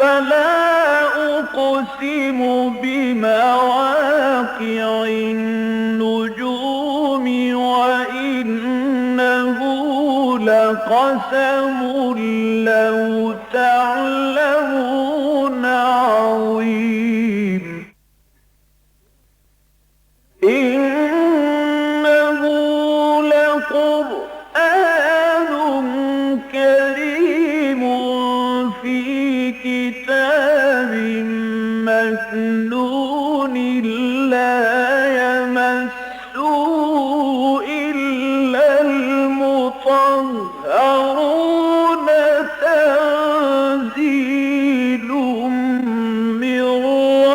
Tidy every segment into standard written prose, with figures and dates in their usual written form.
فلا أقسم بمواقع النجوم وإنه لقسم لو تعلمون عظيم إنه لقرآن كريم في كتاب مكنون لا يمسه إلا المطهرون تنزيل من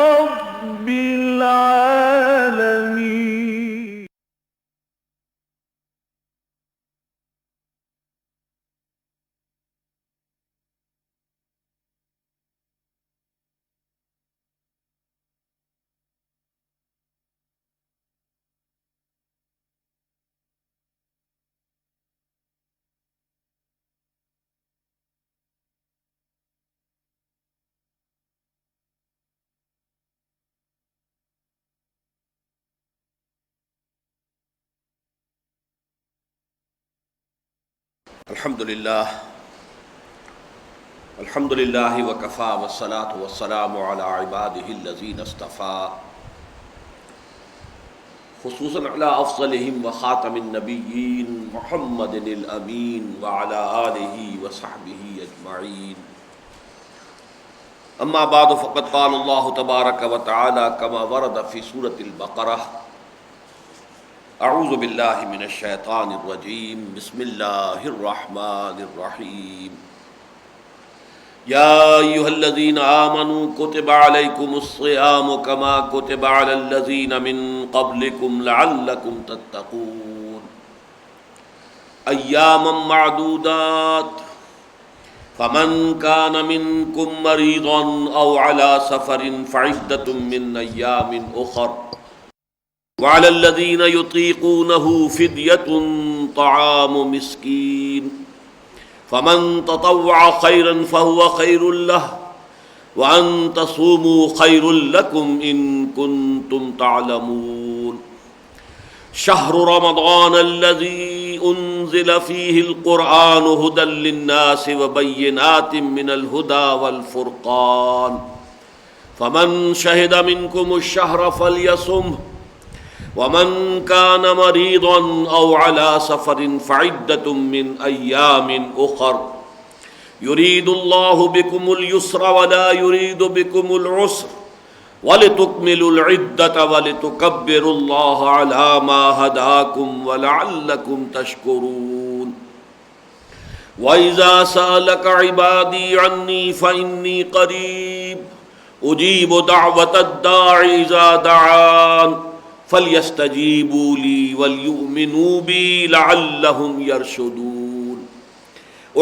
رب العالمين. الحمد للہ وکفا والصلاة والسلام علی عباده الذین اصطفى خصوصا علی افضلهم وخاتم النبیین محمد الامین وعلی آلہ وصحبہ اجمعین. اما بعد فقد قال اللہ تبارک وتعالی کما ورد فی سورۃ البقرہ اعوذ باللہ من الشیطان الرجیم بسم اللہ الرحمن الرحیم. یا ایھا الذین آمنوا کتب علیکم الصیام کما کتب علی الذین من قبلکم لعلکم تتقون ایاما معدودات فمن کان منکم مریضا او علی سفر فعدۃ من ایام اخر وعلى الذين يطيقونه فدية طعام مسكين فمن تطوع خيرا فهو خير له وأن تصوموا خير لكم إن كنتم تعلمون. شهر رمضان الذي أنزل فيه القرآن هدى للناس وبينات من الهدى والفرقان فمن شهد منكم الشهر فليصمه ومن كان مريضا أو على سفر فعدة من أيام أخر يريد الله بكم اليسر ولا يريد بكم العسر ولتكملوا العدة ولتكبروا الله على ما هداكم ولعلكم تشكرون. وإذا سألك عبادي عني فإني قريب أجيب دعوة الداع إذا دعان فَلْيَسْتَجِيبُوا لِي وَلْيُؤْمِنُوا بِي لَعَلَّهُمْ يَرْشُدُونَ.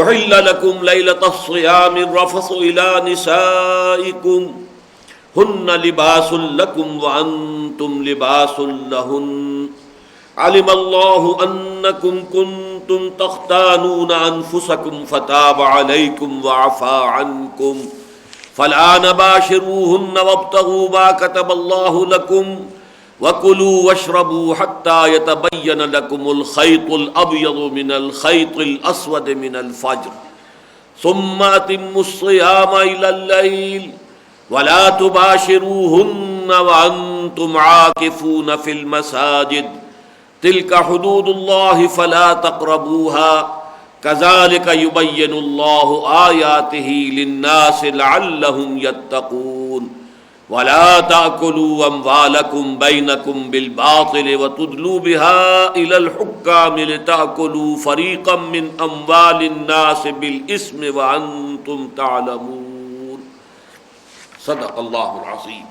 أُحِلَّ لَكُمْ لَيْلَةَ الصِّيَامِ الرَّفَثُ إِلَى نِسَائِكُمْ هُنَّ لِبَاسٌ لَكُمْ وَأَنْتُمْ لِبَاسٌ لَهُنَّ عَلِمَ اللَّهُ أَنَّكُمْ كُنْتُمْ تَخْتَانُونَ أَنفُسَكُمْ فَتَابَ عَلَيْكُمْ وَعَفَا عَنْكُمْ فَالْآنَ بَاشِرُوهُنَّ وَابْتَغُوا مَا كَتَبَ اللَّهُ لَكُمْ وَكُلُوا وَاشْرَبُوا حَتَّى يَتَبَيَّنَ لَكُمُ الْخَيْطُ الْأَبْيَضُ مِنَ الْخَيْطِ الْأَسْوَدِ مِنَ الْفَجْرِ ثُمَّ أَتِمُّوا الصِّيَامَ إِلَى اللَّيْلِ وَلَا تُبَاشِرُوهُنَّ وَأَنْتُمْ عَاكِفُونَ فِي الْمَسَاجِدِ تِلْكَ حُدُودُ اللَّهِ فَلَا تَقْرَبُوهَا كَذَلِكَ يُبَيِّنُ اللَّهُ آيَاتِهِ لِلنَّاسِ لَعَلَّهُمْ يَتَّقُونَ. وَلَا تَأْكُلُوا أَمْوَالَكُمْ بَيْنَكُمْ بِالْبَاطِلِ وَتُدْلُوا بِهَا إِلَى الْحُكَّامِ لِتَأْكُلُوا فَرِيقًا مِّنْ أَمْوَالِ النَّاسِ بِالْإِثْمِ وَأَنْتُمْ تَعْلَمُونَ. صدق اللہ العظیم.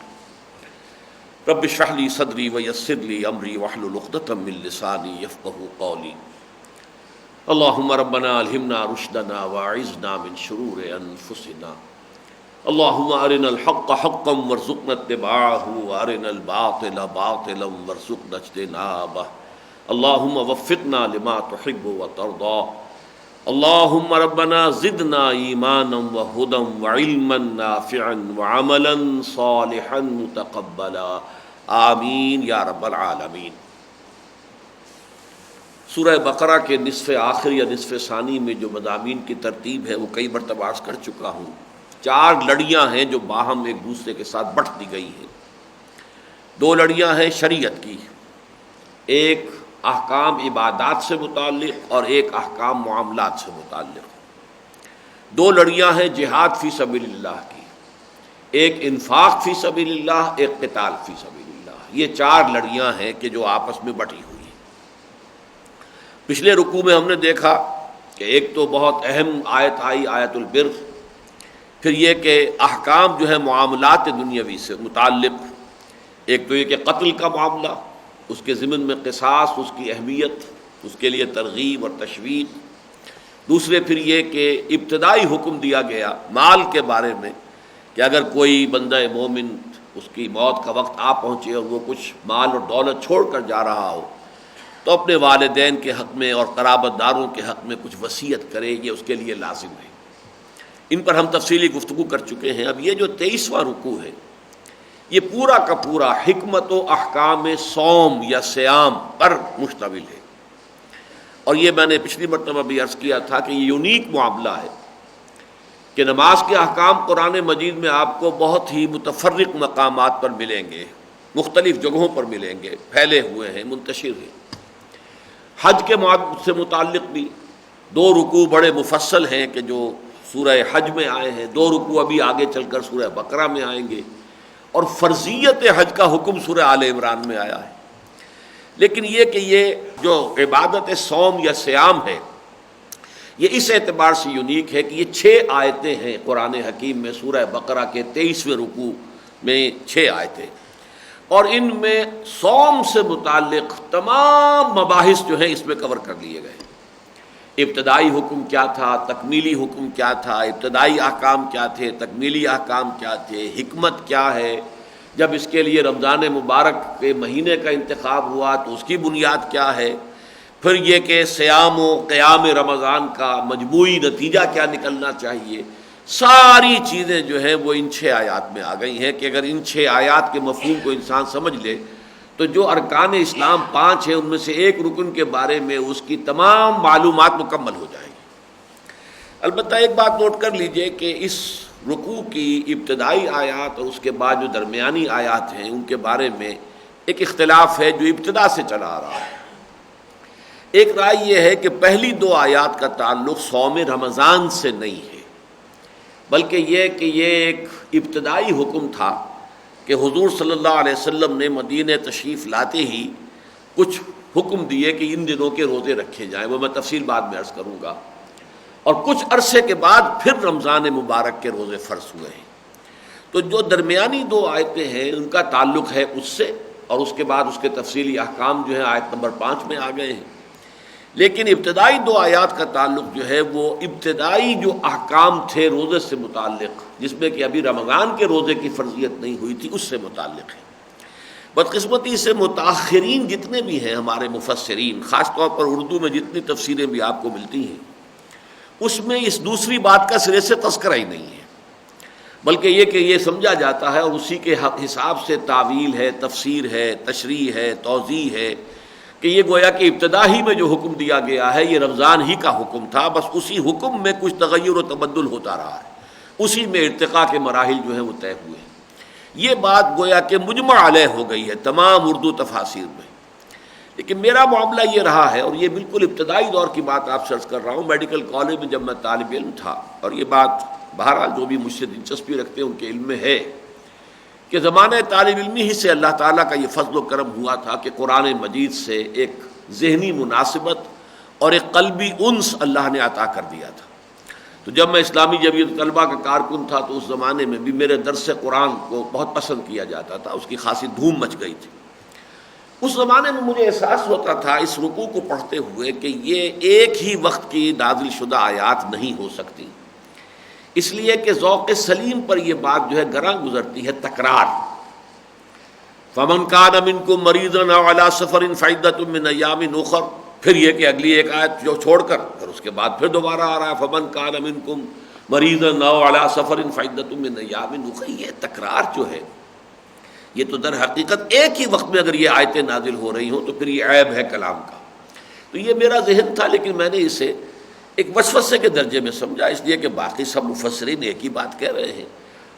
رب اشرح لي صدری ويسر لي أمري واحلل عقدة من لساني يفقهوا قولي. اللهم ربنا ألهمنا رشدنا وأعذنا من شرور أنفسنا. اللهم أرنا الحق حقا وارزقنا اتباعه وأرنا الباطل باطلا وارزقنا اجتنابه. اللهم وفقنا لما تحب وترضى اللہم ربنا زدنا ایمانا وہدا وعلما نافعا وعملا صالحا متقبلا آمین یا رب العالمین۔ سورہ بقرہ کے نصف آخر یا نصف ثانی میں جو مضامین کی ترتیب ہے وہ کئی مرتبہ عرض کر چکا ہوں۔ 4 لڑیاں ہیں جو باہم ایک دوسرے کے ساتھ بٹ دی گئی ہیں۔ 2 لڑیاں ہیں شریعت کی، ایک احکام عبادات سے متعلق اور ایک احکام معاملات سے متعلق۔ 2 لڑیاں ہیں جہاد فی سبیل اللہ کی، ایک انفاق فی سبیل اللہ، ایک قتال فی سبیل اللہ۔ یہ 4 لڑیاں ہیں کہ جو آپس میں بٹی ہوئی ہیں۔ پچھلے رکوع میں ہم نے دیکھا کہ ایک تو بہت اہم آیت آئی، آیت البر، پھر یہ کہ احکام جو ہے معاملات دنیاوی سے متعلق، ایک تو یہ کہ قتل کا معاملہ، اس کے ضمن میں قصاص، اس کی اہمیت، اس کے لیے ترغیب اور تشویق۔ دوسرے پھر یہ کہ ابتدائی حکم دیا گیا مال کے بارے میں کہ اگر کوئی بندہ مومن اس کی موت کا وقت آ پہنچے اور وہ کچھ مال اور دولت چھوڑ کر جا رہا ہو تو اپنے والدین کے حق میں اور قرابت داروں کے حق میں کچھ وصیت کرے، یہ اس کے لیے لازم ہے۔ ان پر ہم تفصیلی گفتگو کر چکے ہیں۔ اب یہ جو 23واں رکوع ہے یہ پورا کا پورا حکمت و احکام صوم یا صیام پر مشتمل ہے، اور یہ میں نے پچھلی مرتبہ بھی عرض کیا تھا کہ یہ یونیک معاملہ ہے کہ نماز کے احکام قرآن مجید میں آپ کو بہت ہی متفرق مقامات پر ملیں گے، مختلف جگہوں پر ملیں گے، پھیلے ہوئے ہیں، منتشر ہیں۔ حج کے سے متعلق بھی 2 رکوع بڑے مفصل ہیں کہ جو سورہ حج میں آئے ہیں، 2 رکوع ابھی آگے چل کر سورہ بقرہ میں آئیں گے، اور فرضیت حج کا حکم سورہ آل عمران میں آیا ہے۔ لیکن یہ کہ یہ جو عبادت صوم یا صیام ہے یہ اس اعتبار سے یونیک ہے کہ یہ 6 آیتیں ہیں قرآن حکیم میں، سورہ بقرہ کے 23ویں رکوع میں 6 آیتیں، اور ان میں صوم سے متعلق تمام مباحث جو ہیں اس میں کور کر لیے گئے۔ ابتدائی حکم کیا تھا، تکمیلی حکم کیا تھا، ابتدائی احکام کیا تھے، تکمیلی احکام کیا تھے، حکمت کیا ہے، جب اس کے لیے رمضان مبارک کے مہینے کا انتخاب ہوا تو اس کی بنیاد کیا ہے، پھر یہ کہ صیام و قیام رمضان کا مجموعی نتیجہ کیا نکلنا چاہیے، ساری چیزیں جو ہیں وہ ان 6 آیات میں آ گئی ہیں کہ اگر ان 6 آیات کے مفہوم کو انسان سمجھ لے تو جو ارکان اسلام 5 ہیں ان میں سے ایک رکن کے بارے میں اس کی تمام معلومات مکمل ہو جائیں گی۔ البتہ ایک بات نوٹ کر لیجئے کہ اس رکوع کی ابتدائی آیات اور اس کے بعد جو درمیانی آیات ہیں ان کے بارے میں ایک اختلاف ہے جو ابتدا سے چلا آ رہا ہے۔ ایک رائے یہ ہے کہ پہلی 2 آیات کا تعلق صوم رمضان سے نہیں ہے، بلکہ یہ کہ یہ ایک ابتدائی حکم تھا کہ حضور صلی اللہ علیہ وسلم نے مدینہ تشریف لاتے ہی کچھ حکم دیے کہ ان دنوں کے روزے رکھے جائیں، وہ میں تفصیل بعد میں عرض کروں گا، اور کچھ عرصے کے بعد پھر رمضان مبارک کے روزے فرض ہوئے ہیں۔ تو جو درمیانی 2 آیتیں ہیں ان کا تعلق ہے اس سے، اور اس کے بعد اس کے تفصیلی احکام جو ہیں آیت نمبر 5 میں آ گئے ہیں۔ لیکن ابتدائی 2 آیات کا تعلق جو ہے وہ ابتدائی جو احکام تھے روزے سے متعلق، جس میں کہ ابھی رمضان کے روزے کی فرضیت نہیں ہوئی تھی، اس سے متعلق ہے۔ بدقسمتی سے متاخرین جتنے بھی ہیں ہمارے مفسرین، خاص طور پر اردو میں جتنی تفسیریں بھی آپ کو ملتی ہیں، اس میں اس دوسری بات کا سرے سے تذکرہ ہی نہیں ہے، بلکہ یہ کہ یہ سمجھا جاتا ہے اور اسی کے حساب سے تعویل ہے، تفسیر ہے، تشریح ہے، توضیح ہے کہ یہ گویا کہ ابتدا ہی میں جو حکم دیا گیا ہے یہ رمضان ہی کا حکم تھا، بس اسی حکم میں کچھ تغیر و تبدل ہوتا رہا ہے، اسی میں ارتقاء کے مراحل جو ہیں وہ طے ہوئے ہیں۔ یہ بات گویا کہ مجمع علیہ ہو گئی ہے تمام اردو تفاسیر میں۔ لیکن میرا معاملہ یہ رہا ہے، اور یہ بالکل ابتدائی دور کی بات آپ سے عرض کر رہا ہوں، میڈیکل کالج میں جب میں طالب علم تھا، اور یہ بات بہرحال جو بھی مجھ سے دلچسپی رکھتے ہیں ان کے علم میں ہے کہ زمانہ طالب علمی ہی سے اللہ تعالیٰ کا یہ فضل و کرم ہوا تھا کہ قرآن مجید سے ایک ذہنی مناسبت اور ایک قلبی انس اللہ نے عطا کر دیا تھا۔ تو جب میں اسلامی جمعیت طلبہ کا کارکن تھا تو اس زمانے میں بھی میرے درس قرآن کو بہت پسند کیا جاتا تھا، اس کی خاصی دھوم مچ گئی تھی۔ اس زمانے میں مجھے احساس ہوتا تھا اس رکوع کو پڑھتے ہوئے کہ یہ ایک ہی وقت کی نازل شدہ آیات نہیں ہو سکتی، اس لیے کہ ذوق سلیم پر یہ بات جو ہے گراں گزرتی ہے تکرار۔ فَمَنْ كَانَ مِنْكُمْ مَرِيضًا أَوْ عَلَىٰ سَفَرٍ فَعِدَّةٌ مِّنْ أَيَّامٍ أُخَرَ پھر یہ کہ اگلی ایک آیت جو چھوڑ کر پھر اس کے بعد پھر دوبارہ آ رہا ہے فمن کان منکم مریضا او علی سفر فعدۃ من ایام اخر. یہ تکرار جو ہے یہ تو در حقیقت ایک ہی وقت میں اگر یہ آیتیں نازل ہو رہی ہوں تو پھر یہ عیب ہے کلام کا. تو یہ میرا ذہن تھا، لیکن میں نے اسے ایک وسوسے کے درجے میں سمجھا، اس لیے کہ باقی سب مفسرین ایک ہی بات کہہ رہے ہیں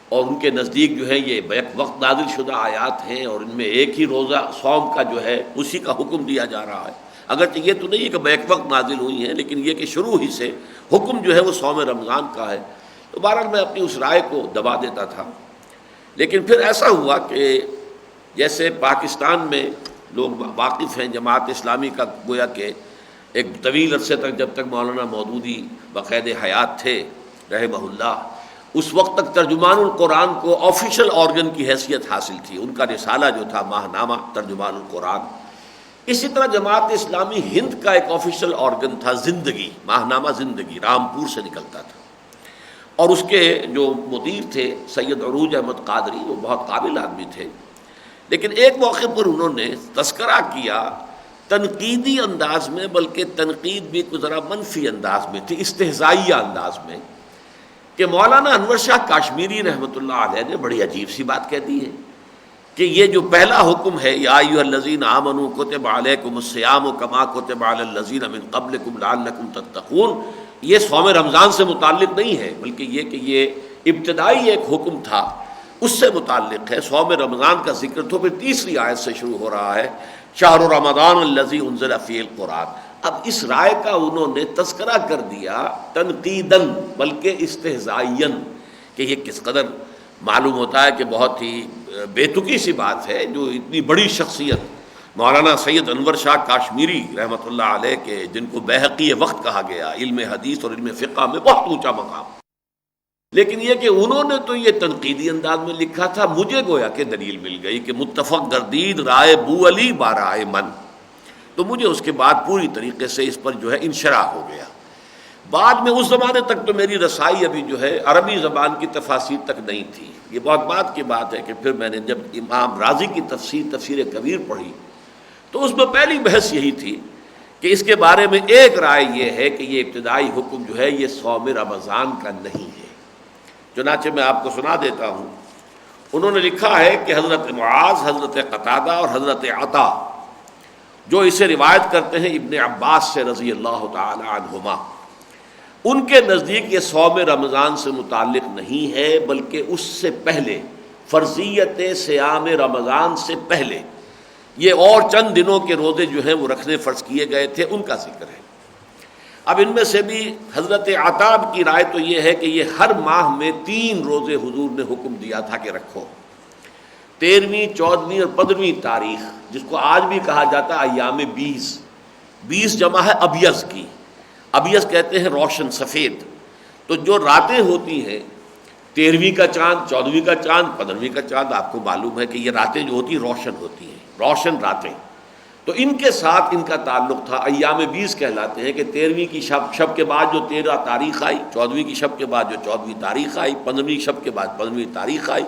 اور ان کے نزدیک جو ہے یہ بیک وقت نازل شدہ آیات ہیں اور ان میں ایک ہی روزہ صوم کا جو ہے اسی کا حکم دیا جا رہا ہے. اگرچہ یہ تو نہیں ہے کہ بیک وقت نازل ہوئی ہیں، لیکن یہ کہ شروع ہی سے حکم جو ہے وہ صوم رمضان کا ہے. تو بہرحال میں اپنی اس رائے کو دبا دیتا تھا. لیکن پھر ایسا ہوا کہ جیسے پاکستان میں لوگ واقف ہیں جماعت اسلامی کا، گویا کہ ایک طویل عرصے تک جب تک مولانا مودودی بقید حیات تھے رحمہ اللہ، اس وقت تک ترجمان القرآن کو آفیشل آرگن کی حیثیت حاصل تھی. ان کا رسالہ جو تھا ماہنامہ ترجمان القرآن. اسی طرح جماعت اسلامی ہند کا ایک آفیشل آرگن تھا زندگی، ماہنامہ زندگی، رامپور سے نکلتا تھا. اور اس کے جو مدیر تھے سید عروج احمد قادری، وہ بہت قابل آدمی تھے. لیکن ایک موقع پر انہوں نے تذکرہ کیا تنقیدی انداز میں، بلکہ تنقید بھی کچھ ذرا منفی انداز میں تھی، استہزائیہ انداز میں، کہ مولانا انور شاہ کاشمیری رحمۃ اللہ علیہ نے بڑی عجیب سی بات کہہ دی ہے کہ یہ جو پہلا حکم ہے یا ایھا الذین آمنوا کتب علیکم الصیام کما کتب علی الذین من قبلکم لعلکم تتقون، یہ صوم رمضان سے متعلق نہیں ہے، بلکہ یہ کہ یہ ابتدائی ایک حکم تھا اس سے متعلق ہے. صوم رمضان کا ذکر تو پھر تیسری آیت سے شروع ہو رہا ہے، شہر رمضان الذی انزل فیہ القرآن. اب اس رائے کا انہوں نے تذکرہ کر دیا تنقیداً بلکہ استہزائیاً، کہ یہ کس قدر معلوم ہوتا ہے کہ بہت ہی بے تکی سی بات ہے جو اتنی بڑی شخصیت مولانا سید انور شاہ کاشمیری رحمۃ اللہ علیہ کے، جن کو بیہقی وقت کہا گیا، علم حدیث اور علم فقہ میں بہت اونچا مقام. لیکن یہ کہ انہوں نے تو یہ تنقیدی انداز میں لکھا تھا، مجھے گویا کہ دلیل مل گئی کہ متفق گردید رائے بو علی بارائے من. تو مجھے اس کے بعد پوری طریقے سے اس پر جو ہے انشراح ہو گیا. بعد میں اس زمانے تک تو میری رسائی ابھی جو ہے عربی زبان کی تفاسیر تک نہیں تھی. یہ بہت بعد کی بات ہے کہ پھر میں نے جب امام رازی کی تفسیر کبیر پڑھی تو اس میں پہلی بحث یہی تھی کہ اس کے بارے میں ایک رائے یہ ہے کہ یہ ابتدائی حکم جو ہے یہ صوم رمضان کا نہیں ہے. چنانچہ میں آپ کو سنا دیتا ہوں. انہوں نے لکھا ہے کہ حضرت معاذ، حضرت قتادہ اور حضرت عطا جو اسے روایت کرتے ہیں ابن عباس سے رضی اللہ تعالی عنہما، ان کے نزدیک یہ صوم رمضان سے متعلق نہیں ہے، بلکہ اس سے پہلے فرضیت صیام رمضان سے پہلے یہ اور چند دنوں کے روزے جو ہیں وہ رکھنے فرض کیے گئے تھے، ان کا ذکر ہے. اب ان میں سے بھی حضرت عطاب کی رائے تو یہ ہے کہ یہ ہر ماہ میں 3 روزے حضور نے حکم دیا تھا کہ رکھو، 13ویں، 14ویں اور 15ویں تاریخ، جس کو آج بھی کہا جاتا ہے ایام 20 جمع ہے ابیض کی. ابیض کہتے ہیں روشن، سفید. تو جو راتیں ہوتی ہیں 13ویں کا چاند، 14ویں کا چاند، 15ویں کا چاند، آپ کو معلوم ہے کہ یہ راتیں جو ہوتی ہیں روشن ہوتی ہیں، روشن راتیں. تو ان کے ساتھ ان کا تعلق تھا. ایام 20 کہلاتے ہیں کہ 13ویں کی شب کے بعد جو 13 تاریخ آئی، 14ویں کی شب کے بعد جو 14ویں تاریخ آئی، 15ویں شب کے بعد 15ویں تاریخ آئی.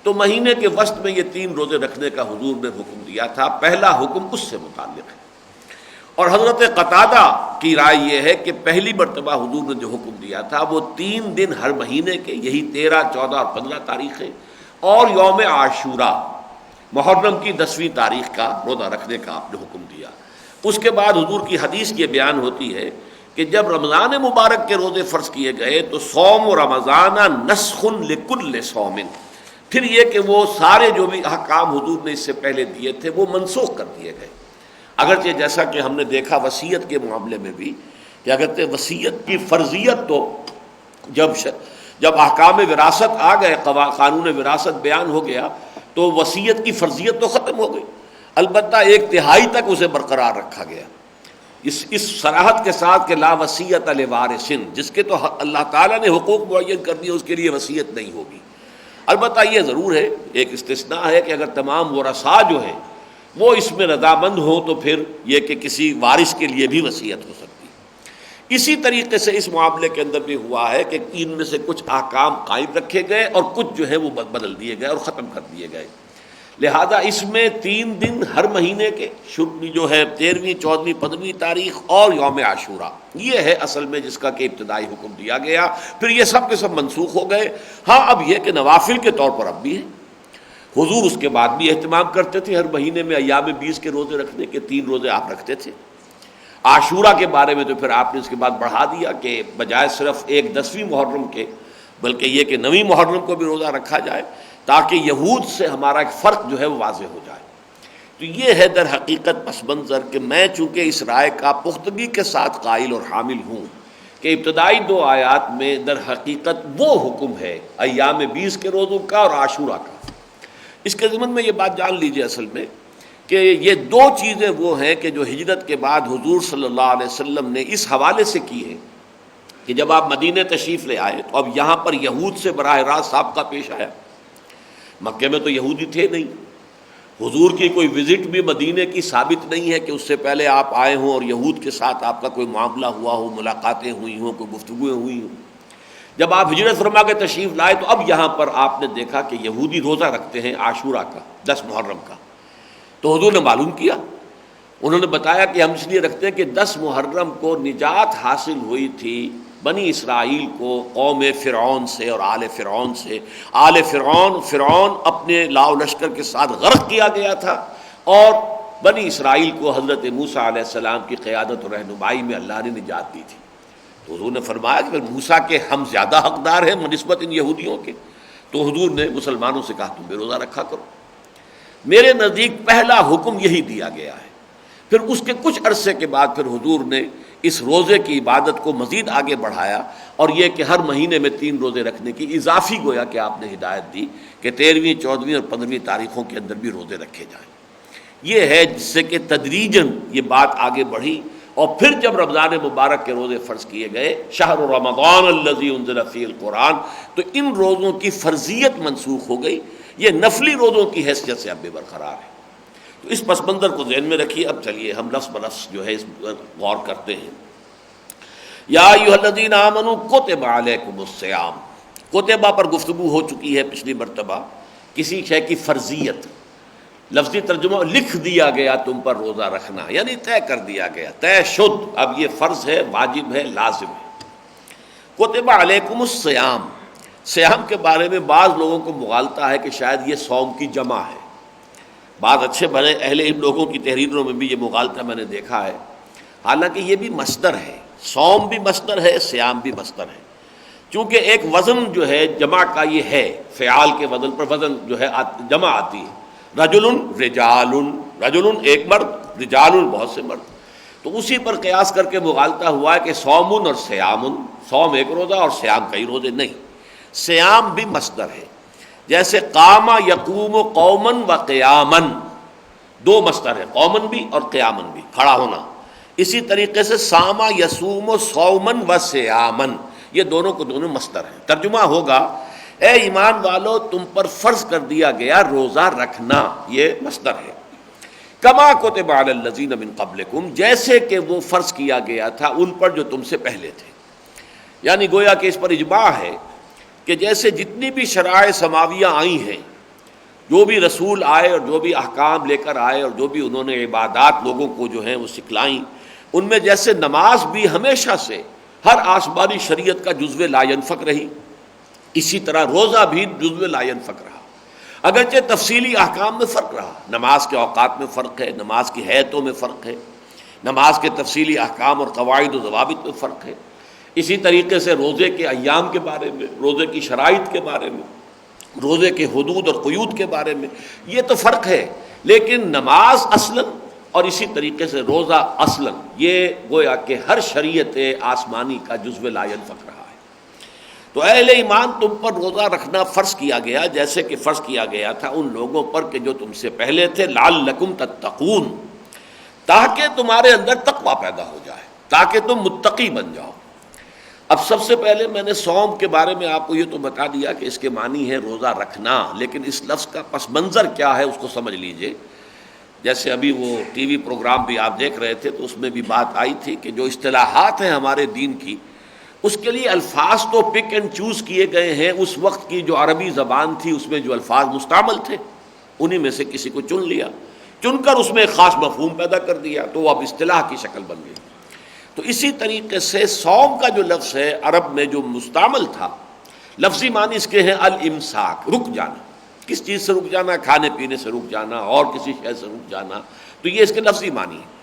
تو مہینے کے وسط میں یہ 3 روزے رکھنے کا حضور نے حکم دیا تھا. پہلا حکم اس سے متعلق ہے. اور حضرت قتادہ کی رائے یہ ہے کہ پہلی مرتبہ حضور نے جو حکم دیا تھا وہ 3 دن ہر مہینے کے، یہی 13، 14 اور 15 تاریخیں، اور یوم عاشورہ محرم کی 10ویں تاریخ کا روزہ رکھنے کا آپ نے حکم دیا. اس کے بعد حضور کی حدیث یہ بیان ہوتی ہے کہ جب رمضان مبارک کے روزے فرض کیے گئے تو صوم رمضان نسخ لکل صوم، پھر یہ کہ وہ سارے جو بھی احکام حضور نے اس سے پہلے دیے تھے وہ منسوخ کر دیے گئے. اگرچہ جیسا کہ ہم نے دیکھا وصیت کے معاملے میں بھی کہ اگرچہ وصیت کی فرضیت تو جب احکام وراثت آ گئے، قانون وراثت بیان ہو گیا تو وصیت کی فرضیت تو ختم ہو گئی، البتہ 1/3 تک اسے برقرار رکھا گیا اس صراحت کے ساتھ کہ لا وصیت لوارث، جس کے تو اللہ تعالیٰ نے حقوق معین کر دیے اس کے لیے وصیت نہیں ہوگی. البتہ یہ ضرور ہے، ایک استثناء ہے کہ اگر تمام ورثاء جو ہیں وہ اس میں رضامند ہوں تو پھر یہ کہ کسی وارث کے لیے بھی وصیت ہو سکتی. اسی طریقے سے اس معاملے کے اندر بھی ہوا ہے کہ ان میں سے کچھ احکام قائم رکھے گئے اور کچھ جو ہے وہ بدل دیے گئے اور ختم کر دیے گئے. لہذا اس میں 3 دن ہر مہینے کے جو ہے 13ویں 14ویں 15ویں تاریخ اور یوم عاشورہ، یہ ہے اصل میں جس کا کہ ابتدائی حکم دیا گیا. پھر یہ سب کے سب منسوخ ہو گئے. ہاں اب یہ کہ نوافل کے طور پر اب بھی ہے. حضور اس کے بعد بھی اہتمام کرتے تھے ہر مہینے میں ایام 20 کے روزے رکھنے کے. 3 روزے آپ رکھتے تھے. عاشورہ کے بارے میں تو پھر آپ نے اس کے بعد بڑھا دیا کہ بجائے صرف 10ویں محرم کے بلکہ یہ کہ 9ویں محرم کو بھی روزہ رکھا جائے تاکہ یہود سے ہمارا ایک فرق جو ہے وہ واضح ہو جائے. تو یہ ہے در حقیقت پس منظر کہ میں چونکہ اس رائے کا پختگی کے ساتھ قائل اور حامل ہوں کہ ابتدائی 2 آیات میں در حقیقت وہ حکم ہے ایام 20 کے روزوں کا اور عاشورہ کا. اس کے ضمن میں یہ بات جان لیجئے اصل میں کہ یہ 2 چیزیں وہ ہیں کہ جو ہجرت کے بعد حضور صلی اللہ علیہ وسلم نے اس حوالے سے کی ہے کہ جب آپ مدینہ تشریف لے آئے تو اب یہاں پر یہود سے براہ راست سابقہ پیش آیا. مکے میں تو یہودی تھے نہیں. حضور کی کوئی وزٹ بھی مدینہ کی ثابت نہیں ہے کہ اس سے پہلے آپ آئے ہوں اور یہود کے ساتھ آپ کا کوئی معاملہ ہوا ہو، ملاقاتیں ہوئی ہوں، کوئی گفتگویں ہوئی ہوں. جب آپ ہجرت فرما کے تشریف لائے تو اب یہاں پر آپ نے دیکھا کہ یہودی روزہ رکھتے ہیں عاشورہ کا 10 محرم کا. تو حضور نے معلوم کیا، انہوں نے بتایا کہ ہم اس لیے رکھتے ہیں کہ 10 محرم کو نجات حاصل ہوئی تھی بنی اسرائیل کو قوم فرعون سے اور آل فرعون سے. آل فرعون اپنے لاؤ لشکر کے ساتھ غرق کیا گیا تھا اور بنی اسرائیل کو حضرت موسیٰ علیہ السلام کی قیادت اور رہنمائی میں اللہ نے نجات دی تھی. تو حضور نے فرمایا کہ موسیٰ کے ہم زیادہ حقدار ہیں بنسبت ان یہودیوں کے. تو حضور نے مسلمانوں سے کہا تم بھی روزہ رکھا کرو. میرے نزدیک پہلا حکم یہی دیا گیا ہے. پھر اس کے کچھ عرصے کے بعد پھر حضور نے اس روزے کی عبادت کو مزید آگے بڑھایا اور یہ کہ ہر مہینے میں 3 روزے رکھنے کی اضافی گویا کہ آپ نے ہدایت دی کہ 13ویں 14ویں اور 15ویں تاریخوں کے اندر بھی روزے رکھے جائیں. یہ ہے جس سے کہ تدریجاً یہ بات آگے بڑھی. اور پھر جب رمضان مبارک کے روزے فرض کیے گئے شہر رمضان الذی انزل فیہ القرآن تو ان روزوں کی فرضیت منسوخ ہو گئی. یہ نفلی روزوں کی حیثیت سے اب بھی برقرار ہے. تو اس پس منظر کو ذہن میں رکھیے. اب چلیے ہم لفظ بلفظ جو ہے اس پر غور کرتے ہیں. یا ایھا الذین آمنوا کتب علیکم الصیام. کتبہ پر گفتگو ہو چکی ہے پچھلی مرتبہ. کسی شے کی فرضیت، لفظی ترجمہ لکھ دیا گیا تم پر روزہ رکھنا، یعنی طے کر دیا گیا، طے شد. اب یہ فرض ہے، واجب ہے، لازم ہے. کتب علیکم الصیام. صیام کے بارے میں بعض لوگوں کو مغالطہ ہے کہ شاید یہ صوم کی جمع ہے. بعض اچھے بھلے اہل علم لوگوں کی تحریروں میں بھی یہ مغالطہ میں نے دیکھا ہے. حالانکہ یہ بھی مصدر ہے، صوم بھی مصدر ہے، صیام بھی مصدر ہے. چونکہ ایک وزن جو ہے جمع کا یہ ہے، فعال کے وزن پر وزن جو ہے جمع آتی ہے. رجل رجال، رجل ایک مرد، رجال بہت سے مرد. تو اسی پر قیاس کر کے مغالطہ ہوا ہے کہ صوم اور سیام، صوم ایک روزہ اور سیام کئی روزے. نہیں، سیام بھی مصدر ہے. جیسے قام یقوم قومن و قیامن، 2 مصدر ہے، قومن بھی اور قیامن بھی، کھڑا ہونا. اسی طریقے سے سام یصوم صومن و سیامن، یہ دونوں کو دونوں مصدر ہیں. ترجمہ ہوگا اے ایمان والو تم پر فرض کر دیا گیا روزہ رکھنا، یہ مصدر ہے. کما کتب علی الذین من قبلکم، جیسے کہ وہ فرض کیا گیا تھا ان پر جو تم سے پہلے تھے. یعنی گویا کہ اس پر اجماع ہے کہ جیسے جتنی بھی شرائع سماویہ آئی ہیں، جو بھی رسول آئے اور جو بھی احکام لے کر آئے اور جو بھی انہوں نے عبادات لوگوں کو جو ہیں وہ سکھلائیں، ان میں جیسے نماز بھی ہمیشہ سے ہر آسمانی شریعت کا جزو لا ینفک رہی، اسی طرح روزہ بھی جزو لا ینفک رہا. اگرچہ تفصیلی احکام میں فرق رہا، نماز کے اوقات میں فرق ہے، نماز کی ہیئتوں میں فرق ہے، نماز کے تفصیلی احکام اور قواعد و ضوابط میں فرق ہے. اسی طریقے سے روزے کے ایام کے بارے میں، روزے کی شرائط کے بارے میں، روزے کے حدود اور قیود کے بارے میں یہ تو فرق ہے. لیکن نماز اصلاً اور اسی طریقے سے روزہ اصلاً یہ گویا کہ ہر شریعت آسمانی کا جزو لا ینفک رہا ہے. تو اہل ایمان تم پر روزہ رکھنا فرض کیا گیا جیسے کہ فرض کیا گیا تھا ان لوگوں پر کہ جو تم سے پہلے تھے، لعلکم تتقون، تاکہ تمہارے اندر تقوی پیدا ہو جائے، تاکہ تم متقی بن جاؤ. اب سب سے پہلے میں نے صوم کے بارے میں آپ کو یہ تو بتا دیا کہ اس کے معنی ہے روزہ رکھنا، لیکن اس لفظ کا پس منظر کیا ہے اس کو سمجھ لیجئے. جیسے ابھی وہ ٹی وی پروگرام بھی آپ دیکھ رہے تھے تو اس میں بھی بات آئی تھی کہ جو اصطلاحات ہیں ہمارے دین کی، اس کے لیے الفاظ تو پک اینڈ چوز کیے گئے ہیں. اس وقت کی جو عربی زبان تھی اس میں جو الفاظ مستعمل تھے انہی میں سے کسی کو چن لیا، چن کر اس میں ایک خاص مفہوم پیدا کر دیا تو وہ اب اصطلاح کی شکل بن گئی۔ تو اسی طریقے سے صوم کا جو لفظ ہے عرب میں جو مستعمل تھا، لفظی معنی اس کے ہیں الامساک، رک جانا، کس چیز سے رک جانا، کھانے پینے سے رک جانا اور کسی شے سے رک جانا، تو یہ اس کے لفظی معنی ہے۔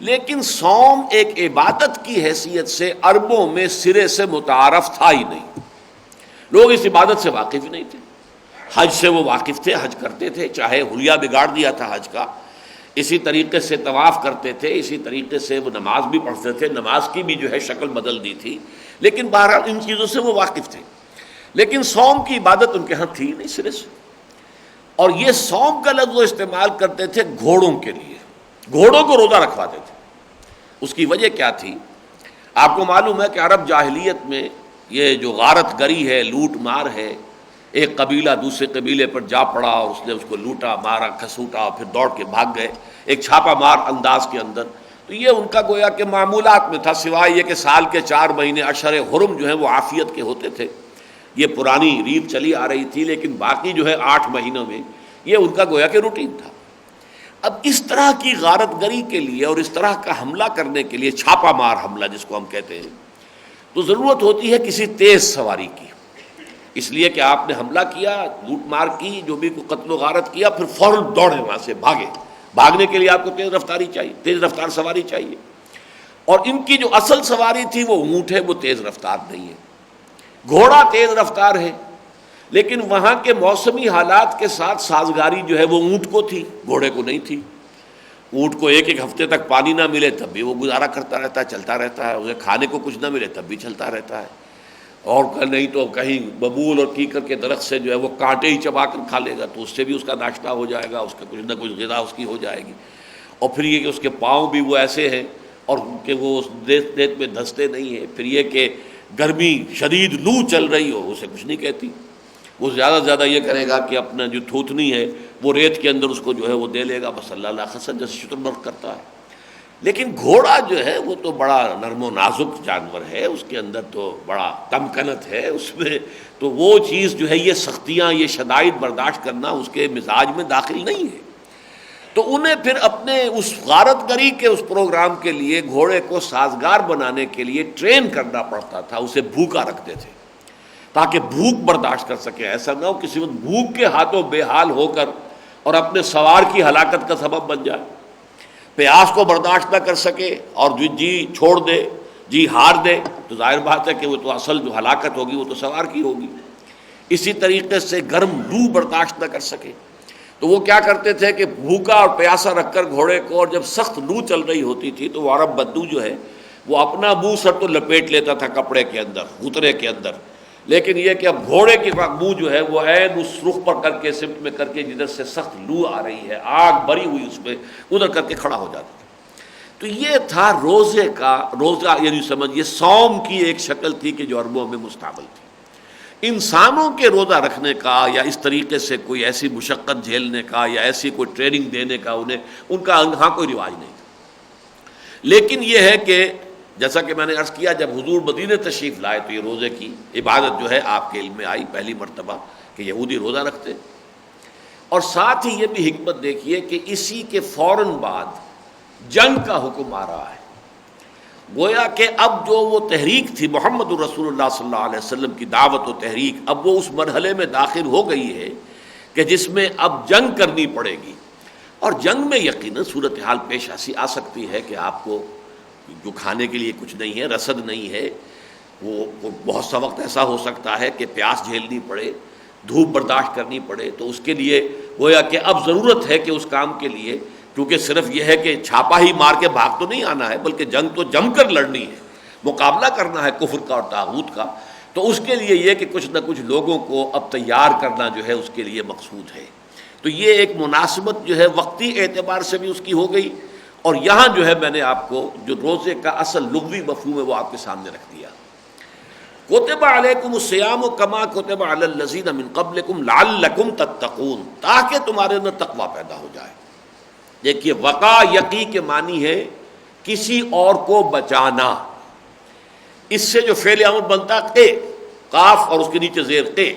لیکن صوم ایک عبادت کی حیثیت سے عربوں میں سرے سے متعارف تھا ہی نہیں، لوگ اس عبادت سے واقف ہی نہیں تھے۔ حج سے وہ واقف تھے، حج کرتے تھے، چاہے حلیہ بگاڑ دیا تھا حج کا، اسی طریقے سے طواف کرتے تھے، اسی طریقے سے وہ نماز بھی پڑھتے تھے، نماز کی بھی جو ہے شکل بدل دی تھی، لیکن بہرحال ان چیزوں سے وہ واقف تھے۔ لیکن صوم کی عبادت ان کے ہاں تھی نہیں سرے سے، اور یہ صوم کا لفظ وہ استعمال کرتے تھے گھوڑوں کے لیے، گھوڑوں کو روزہ رکھواتے تھے۔ اس کی وجہ کیا تھی؟ آپ کو معلوم ہے کہ عرب جاہلیت میں یہ جو غارت گری ہے، لوٹ مار ہے، ایک قبیلہ دوسرے قبیلے پر جا پڑا اور اس نے اس کو لوٹا، مارا، کھسوٹا اور پھر دوڑ کے بھاگ گئے ایک چھاپا مار انداز کے اندر، تو یہ ان کا گویا کہ معمولات میں تھا، سوائے یہ کہ سال کے 4 مہینے اشہر حرم جو ہیں وہ عافیت کے ہوتے تھے، یہ پرانی ریت چلی آ رہی تھی، لیکن باقی جو ہے 8 مہینوں میں یہ ان کا گویا کہ روٹین تھا۔ اب اس طرح کی غارت گری کے لیے اور اس طرح کا حملہ کرنے کے لیے، چھاپا مار حملہ جس کو ہم کہتے ہیں، تو ضرورت ہوتی ہے کسی تیز سواری کی، اس لیے کہ آپ نے حملہ کیا، لوٹ مار کی، جو بھی قتل و غارت کیا، پھر فوراً دوڑے وہاں سے بھاگے، بھاگنے کے لیے آپ کو تیز رفتاری چاہیے، تیز رفتار سواری چاہیے، اور ان کی جو اصل سواری تھی وہ اونٹ ہے، وہ تیز رفتار نہیں ہے، گھوڑا تیز رفتار ہے، لیکن وہاں کے موسمی حالات کے ساتھ سازگاری جو ہے وہ اونٹ کو تھی، گھوڑے کو نہیں تھی۔ اونٹ کو ایک ہفتے تک پانی نہ ملے تب بھی وہ گزارا کرتا رہتا ہے، چلتا رہتا ہے، اسے کھانے کو کچھ نہ ملے تب بھی چلتا رہتا ہے، اور نہیں تو کہیں ببول اور کیکر کے درخت سے جو ہے وہ کانٹے ہی چبا کر کھا لے گا تو اس سے بھی اس کا ناشتہ ہو جائے گا، اس کا کچھ نہ کچھ غذا اس کی ہو جائے گی۔ اور پھر یہ کہ اس کے پاؤں بھی وہ ایسے ہیں اور کہ وہ اس ریت میں دھنستے نہیں ہیں، پھر یہ کہ گرمی شدید لو چل رہی ہو اسے کچھ نہیں کہتی، وہ زیادہ سے زیادہ یہ کرے گا کہ اپنا جو تھوتنی ہے وہ ریت کے اندر اس کو جو ہے وہ دے لے گا، بس اللہ اللہ خسن جیسے شتر مرغ کرتا ہے۔ لیکن گھوڑا جو ہے وہ تو بڑا نرم و نازک جانور ہے، اس کے اندر تو بڑا تمکنت ہے، اس میں تو وہ چیز جو ہے یہ سختیاں، یہ شدائد برداشت کرنا اس کے مزاج میں داخل نہیں ہے، تو انہیں پھر اپنے اس غارت گری کے اس پروگرام کے لیے گھوڑے کو سازگار بنانے کے لیے ٹرین کرنا پڑتا تھا، اسے بھوکا رکھتے تھے تاکہ بھوک برداشت کر سکے، ایسا نہ ہو کسی وقت بھوک کے ہاتھوں بے حال ہو کر اور اپنے سوار کی ہلاکت کا سبب بن جائے، پیاس کو برداشت نہ کر سکے اور جی چھوڑ دے، جی ہار دے، تو ظاہر بات ہے کہ وہ تو اصل جو ہلاکت ہوگی وہ تو سوار کی ہوگی۔ اسی طریقے سے گرم لو برداشت نہ کر سکے تو وہ کیا کرتے تھے کہ بھوکا اور پیاسا رکھ کر گھوڑے کو، اور جب سخت لو چل رہی ہوتی تھی تو وہ عرب بدو جو ہے وہ اپنا منہ سر تو لپیٹ لیتا تھا کپڑے کے اندر، غترے کے اندر، لیکن یہ کہ اب گھوڑے کی منہ جو ہے وہ عین اس رخ پر کر کے، سمت میں کر کے جدھر سے سخت لو آ رہی ہے، آگ بری ہوئی اس پہ، ادھر کر کے کھڑا ہو جاتا تھا۔ تو یہ تھا روزے کا، روزہ یعنی سمجھیے صوم کی ایک شکل تھی کہ جو عربوں میں مستعمل تھی۔ انسانوں کے روزہ رکھنے کا یا اس طریقے سے کوئی ایسی مشقت جھیلنے کا یا ایسی کوئی ٹریننگ دینے کا انہیں، ان کا ہاں کوئی رواج نہیں تھا۔ لیکن یہ ہے کہ جیسا کہ میں نے عرض کیا، جب حضور مدینہ تشریف لائے تو یہ روزے کی عبادت جو ہے آپ کے علم میں آئی پہلی مرتبہ کہ یہودی روزہ رکھتے، اور ساتھ ہی یہ بھی حکمت دیکھیے کہ اسی کے فوراً بعد جنگ کا حکم آ رہا ہے، گویا کہ اب جو وہ تحریک تھی محمد رسول اللہ صلی اللہ علیہ وسلم کی دعوت و تحریک، اب وہ اس مرحلے میں داخل ہو گئی ہے کہ جس میں اب جنگ کرنی پڑے گی، اور جنگ میں یقیناً صورتحال پیش ایسی آ سکتی ہے کہ آپ کو جو کھانے کے لیے کچھ نہیں ہے، رسد نہیں ہے، وہ بہت سا وقت ایسا ہو سکتا ہے کہ پیاس جھیلنی پڑے، دھوپ برداشت کرنی پڑے، تو اس کے لیے گویا کہ اب ضرورت ہے کہ اس کام کے لیے، کیونکہ صرف یہ ہے کہ چھاپا ہی مار کے بھاگ تو نہیں آنا ہے، بلکہ جنگ تو جم کر لڑنی ہے، مقابلہ کرنا ہے کفر کا اور طاغوت کا، تو اس کے لیے یہ کہ کچھ نہ کچھ لوگوں کو اب تیار کرنا جو ہے اس کے لیے مقصود ہے۔ تو یہ ایک مناسبت جو ہے وقتی اعتبار سے بھی اس کی ہو گئی، اور یہاں جو ہے میں نے آپ کو جو روزے کا اصل لغوی مفہوم ہے وہ آپ کے سامنے رکھ دیا۔ کتب علیکم الصیام کما کتب علی الذین من قبلکم لعلکم تتقون، تاکہ تمہارے اندر تقوی پیدا ہو جائے۔ دیکھیے وقا یقی کے معنی ہے کسی اور کو بچانا، اس سے جو فعل امر بنتا قے، قاف اور اس کے نیچے زیر قے،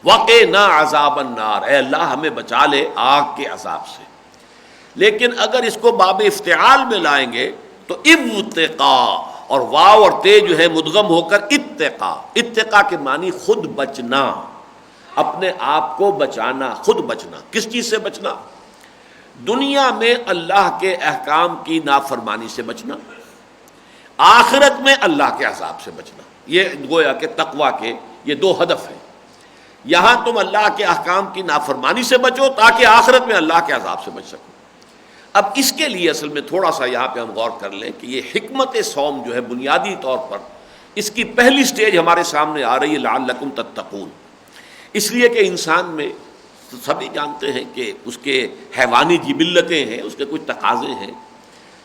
وقنا عذاب النار، اے اللہ ہمیں بچا لے آگ کے عذاب سے۔ لیکن اگر اس کو باب افتعال میں لائیں گے تو ابتقا، اور واو اور تے جو ہے مدغم ہو کر اتقا، اتقا کے معنی خود بچنا، اپنے آپ کو بچانا، خود بچنا۔ کس چیز سے بچنا؟ دنیا میں اللہ کے احکام کی نافرمانی سے بچنا، آخرت میں اللہ کے عذاب سے بچنا۔ یہ گویا کہ تقویٰ کے یہ دو ہدف ہیں۔ یہاں تم اللہ کے احکام کی نافرمانی سے بچو تاکہ آخرت میں اللہ کے عذاب سے بچ سکو۔ اب اس کے لیے اصل میں تھوڑا سا یہاں پہ ہم غور کر لیں کہ یہ حکمت صوم جو ہے بنیادی طور پر اس کی پہلی سٹیج ہمارے سامنے آ رہی ہے لعلکم تتقون، اس لیے کہ انسان میں سبھی جانتے ہیں کہ اس کے حیوانی جبلتیں ہیں، اس کے کچھ تقاضے ہیں،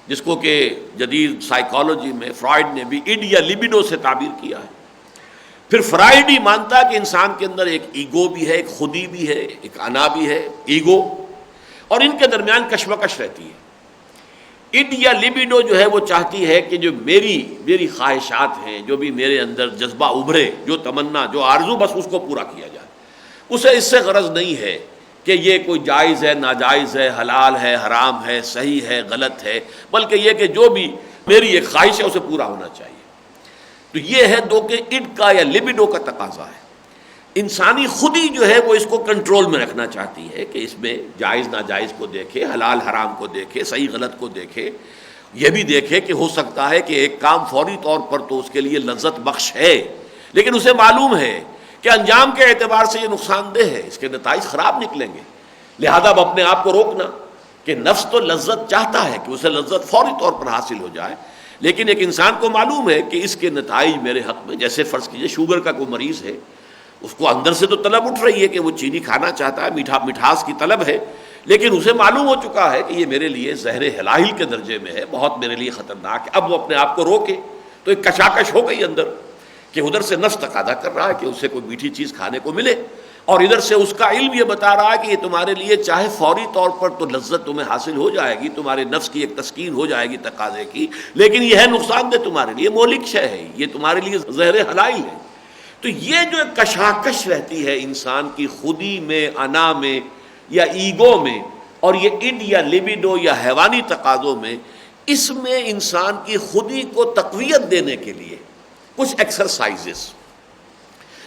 جس کو کہ جدید سائیکالوجی میں فرائڈ نے بھی ایڈ یا لیبیڈو سے تعبیر کیا ہے۔ پھر فرائڈ ہی مانتا ہے کہ انسان کے اندر ایک ایگو بھی ہے، ایک خودی بھی ہے، ایک انا بھی ہے، ایگو، اور ان کے درمیان کشمکش رہتی ہے۔ ایڈ یا لیبیڈو جو ہے وہ چاہتی ہے کہ جو میری خواہشات ہیں، جو بھی میرے اندر جذبہ ابھرے، جو تمنا، جو آرزو، بس اس کو پورا کیا جائے۔ اسے اس سے غرض نہیں ہے کہ یہ کوئی جائز ہے، ناجائز ہے، حلال ہے، حرام ہے، صحیح ہے، غلط ہے، بلکہ یہ کہ جو بھی میری ایک خواہش ہے اسے پورا ہونا چاہیے۔ تو یہ ہے دو کہ ایڈ کا یا لیبیڈو کا تقاضا ہے۔ انسانی خودی جو ہے وہ اس کو کنٹرول میں رکھنا چاہتی ہے کہ اس میں جائز ناجائز کو دیکھے، حلال حرام کو دیکھے، صحیح غلط کو دیکھے، یہ بھی دیکھے کہ ہو سکتا ہے کہ ایک کام فوری طور پر تو اس کے لیے لذت بخش ہے، لیکن اسے معلوم ہے کہ انجام کے اعتبار سے یہ نقصان دہ ہے، اس کے نتائج خراب نکلیں گے، لہذا اب اپنے آپ کو روکنا کہ نفس تو لذت چاہتا ہے کہ اسے لذت فوری طور پر حاصل ہو جائے، لیکن ایک انسان کو معلوم ہے کہ اس کے نتائج میرے حق میں، جیسے فرض کیجئے شوگر کا کوئی مریض ہے، اس کو اندر سے تو طلب اٹھ رہی ہے کہ وہ چینی کھانا چاہتا ہے، مٹھاس کی طلب ہے، لیکن اسے معلوم ہو چکا ہے کہ یہ میرے لیے زہر ہلاہل کے درجے میں ہے، بہت میرے لیے خطرناک ہے۔ اب وہ اپنے آپ کو روکے تو ایک کشاکش ہو گئی اندر کہ ادھر سے نفس تقاضا کر رہا ہے کہ اسے کوئی میٹھی چیز کھانے کو ملے، اور ادھر سے اس کا علم یہ بتا رہا ہے کہ یہ تمہارے لیے چاہے فوری طور پر تو لذت تمہیں حاصل ہو جائے گی، تمہارے نفس کی ایک تسکین ہو جائے گی تقاضے کی، لیکن یہ ہے نقصان دہ تمہارے لیے، مہلک شے ہے، یہ تمہارے لیے زہر حلال ہے۔ تو یہ جو ایک کشاکش رہتی ہے انسان کی خودی میں، انا میں یا ایگو میں، اور یہ ایڈ یا لیبیڈو یا حیوانی تقاضوں میں، اس میں انسان کی خودی کو تقویت دینے کے لیے کچھ ایکسرسائزز،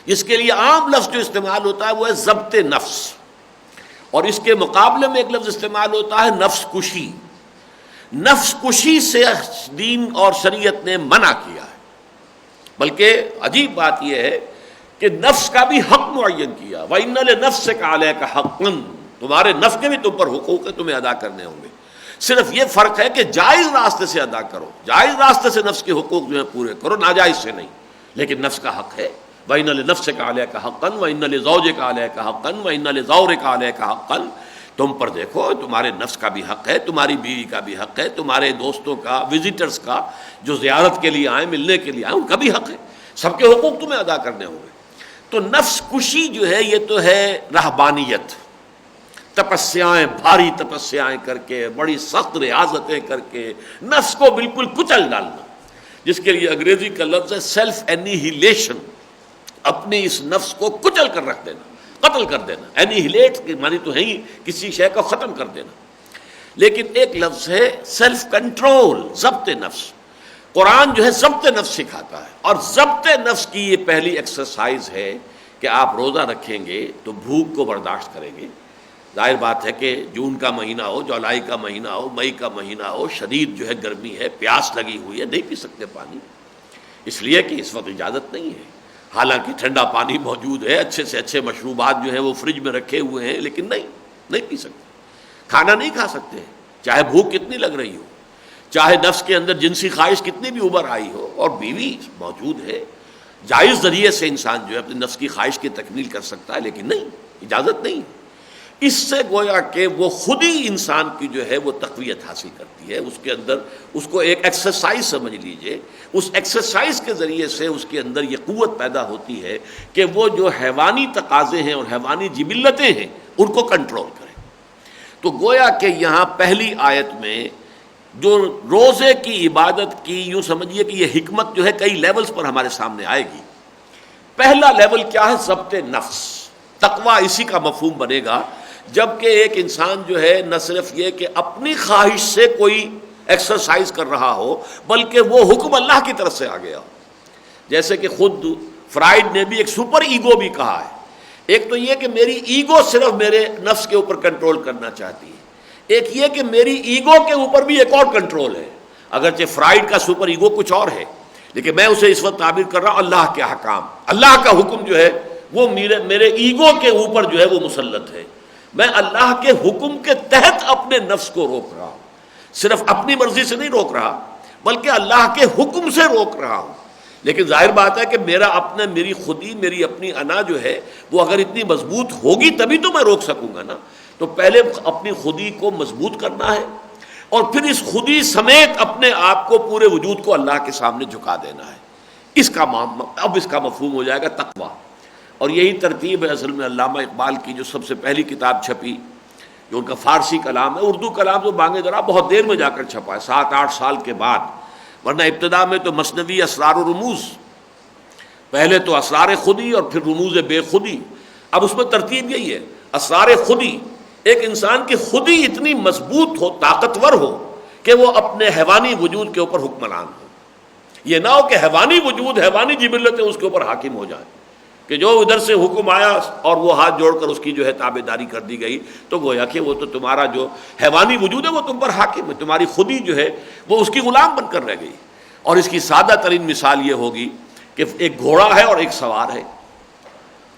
جس کے لیے عام لفظ جو استعمال ہوتا ہے وہ ہے ضبط نفس، اور اس کے مقابلے میں ایک لفظ استعمال ہوتا ہے نفس کشی۔ نفس کشی سے دین اور شریعت نے منع کیا ہے، بلکہ عجیب بات یہ ہے کہ نفس کا بھی حق معین کیا، وَإِنَّ لِنَفْسِكَ عَلَيْكَ حَقًّا، تمہارے نفس کے بھی تم پر حقوق ہے، تمہیں ادا کرنے ہوں گے۔ صرف یہ فرق ہے کہ جائز راستے سے ادا کرو، جائز راستے سے نفس کے حقوق جو ہیں پورے کرو، ناجائز سے نہیں، لیکن نفس کا حق ہے۔ وَإِنَّ لِنَفْسِكَ عَلَيْكَ حَقًّا وَإِنَّ لِزَوْجِكَ عَلَيْكَ حَقًّا وَإِنَّ لِزَوْرِكَ عَلَيْكَ حَقًّا، تم پر دیکھو تمہارے نفس کا بھی حق ہے، تمہاری بیوی کا بھی حق ہے، تمہارے دوستوں کا، وزٹرز کا جو زیارت کے لیے آئیں، ملنے کے لیے آئیں، ان کا بھی حق ہے، سب کے حقوق تمہیں ادا کرنے ہوں گے۔ تو نفس کشی جو ہے یہ تو ہے رہبانیت، تپسیائیں، بھاری تپسیائیں کر کے، بڑی سخت ریاضتیں کر کے نفس کو بالکل کچل ڈالنا، جس کے لیے انگریزی کا لفظ ہے سیلف اینیہیلیشن، اپنے اس نفس کو کچل کر رکھ دینا، قتل کر دینا۔ اینیہیلیٹ کے معنی تو ہے ہی کسی شے کو ختم کر دینا، لیکن ایک لفظ ہے سیلف کنٹرول، ضبط نفس۔ قرآن جو ہے ضبط نفس سکھاتا ہے، اور ضبط نفس کی یہ پہلی ایکسرسائز ہے کہ آپ روزہ رکھیں گے تو بھوک کو برداشت کریں گے۔ ظاہر بات ہے کہ جون کا مہینہ ہو، جولائی کا مہینہ ہو، مئی کا مہینہ ہو، شدید جو ہے گرمی ہے، پیاس لگی ہوئی ہے، نہیں پی سکتے پانی، اس لیے کہ اس وقت اجازت نہیں ہے، حالانکہ ٹھنڈا پانی موجود ہے، اچھے سے اچھے مشروبات جو ہیں وہ فریج میں رکھے ہوئے ہیں، لیکن نہیں پی سکتے، کھانا نہیں کھا سکتے، چاہے بھوک کتنی لگ رہی ہو، چاہے نفس کے اندر جنسی خواہش کتنی بھی ابھر آئی ہو، اور بیوی موجود ہے، جائز ذریعے سے انسان جو ہے اپنے نفس کی خواہش کی تکمیل کر سکتا ہے، لیکن نہیں، اجازت نہیں۔ اس سے گویا کہ وہ خود ہی انسان کی جو ہے وہ تقویت حاصل کرتی ہے، اس کے اندر اس کو ایک ایکسرسائز سمجھ لیجئے، اس ایکسرسائز کے ذریعے سے اس کے اندر یہ قوت پیدا ہوتی ہے کہ وہ جو حیوانی تقاضے ہیں اور حیوانی جبلتیں ہیں ان کو کنٹرول کرے۔ تو گویا کہ یہاں پہلی آیت میں جو روزے کی عبادت کی، یوں سمجھیے کہ یہ حکمت جو ہے کئی لیولز پر ہمارے سامنے آئے گی۔ پہلا لیول کیا ہے؟ ضبط نفس، تقویٰ اسی کا مفہوم بنے گا جبکہ ایک انسان جو ہے نہ صرف یہ کہ اپنی خواہش سے کوئی ایکسرسائز کر رہا ہو بلکہ وہ حکم اللہ کی طرف سے آ گیا ہو. جیسے کہ خود فرائڈ نے بھی ایک سپر ایگو بھی کہا ہے. ایک تو یہ کہ میری ایگو صرف میرے نفس کے اوپر کنٹرول کرنا چاہتی ہے، ایک یہ کہ میری ایگو کے اوپر بھی ایک اور کنٹرول ہے. اگرچہ فرائڈ کا سپر ایگو کچھ اور ہے لیکن میں اسے اس وقت تعبیر کر رہا ہوں اللہ کے احکام. اللہ کا حکم جو ہے وہ میرے ایگو کے اوپر جو ہے وہ مسلط ہے. میں اللہ کے حکم کے تحت اپنے نفس کو روک رہا ہوں، صرف اپنی مرضی سے نہیں روک رہا بلکہ اللہ کے حکم سے روک رہا ہوں. لیکن ظاہر بات ہے کہ میری خودی، میری اپنی انا جو ہے وہ اگر اتنی مضبوط ہوگی تبھی تو میں روک سکوں گا نا. تو پہلے اپنی خودی کو مضبوط کرنا ہے اور پھر اس خودی سمیت اپنے آپ کو، پورے وجود کو اللہ کے سامنے جھکا دینا ہے. اب اس کا مفہوم ہو جائے گا تقویٰ. اور یہی ترتیب ہے اصل میں علامہ اقبال کی جو سب سے پہلی کتاب چھپی، جو ان کا فارسی کلام ہے. اردو کلام تو بانگ درا بہت دیر میں جا کر چھپا ہے، 7-8 سال کے بعد. ورنہ ابتدا میں تو مثنوی اسرار و رموز، پہلے تو اسرار خودی اور پھر رموز بے خودی. اب اس میں ترتیب یہی ہے، اسرار خودی، ایک انسان کی خودی اتنی مضبوط ہو، طاقتور ہو کہ وہ اپنے حیوانی وجود کے اوپر حکمران ہو. یہ نہ ہو کہ حیوانی وجود، حیوانی جبلتیں اس کے اوپر حاکم ہو جائیں، کہ جو ادھر سے حکم آیا اور وہ ہاتھ جوڑ کر اس کی جو ہے تابعداری کر دی گئی تو گویا کہ وہ تو تمہارا جو حیوانی وجود ہے وہ تم پر حاکم ہے، تمہاری خودی جو ہے وہ اس کی غلام بن کر رہ گئی. اور اس کی سادہ ترین مثال یہ ہوگی کہ ایک گھوڑا ہے اور ایک سوار ہے.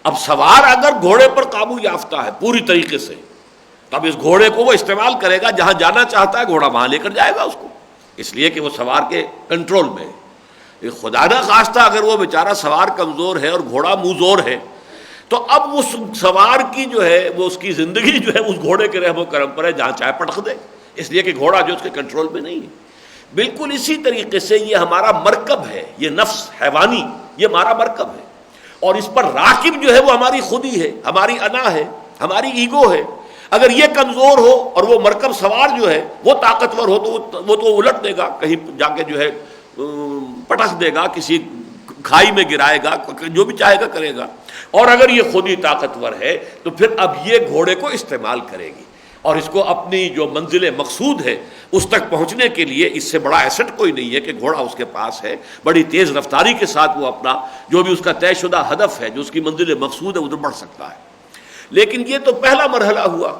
اب سوار اگر گھوڑے پر قابو یافتہ ہے پوری طریقے سے، تب اس گھوڑے کو وہ استعمال کرے گا، جہاں جانا چاہتا ہے گھوڑا وہاں لے کر جائے گا اس کو، اس لیے کہ وہ سوار کے کنٹرول میں ہے. خدا نہ خواستہ اگر وہ بیچارہ سوار کمزور ہے اور گھوڑا موزور ہے تو اب اس سوار کی جو ہے وہ اس کی زندگی جو ہے اس گھوڑے کے رحم و کرم پر ہے، جہاں چاہے پٹخ دے، اس لیے کہ گھوڑا جو اس کے کنٹرول میں نہیں ہے. بالکل اسی طریقے سے یہ ہمارا مرکب ہے، یہ نفس حیوانی یہ ہمارا مرکب ہے اور اس پر راکب جو ہے وہ ہماری خودی ہے، ہماری انا ہے، ہماری ایگو ہے. اگر یہ کمزور ہو اور وہ مرکب سوار جو ہے وہ طاقتور ہو تو وہ تو الٹ دے گا، کہیں جا کے جو ہے پٹخ دے گا، کسی کھائی میں گرائے گا، جو بھی چاہے گا کرے گا. اور اگر یہ خود ہی طاقتور ہے تو پھر اب یہ گھوڑے کو استعمال کرے گی اور اس کو اپنی جو منزل مقصود ہے اس تک پہنچنے کے لیے اس سے بڑا ایسٹ کوئی نہیں ہے کہ گھوڑا اس کے پاس ہے. بڑی تیز رفتاری کے ساتھ وہ اپنا جو بھی اس کا طے شدہ ہدف ہے، جو اس کی منزل مقصود ہے، ادھر بڑھ سکتا ہے. لیکن یہ تو پہلا مرحلہ ہوا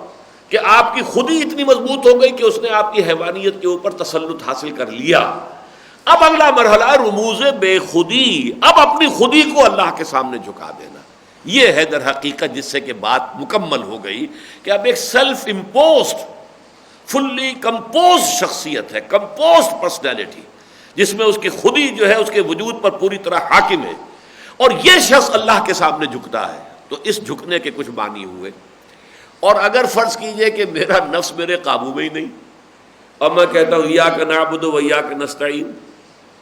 کہ آپ کی خودی اتنی مضبوط ہو گئی کہ اس نے آپ کی حیوانیت کے اوپر تسلط حاصل کر لیا. اب اگلا مرحلہ رموز بے خودی، اب اپنی خودی کو اللہ کے سامنے جھکا دینا. یہ ہے در حقیقت جس سے کہ بات مکمل ہو گئی کہ اب ایک سیلف امپوزڈ فلی کمپوز شخصیت ہے، کمپوزڈ پرسنالٹی، جس میں اس کی خودی جو ہے اس کے وجود پر پوری طرح حاکم ہے اور یہ شخص اللہ کے سامنے جھکتا ہے. تو اس جھکنے کے کچھ معنی ہوئے. اور اگر فرض کیجئے کہ میرا نفس میرے قابو میں ہی نہیں اور میں کہتا ہوں ایاک نعبد و ایاک نستعین،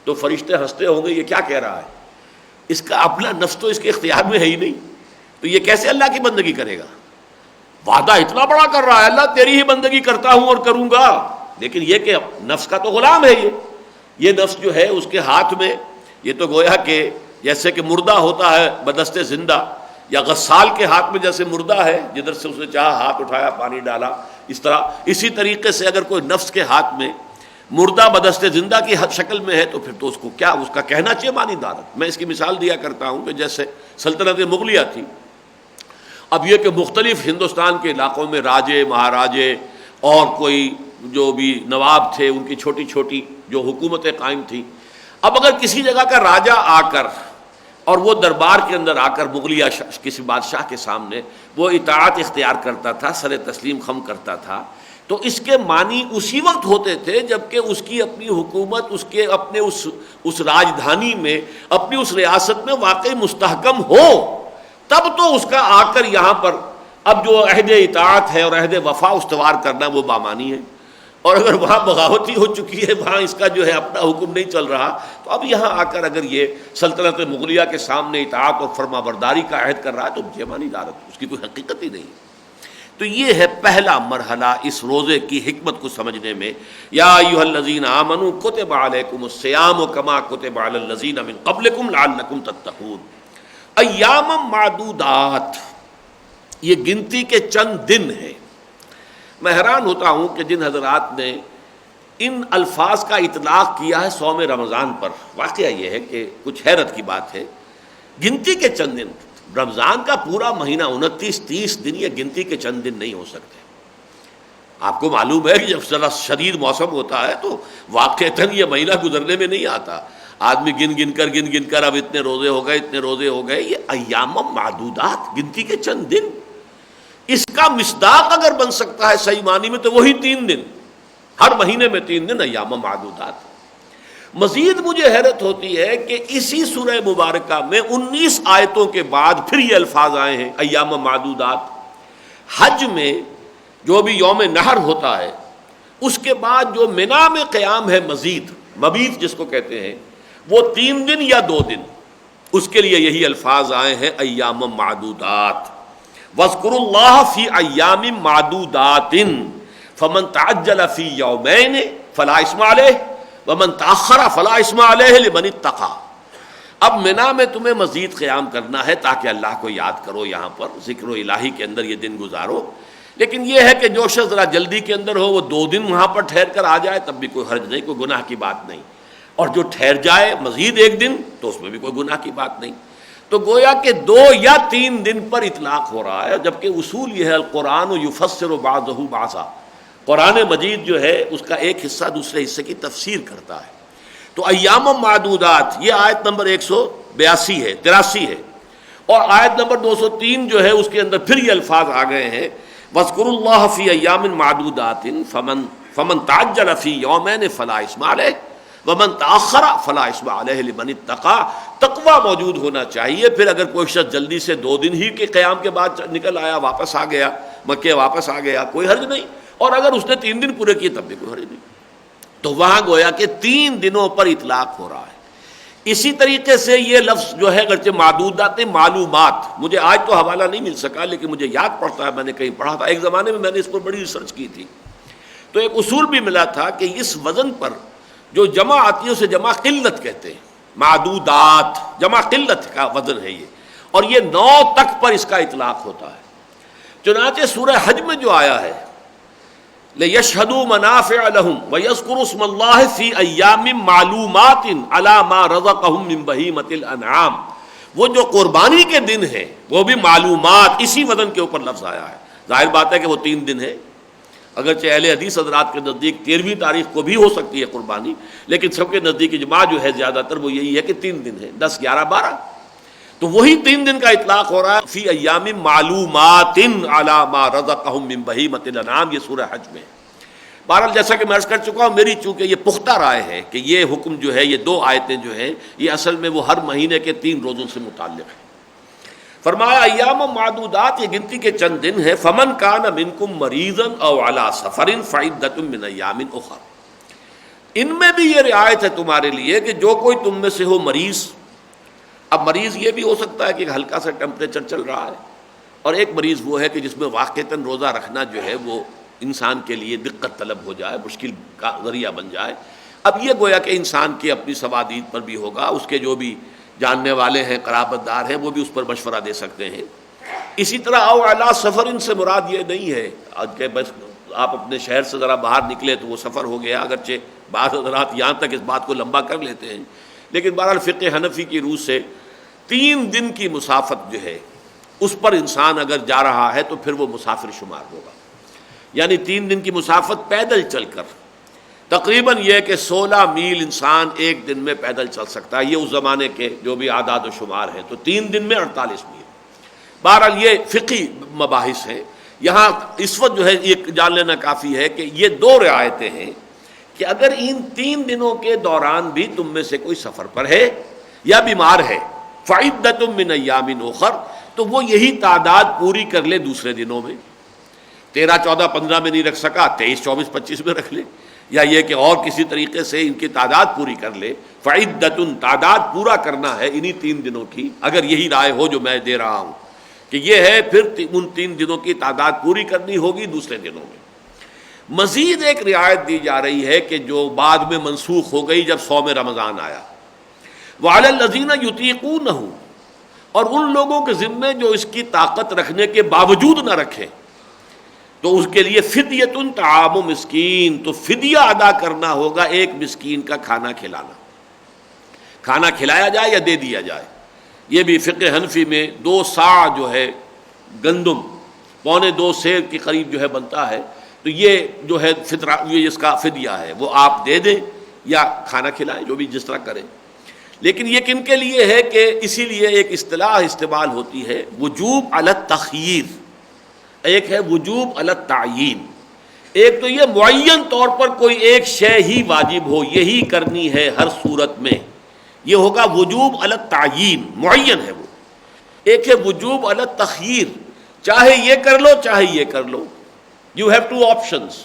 تو فرشتے ہنستے ہوں گے یہ کیا کہہ رہا ہے، اس کا اپنا نفس تو اس کے اختیار میں ہے ہی نہیں، تو یہ کیسے اللہ کی بندگی کرے گا. وعدہ اتنا بڑا کر رہا ہے، اللہ تیری ہی بندگی کرتا ہوں اور کروں گا، لیکن یہ کہ نفس کا تو غلام ہے. یہ نفس جو ہے اس کے ہاتھ میں، یہ تو گویا کہ جیسے کہ مردہ ہوتا ہے بدست زندہ، یا غسال کے ہاتھ میں جیسے مردہ ہے، جدھر سے اس نے چاہا ہاتھ اٹھایا پانی ڈالا، اس طرح اسی طریقے سے اگر کوئی نفس کے ہاتھ میں مردہ بدست زندہ کی شکل میں ہے تو پھر تو اس کو کیا، اس کا کہنا چاہیے مانی دارت. میں اس کی مثال دیا کرتا ہوں کہ جیسے سلطنت مغلیہ تھی، اب یہ کہ مختلف ہندوستان کے علاقوں میں راجے مہاراجے اور کوئی جو بھی نواب تھے ان کی چھوٹی چھوٹی جو حکومتیں قائم تھیں. اب اگر کسی جگہ کا راجہ آ کر اور وہ دربار کے اندر آ کر مغلیہ کسی بادشاہ کے سامنے وہ اطاعت اختیار کرتا تھا، سر تسلیم خم کرتا تھا، تو اس کے معنی اسی وقت ہوتے تھے جبکہ اس کی اپنی حکومت اس کے اپنے اس راجدھانی میں، اپنی اس ریاست میں واقعی مستحکم ہو، تب تو اس کا آ کر یہاں پر اب جو عہد اطاعت ہے اور عہد وفا استوار کرنا وہ بامانی ہے. اور اگر وہاں بغاوتی ہو چکی ہے، وہاں اس کا جو ہے اپنا حکم نہیں چل رہا، تو اب یہاں آ کر اگر یہ سلطنت مغلیہ کے سامنے اطاعت اور فرما برداری کا عہد کر رہا ہے تو یہ مانی دارت، اس کی کوئی حقیقت ہی نہیں. تو یہ ہے پہلا مرحلہ اس روزے کی حکمت کو سمجھنے میں. یا ایھا الذین آمنوا کتب علیکم الصیام کما کتب علی الذین من قبلکم لعلکم تتقون. ایام معدودات، یہ گنتی کے چند دن ہیں۔ میں حیران ہوتا ہوں کہ جن حضرات نے ان الفاظ کا اطلاق کیا ہے صوم رمضان پر، واقعہ یہ ہے کہ کچھ حیرت کی بات ہے۔ گنتی کے چند دن، رمضان کا پورا مہینہ 29-30 دن، یہ گنتی کے چند دن نہیں ہو سکتے۔ آپ کو معلوم ہے کہ جب ذرا شدید موسم ہوتا ہے تو واقعتاً یہ مہینہ گزرنے میں نہیں آتا، آدمی گن گن کر اب اتنے روزے ہو گئے، یہ ایام معدودات، گنتی کے چند دن۔ اس کا مصداق اگر بن سکتا ہے صحیح معنی میں تو وہی 3 دن، ہر مہینے میں 3 دن ایام معدودات۔ مزید مجھے حیرت ہوتی ہے کہ اسی سورہ مبارکہ میں 19 آیتوں کے بعد پھر یہ الفاظ آئے ہیں ایام معدودات۔ حج میں جو بھی یوم نحر ہوتا ہے اس کے بعد جو منا میں قیام ہے، مبیت جس کو کہتے ہیں، وہ 3 دن یا 2 دن، اس کے لیے یہی الفاظ آئے ہیں ایام معدودات۔ وَاذْكُرُوا اللَّهَ فِي أَيَّامٍ مَّعْدُودَاتٍ فَمَن تَعَجَّلَ فِي يَوْمَيْنِ فَلَا إِثْمَ عَلَيْهِ وَمَن تَأَخَّرَ فَلَا إِثْمَ عَلَيْهِ لِمَنِ اتَّقَىٰ۔ اب منا میں تمہیں مزید قیام کرنا ہے تاکہ اللہ کو یاد کرو، یہاں پر ذکر الہی کے اندر یہ دن گزارو، لیکن یہ ہے کہ جو شخص ذرا جلدی کے اندر ہو وہ 2 دن وہاں پر ٹھہر کر آ جائے تب بھی کوئی حرج نہیں، کوئی گناہ کی بات نہیں، اور جو ٹھہر جائے مزید 1 دن تو اس میں بھی کوئی گناہ کی بات نہیں۔ تو گویا کہ 2 یا 3 دن پر اطلاق ہو رہا ہے، جبکہ اصول یہ ہے القرآن یفسر بعضہ بعضا، قرآن مجید جو ہے اس کا ایک حصہ دوسرے حصے کی تفسیر کرتا ہے۔ تو ایام معدودات یہ آیت نمبر 183 ہے، اور آیت نمبر 203 جو ہے اس کے اندر پھر یہ الفاظ آ گئے ہیں وَاذْكُرُوا اللَّهَ فِي أَيَّامٍ مَّعْدُودَاتٍ فَمَن تَعَجَّلَ فِي يَوْمَيْنِ فَلَا إِثْمَ عَلَيْهِ وَمَن تَأَخَّرَ فَلَا إِثْمَ عَلَيْهِ لِمَنِ اتَّقَىٰ۔ تقویٰ موجود ہونا چاہیے، پھر اگر کوئی شخص جلدی سے 2 دن ہی کے قیام کے بعد نکل آیا، واپس آ گیا، مکے واپس آ گیا، کوئی حرج نہیں، اور اگر اس نے 3 دن پورے کیے تب بھی کوئی حرج نہیں۔ تو وہاں گویا کہ 3 دنوں پر اطلاق ہو رہا ہے۔ اسی طریقے سے یہ لفظ جو ہے اگرچہ معدودات معلومات، مجھے آج تو حوالہ نہیں مل سکا لیکن مجھے یاد پڑتا ہے میں نے کہیں پڑھا تھا، ایک زمانے میں نے اس پر بڑی ریسرچ کی تھی، تو ایک اصول بھی ملا تھا کہ اس وزن پر جو جمع آتی ہے اسے جمع قلت کہتے ہیں، معدودات جمع قلت کا وزن ہے یہ، اور یہ 9 تک پر اس کا اطلاق ہوتا ہے۔ چنانچہ سورہ حج میں جو آیا ہے لِيَشْهَدُوا مَنَافِعَ لَهُمْ وَيَذْكُرُوا اسْمَ اللَّهِ فِي أَيَّامٍ مَّعْلُومَاتٍ عَلَىٰ مَا رَزَقَهُم مِّن بَهِيمَةِ الْأَنْعَامِ، وہ جو قربانی کے دن ہیں وہ بھی معلومات، اسی وزن کے اوپر لفظ آیا ہے۔ ظاہر بات ہے کہ وہ 3 دن ہے، اگرچہ اہل حدیث حضرات کے نزدیک 13ویں تاریخ کو بھی ہو سکتی ہے قربانی، لیکن سب کے نزدیک اجماع جو ہے زیادہ تر وہ یہی ہے کہ 3 دن ہے، 10، 11، 12، تو وہی 3 دن کا اطلاق ہو رہا ہے فی ایام معلومات علی ما رزقہم من بہیمۃ الانعام، یہ سورہ حج میں۔ بہرحال جیسا کہ میں عرض کر چکا ہوں، میری چونکہ یہ پختہ رائے ہے کہ یہ حکم جو ہے، یہ 2 آیتیں جو ہیں یہ اصل میں وہ ہر مہینے کے 3 روزوں سے متعلق ہے۔ فرمایا ایام معدودات، یہ گنتی کے چند دن ہیں، فمن کان منکم مریضا او علی سفر فعدۃ من ایام اخر، ان میں بھی یہ رعایت ہے تمہارے لیے کہ جو کوئی تم میں سے ہو مریض، اب مریض یہ بھی ہو سکتا ہے کہ ہلکا سا ٹیمپریچر چل رہا ہے، اور ایک مریض وہ ہے کہ جس میں واقعتاً روزہ رکھنا جو ہے وہ انسان کے لیے دقت طلب ہو جائے، مشکل کا ذریعہ بن جائے۔ اب یہ گویا کہ انسان کی اپنی سوادید پر بھی ہوگا، اس کے جو بھی جاننے والے ہیں، قرابت دار ہیں، وہ بھی اس پر مشورہ دے سکتے ہیں۔ اسی طرح او علی سفر، ان سے مراد یہ نہیں ہے کہ بس آپ اپنے شہر سے ذرا باہر نکلے تو وہ سفر ہو گیا، اگرچہ بعض حضرات یہاں تک اس بات کو لمبا کر لیتے ہیں، لیکن بہرحال فقہ حنفی کی روح سے 3 دن کی مسافت جو ہے اس پر انسان اگر جا رہا ہے تو پھر وہ مسافر شمار ہوگا، یعنی 3 دن کی مسافت پیدل چل کر، تقریباً یہ کہ 16 میل انسان ایک دن میں پیدل چل سکتا ہے، یہ اس زمانے کے جو بھی اعداد و شمار ہیں، تو 3 دن میں 48 میل۔ بہرحال یہ فقہی مباحث ہیں، یہاں اس وقت جو ہے یہ جان لینا کافی ہے کہ یہ 2 رعایتیں ہیں کہ اگر ان 3 دنوں کے دوران بھی تم میں سے کوئی سفر پر ہے یا بیمار ہے، فعدۃ من ایام اخر، تو وہ یہی تعداد پوری کر لے دوسرے دنوں میں، 13، 14، 15 میں نہیں رکھ سکا 23، 24، 25 میں رکھ لے، یا یہ کہ اور کسی طریقے سے ان کی تعداد پوری کر لے۔ فعدۃ، تعداد پورا کرنا ہے انہی 3 دنوں کی، اگر یہی رائے ہو جو میں دے رہا ہوں کہ یہ ہے، پھر ان 3 دنوں کی تعداد پوری کرنی ہوگی دوسرے دنوں میں۔ مزید ایک رعایت دی جا رہی ہے کہ جو بعد میں منسوخ ہو گئی جب صوم رمضان آیا، وعلی الذین یطیقونہ، اور ان لوگوں کے ذمے جو اس کی طاقت رکھنے کے باوجود نہ رکھیں تو اس کے لیے فدیۃ طعام مسکین، تو فدیہ ادا کرنا ہوگا ایک مسکین کا کھانا کھلانا، کھانا کھلایا جائے یا دے دیا جائے۔ یہ بھی فقہ حنفی میں 2 صاع جو ہے گندم، 2.25 سیر کے قریب جو ہے بنتا ہے، تو یہ جو ہے فطرہ، یہ اس کا فدیہ ہے، وہ آپ دے دیں یا کھانا کھلائیں، جو بھی جس طرح کریں۔ لیکن یہ کن کے لیے ہے کہ اسی لیے ایک اصطلاح استعمال ہوتی ہے وجوب علی التخییر، ایک ہے وجوب علی التعیین۔ ایک تو یہ معین طور پر کوئی ایک شے ہی واجب ہو، یہی کرنی ہے ہر صورت میں، یہ ہوگا وجوب علی التعیین، معین ہے وہ۔ ایک ہے وجوب علی التخییر، چاہے یہ کر لو چاہے یہ کر لو، یو ہیو 2 آپشنز۔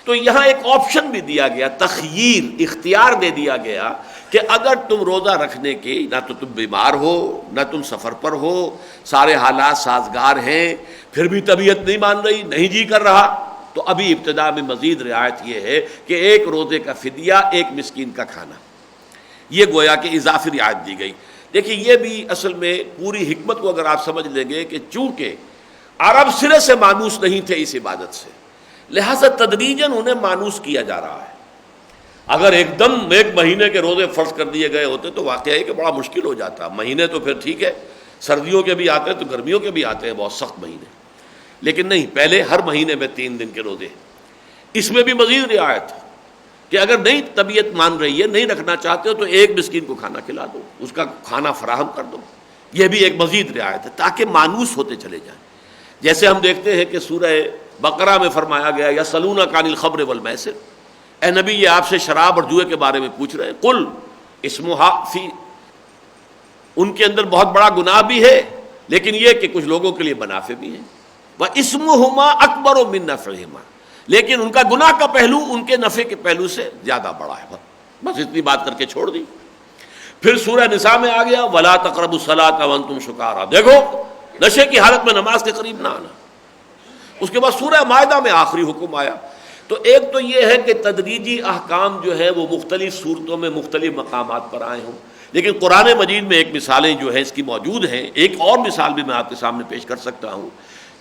تو یہاں ایک آپشن بھی دیا گیا، تخییر، اختیار دے دیا گیا کہ اگر تم روزہ رکھنے کے، نہ تو تم بیمار ہو نہ تم سفر پر ہو، سارے حالات سازگار ہیں، پھر بھی طبیعت نہیں مان رہی، نہیں جی کر رہا، تو ابھی ابتدا میں مزید رعایت یہ ہے کہ ایک روزے کا فدیہ، ایک مسکین کا کھانا، یہ گویا کہ اضافی رعایت دی گئی۔ دیکھیے یہ بھی اصل میں پوری حکمت کو اگر آپ سمجھ لیں گے کہ چونکہ عرب سرے سے مانوس نہیں تھے اس عبادت سے، لہذا تدریجاً انہیں مانوس کیا جا رہا ہے۔ اگر ایک دم 1 مہینے کے روزے فرض کر دیے گئے ہوتے تو واقعہ ہے کہ بڑا مشکل ہو جاتا۔ مہینے تو پھر ٹھیک ہے، سردیوں کے بھی آتے ہیں تو گرمیوں کے بھی آتے ہیں، بہت سخت مہینے، لیکن نہیں، پہلے ہر مہینے میں 3 دن کے روزے۔ اس میں بھی مزید رعایت کہ اگر نہیں طبیعت مان رہی ہے، نہیں رکھنا چاہتے ہو تو ایک مسکین کو کھانا کھلا دو، اس کا کھانا فراہم کر دو، یہ بھی ایک مزید رعایت ہے تاکہ مانوس ہوتے چلے جائیں۔ جیسے ہم دیکھتے ہیں کہ سورہ بقرہ میں فرمایا گیا یسألونک عن الخمر والمیسر، اے نبی یہ آپ سے شراب اور جوئے کے بارے میں پوچھ رہے ہیں، قل اسمھا فی، ان کے اندر بہت بڑا گناہ بھی ہے لیکن یہ کہ کچھ لوگوں کے لیے منافع بھی ہیں، واسمھما اکبر من نفعہما، لیکن ان کا گناہ کا پہلو ان کے نفع کے پہلو سے زیادہ بڑا ہے۔ بس اتنی بات کر کے چھوڑ دی۔ پھر سورہ نساء میں آ گیا ولا تقربوا الصلاۃ وانتم سکارى، دیکھو نشے کی حالت میں نماز کے قریب نہ آنا۔ اس کے بعد سورہ مائدہ میں آخری حکم آیا۔ تو ایک تو یہ ہے کہ تدریجی احکام جو ہے وہ مختلف صورتوں میں مختلف مقامات پر آئے ہوں، لیکن قرآن مجید میں ایک مثالیں جو ہے اس کی موجود ہیں۔ ایک اور مثال بھی میں آپ کے سامنے پیش کر سکتا ہوں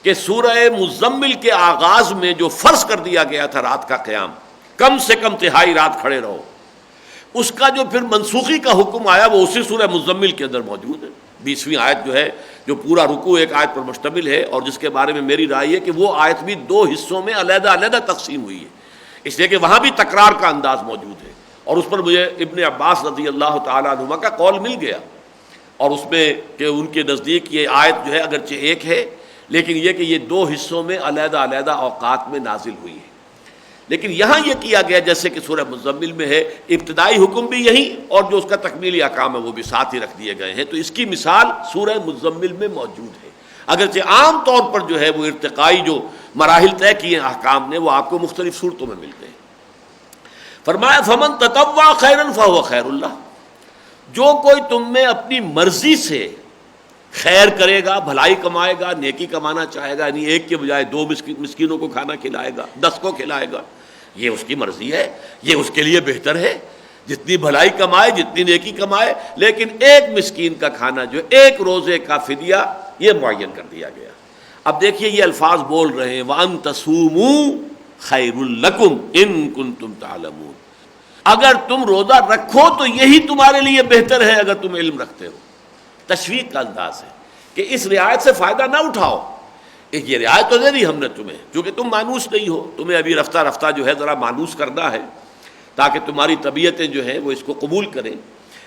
کہ سورہ مزمل کے آغاز میں جو فرض کر دیا گیا تھا رات کا قیام، کم سے کم تہائی رات کھڑے رہو، اس کا جو پھر منسوخی کا حکم آیا وہ اسی سورہ مزمل کے اندر موجود ہے۔ 20ویں آیت جو ہے، جو پورا رکوع ایک آیت پر مشتمل ہے، اور جس کے بارے میں میری رائے ہے کہ وہ آیت بھی 2 حصوں میں علیحدہ علیحدہ تقسیم ہوئی ہے، اس لیے کہ وہاں بھی تکرار کا انداز موجود ہے، اور اس پر مجھے ابن عباس رضی اللہ تعالیٰ عنہما کا قول مل گیا، اور اس میں کہ ان کے نزدیک یہ آیت جو ہے اگرچہ ایک ہے لیکن یہ کہ یہ 2 حصوں میں علیحدہ علیحدہ اوقات میں نازل ہوئی ہے۔ لیکن یہاں یہ کیا گیا جیسے کہ سورہ مزمل میں ہے، ابتدائی حکم بھی یہی اور جو اس کا تکمیلی احکام ہے وہ بھی ساتھ ہی رکھ دیے گئے ہیں۔ تو اس کی مثال سورہ مزمل میں موجود ہے، اگرچہ عام طور پر جو ہے وہ ارتقائی جو مراحل طے کیے ہیں احکام نے وہ آپ کو مختلف صورتوں میں ملتے ہیں۔ فرمایا فمن تطوع خیرا فهو خیر اللہ، جو کوئی تم میں اپنی مرضی سے خیر کرے گا، بھلائی کمائے گا، نیکی کمانا چاہے گا، یعنی ایک کے بجائے 2 مسکینوں کو کھانا کھلائے گا، 10 کو کھلائے گا، یہ اس کی مرضی ہے، یہ اس کے لیے بہتر ہے، جتنی بھلائی کمائے جتنی نیکی کمائے، لیکن ایک مسکین کا کھانا جو ایک روزے کا فدیہ یہ معین کر دیا گیا۔ اب دیکھیے یہ الفاظ بول رہے ہیں وَأَن تَصُومُوا خَيْرٌ لَكُمْ إِن كُنتُمْ تَعْلَمُونَ، اگر تم روزہ رکھو تو یہی تمہارے لیے بہتر ہے اگر تم علم رکھتے ہو۔ تشویق کا انداز ہے کہ اس رعایت سے فائدہ نہ اٹھاؤ، یہ رعایت تو دے دی ہم نے تمہیں، چونکہ تم مانوس نہیں ہو، تمہیں ابھی رفتہ رفتہ جو ہے ذرا مانوس کرنا ہے تاکہ تمہاری طبیعتیں جو ہیں وہ اس کو قبول کریں،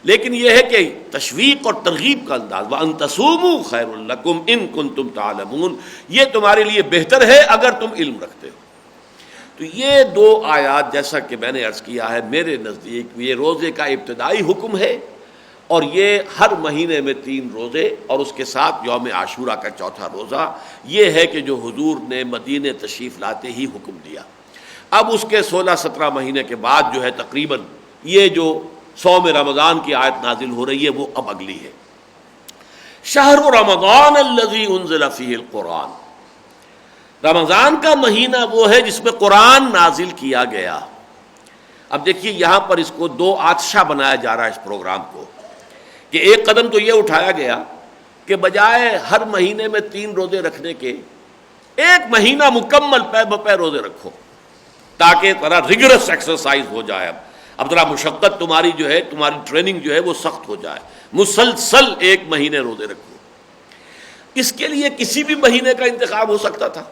لیکن یہ ہے کہ تشویق اور ترغیب کا انداز وَأَن تَصُومُوا خَيْرٌ لَكُمْ إِن كُنتُمْ تَعْلَمُونَ، یہ تمہارے لیے بہتر ہے اگر تم علم رکھتے ہو۔ تو یہ 2 آیات جیسا کہ میں نے عرض کیا ہے میرے نزدیک یہ روزے کا ابتدائی حکم ہے، اور یہ ہر مہینے میں 3 روزے اور اس کے ساتھ یوم عاشورہ کا 4تھا روزہ، یہ ہے کہ جو حضور نے مدینے تشریف لاتے ہی حکم دیا۔ اب اس کے 16-17 مہینے کے بعد جو ہے تقریباً یہ جو صوم رمضان کی آیت نازل ہو رہی ہے وہ اب اگلی ہے، شہر رمضان الذی انزل فیہ القرآن، رمضان کا مہینہ وہ ہے جس میں قرآن نازل کیا گیا۔ اب دیکھیے یہاں پر اس کو 2 آتشہ بنایا جا رہا ہے اس پروگرام کو، کہ ایک قدم تو یہ اٹھایا گیا کہ بجائے ہر مہینے میں 3 روزے رکھنے کے 1 مہینہ مکمل پے بپے روزے رکھو، تاکہ ذرا ریگرس ایکسرسائز ہو جائے۔ اب ذرا مشقت تمہاری جو ہے، تمہاری ٹریننگ جو ہے وہ سخت ہو جائے، مسلسل 1 مہینے روزے رکھو۔ اس کے لیے کسی بھی مہینے کا انتخاب ہو سکتا تھا،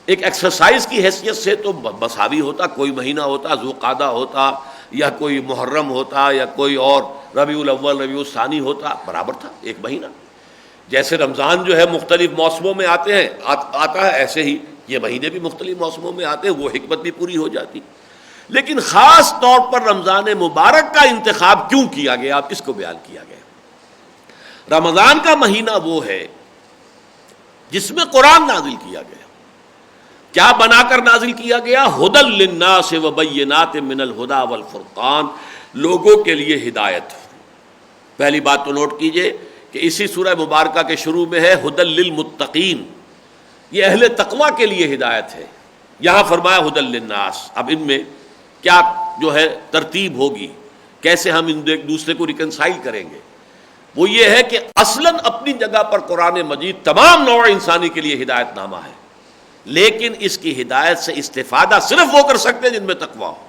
ایک ایکسرسائز کی حیثیت سے تو مساوی ہوتا، کوئی مہینہ ہوتا، ذوالقعدہ ہوتا یا کوئی محرم ہوتا یا کوئی اور ربیع الاول ربیع الثانی ہوتا، برابر تھا 1 مہینہ۔ جیسے رمضان جو ہے مختلف موسموں میں آتا ہے، ایسے ہی یہ مہینے بھی مختلف موسموں میں آتے ہیں، وہ حکمت بھی پوری ہو جاتی۔ لیکن خاص طور پر رمضان مبارک کا انتخاب کیوں کیا گیا، اب اس کو بیان کیا گیا۔ رمضان کا مہینہ وہ ہے جس میں قرآن نازل کیا گیا۔ کیا بنا کر نازل کیا گیا؟ ھدی للناس وبینات من الھدی والفرقان، لوگوں کے لیے ہدایت۔ پہلی بات تو نوٹ کیجئے کہ اسی سورہ مبارکہ کے شروع میں ہے ھدی للمتقین، یہ اہل تقوی کے لیے ہدایت ہے۔ یہاں فرمایا ھدی للناس۔ اب ان میں کیا جو ہے ترتیب ہوگی، کیسے ہم ایک دوسرے کو ریکنسائل کریں گے، وہ یہ ہے کہ اصلاً اپنی جگہ پر قرآن مجید تمام نوع انسانی کے لیے ہدایت نامہ ہے، لیکن اس کی ہدایت سے استفادہ صرف وہ کر سکتے ہیں جن میں تقویٰ ہو،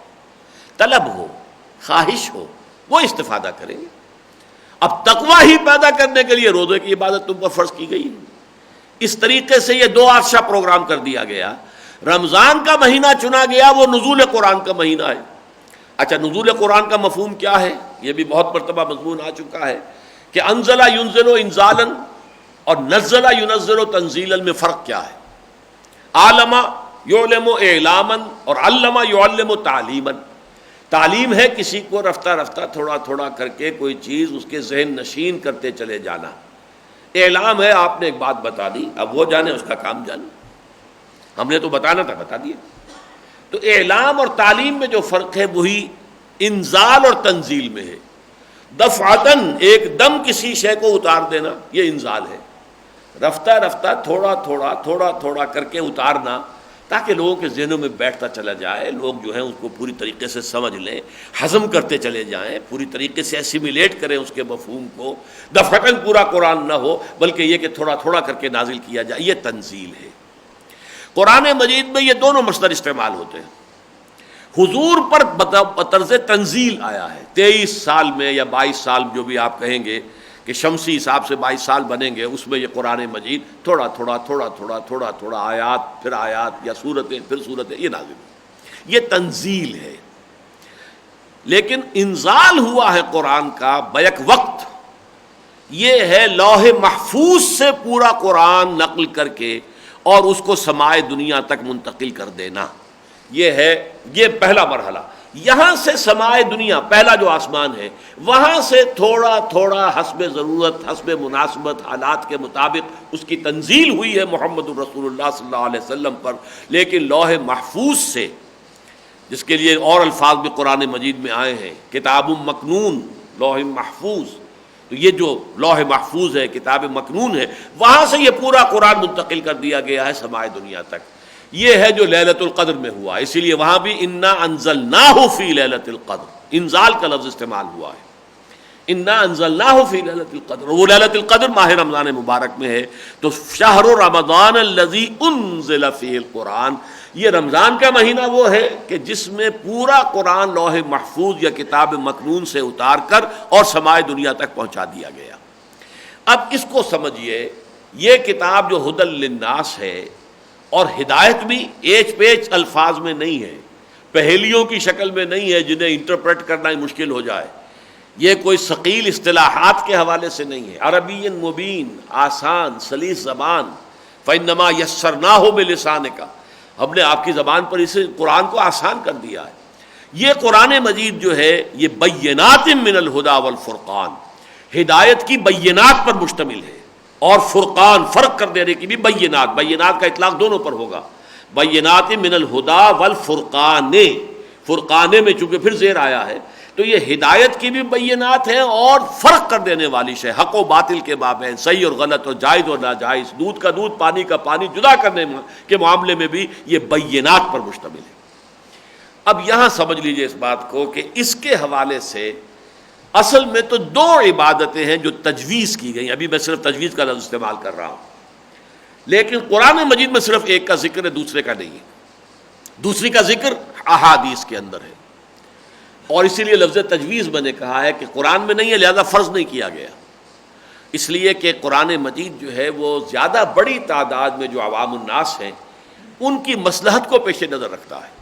طلب ہو، خواہش ہو، وہ استفادہ کریں گے۔ اب تقویٰ ہی پیدا کرنے کے لیے روزے کی عبادت تم پر فرض کی گئی ہے۔ اس طریقے سے یہ 2 عرصہ پروگرام کر دیا گیا۔ رمضان کا مہینہ چنا گیا، وہ نزول قرآن کا مہینہ ہے۔ اچھا، نزول قرآن کا مفہوم کیا ہے؟ یہ بھی بہت مرتبہ مضمون آ چکا ہے کہ انزل ینزل انزالا اور نزل ینزل تنزیلا میں فرق کیا ہے؟ علم یعلم اعلاما اور علم یعلم تعلیما۔ تعلیم ہے کسی کو رفتہ رفتہ تھوڑا تھوڑا کر کے کوئی چیز اس کے ذہن نشین کرتے چلے جانا۔ اعلام ہے آپ نے ایک بات بتا دی، اب وہ جانے اس کا کام جانے، ہم نے تو بتانا تھا بتا دیا۔ تو اعلام اور تعلیم میں جو فرق ہے وہی انزال اور تنزیل میں ہے۔ دفعتاً ایک دم کسی شے کو اتار دینا یہ انزال ہے، رفتہ رفتہ تھوڑا تھوڑا تھوڑا تھوڑا کر کے اتارنا تاکہ لوگوں کے ذہنوں میں بیٹھتا چلا جائے، لوگ جو ہیں اس کو پوری طریقے سے سمجھ لیں، ہضم کرتے چلے جائیں، پوری طریقے سے ایسیمیلیٹ کریں اس کے مفہوم کو۔ دفعتاً پورا قرآن نہ ہو بلکہ یہ کہ تھوڑا تھوڑا کر کے نازل کیا جائے، یہ تنزیل ہے۔ قرآن مجید میں یہ دونوں مصدر استعمال ہوتے ہیں۔ حضور پر بطرز تنزیل آیا ہے، 23 سال میں یا 22 سال جو بھی آپ کہیں گے کہ شمسی حساب سے 22 سال بنیں گے، اس میں یہ قرآن مجید تھوڑا تھوڑا تھوڑا تھوڑا تھوڑا تھوڑا آیات یا سورتیں پھر سورتیں یہ نازل ہوئی، یہ تنزیل ہے۔ لیکن انزال ہوا ہے قرآن کا بیک وقت، یہ ہے لوح محفوظ سے پورا قرآن نقل کر کے اور اس کو سماع دنیا تک منتقل کر دینا، یہ پہلا مرحلہ۔ یہاں سے سماع دنیا، پہلا جو آسمان ہے، وہاں سے تھوڑا تھوڑا حسب ضرورت، حسب مناسبت، حالات کے مطابق اس کی تنزیل ہوئی ہے محمد الرسول اللہ صلی اللہ علیہ وسلم پر، لیکن لوح محفوظ سے، جس کے لیے اور الفاظ بھی قرآن مجید میں آئے ہیں، کتاب مکنون، لوح محفوظ، تو یہ جو لوح محفوظ ہے، کتاب مکنون ہے، وہاں سے یہ پورا قرآن منتقل کر دیا گیا ہے سماع دنیا تک۔ یہ ہے جو لیلۃ القدر میں ہوا، اسی لیے وہاں بھی انا انزلناہ فی لیلۃ القدر، انزال کا لفظ استعمال ہوا ہے، انا انزلناہ فی لیلۃ القدر، وہ لیلۃ القدر ماہ رمضان مبارک میں ہے۔ تو شہر رمضان الذی انزل فیہ القرآن، یہ رمضان کا مہینہ وہ ہے کہ جس میں پورا قرآن لوح محفوظ یا کتاب مکنون سے اتار کر اور سماع دنیا تک پہنچا دیا گیا۔ اب اس کو سمجھیے، یہ کتاب جو ھدی للناس ہے اور ہدایت بھی ایچ پیچ الفاظ میں نہیں ہے، پہیلیوں کی شکل میں نہیں ہے جنہیں انٹرپریٹ کرنا ہی مشکل ہو جائے، یہ کوئی ثقیل اصطلاحات کے حوالے سے نہیں ہے، عربی مبین، آسان سلیس زبان، فإنما یسرناہ بلسانک، ہم نے آپ کی زبان پر اسے قرآن کو آسان کر دیا ہے۔ یہ قرآن مجید جو ہے یہ بینات من الہدی والفرقان، ہدایت کی بینات پر مشتمل ہے، اور فرقان فرق کر دینے کی بھی بینات، بینات کا اطلاق دونوں پر ہوگا، بینات من الہدی والفرقان، فرقانے میں چونکہ پھر زیر آیا ہے تو یہ ہدایت کی بھی بینات ہیں اور فرق کر دینے والی شے، حق و باطل کے مابین، صحیح اور غلط اور جائز اور ناجائز، دودھ کا دودھ پانی کا پانی جدا کرنے کے معاملے میں بھی یہ بینات پر مشتمل ہے۔ اب یہاں سمجھ لیجئے اس بات کو کہ اس کے حوالے سے اصل میں تو دو عبادتیں ہیں جو تجویز کی گئی. ابھی میں صرف تجویز کا لفظ استعمال کر رہا ہوں، لیکن قرآن مجید میں صرف ایک کا ذکر ہے، دوسرے کا نہیں ہے. دوسری کا ذکر احادیث کے اندر ہے، اور اسی لیے لفظ تجویز میں نے کہا ہے کہ قرآن میں نہیں ہے، لہذا فرض نہیں کیا گیا. اس لیے کہ قرآن مجید جو ہے وہ زیادہ بڑی تعداد میں جو عوام الناس ہیں ان کی مصلحت کو پیش نظر رکھتا ہے.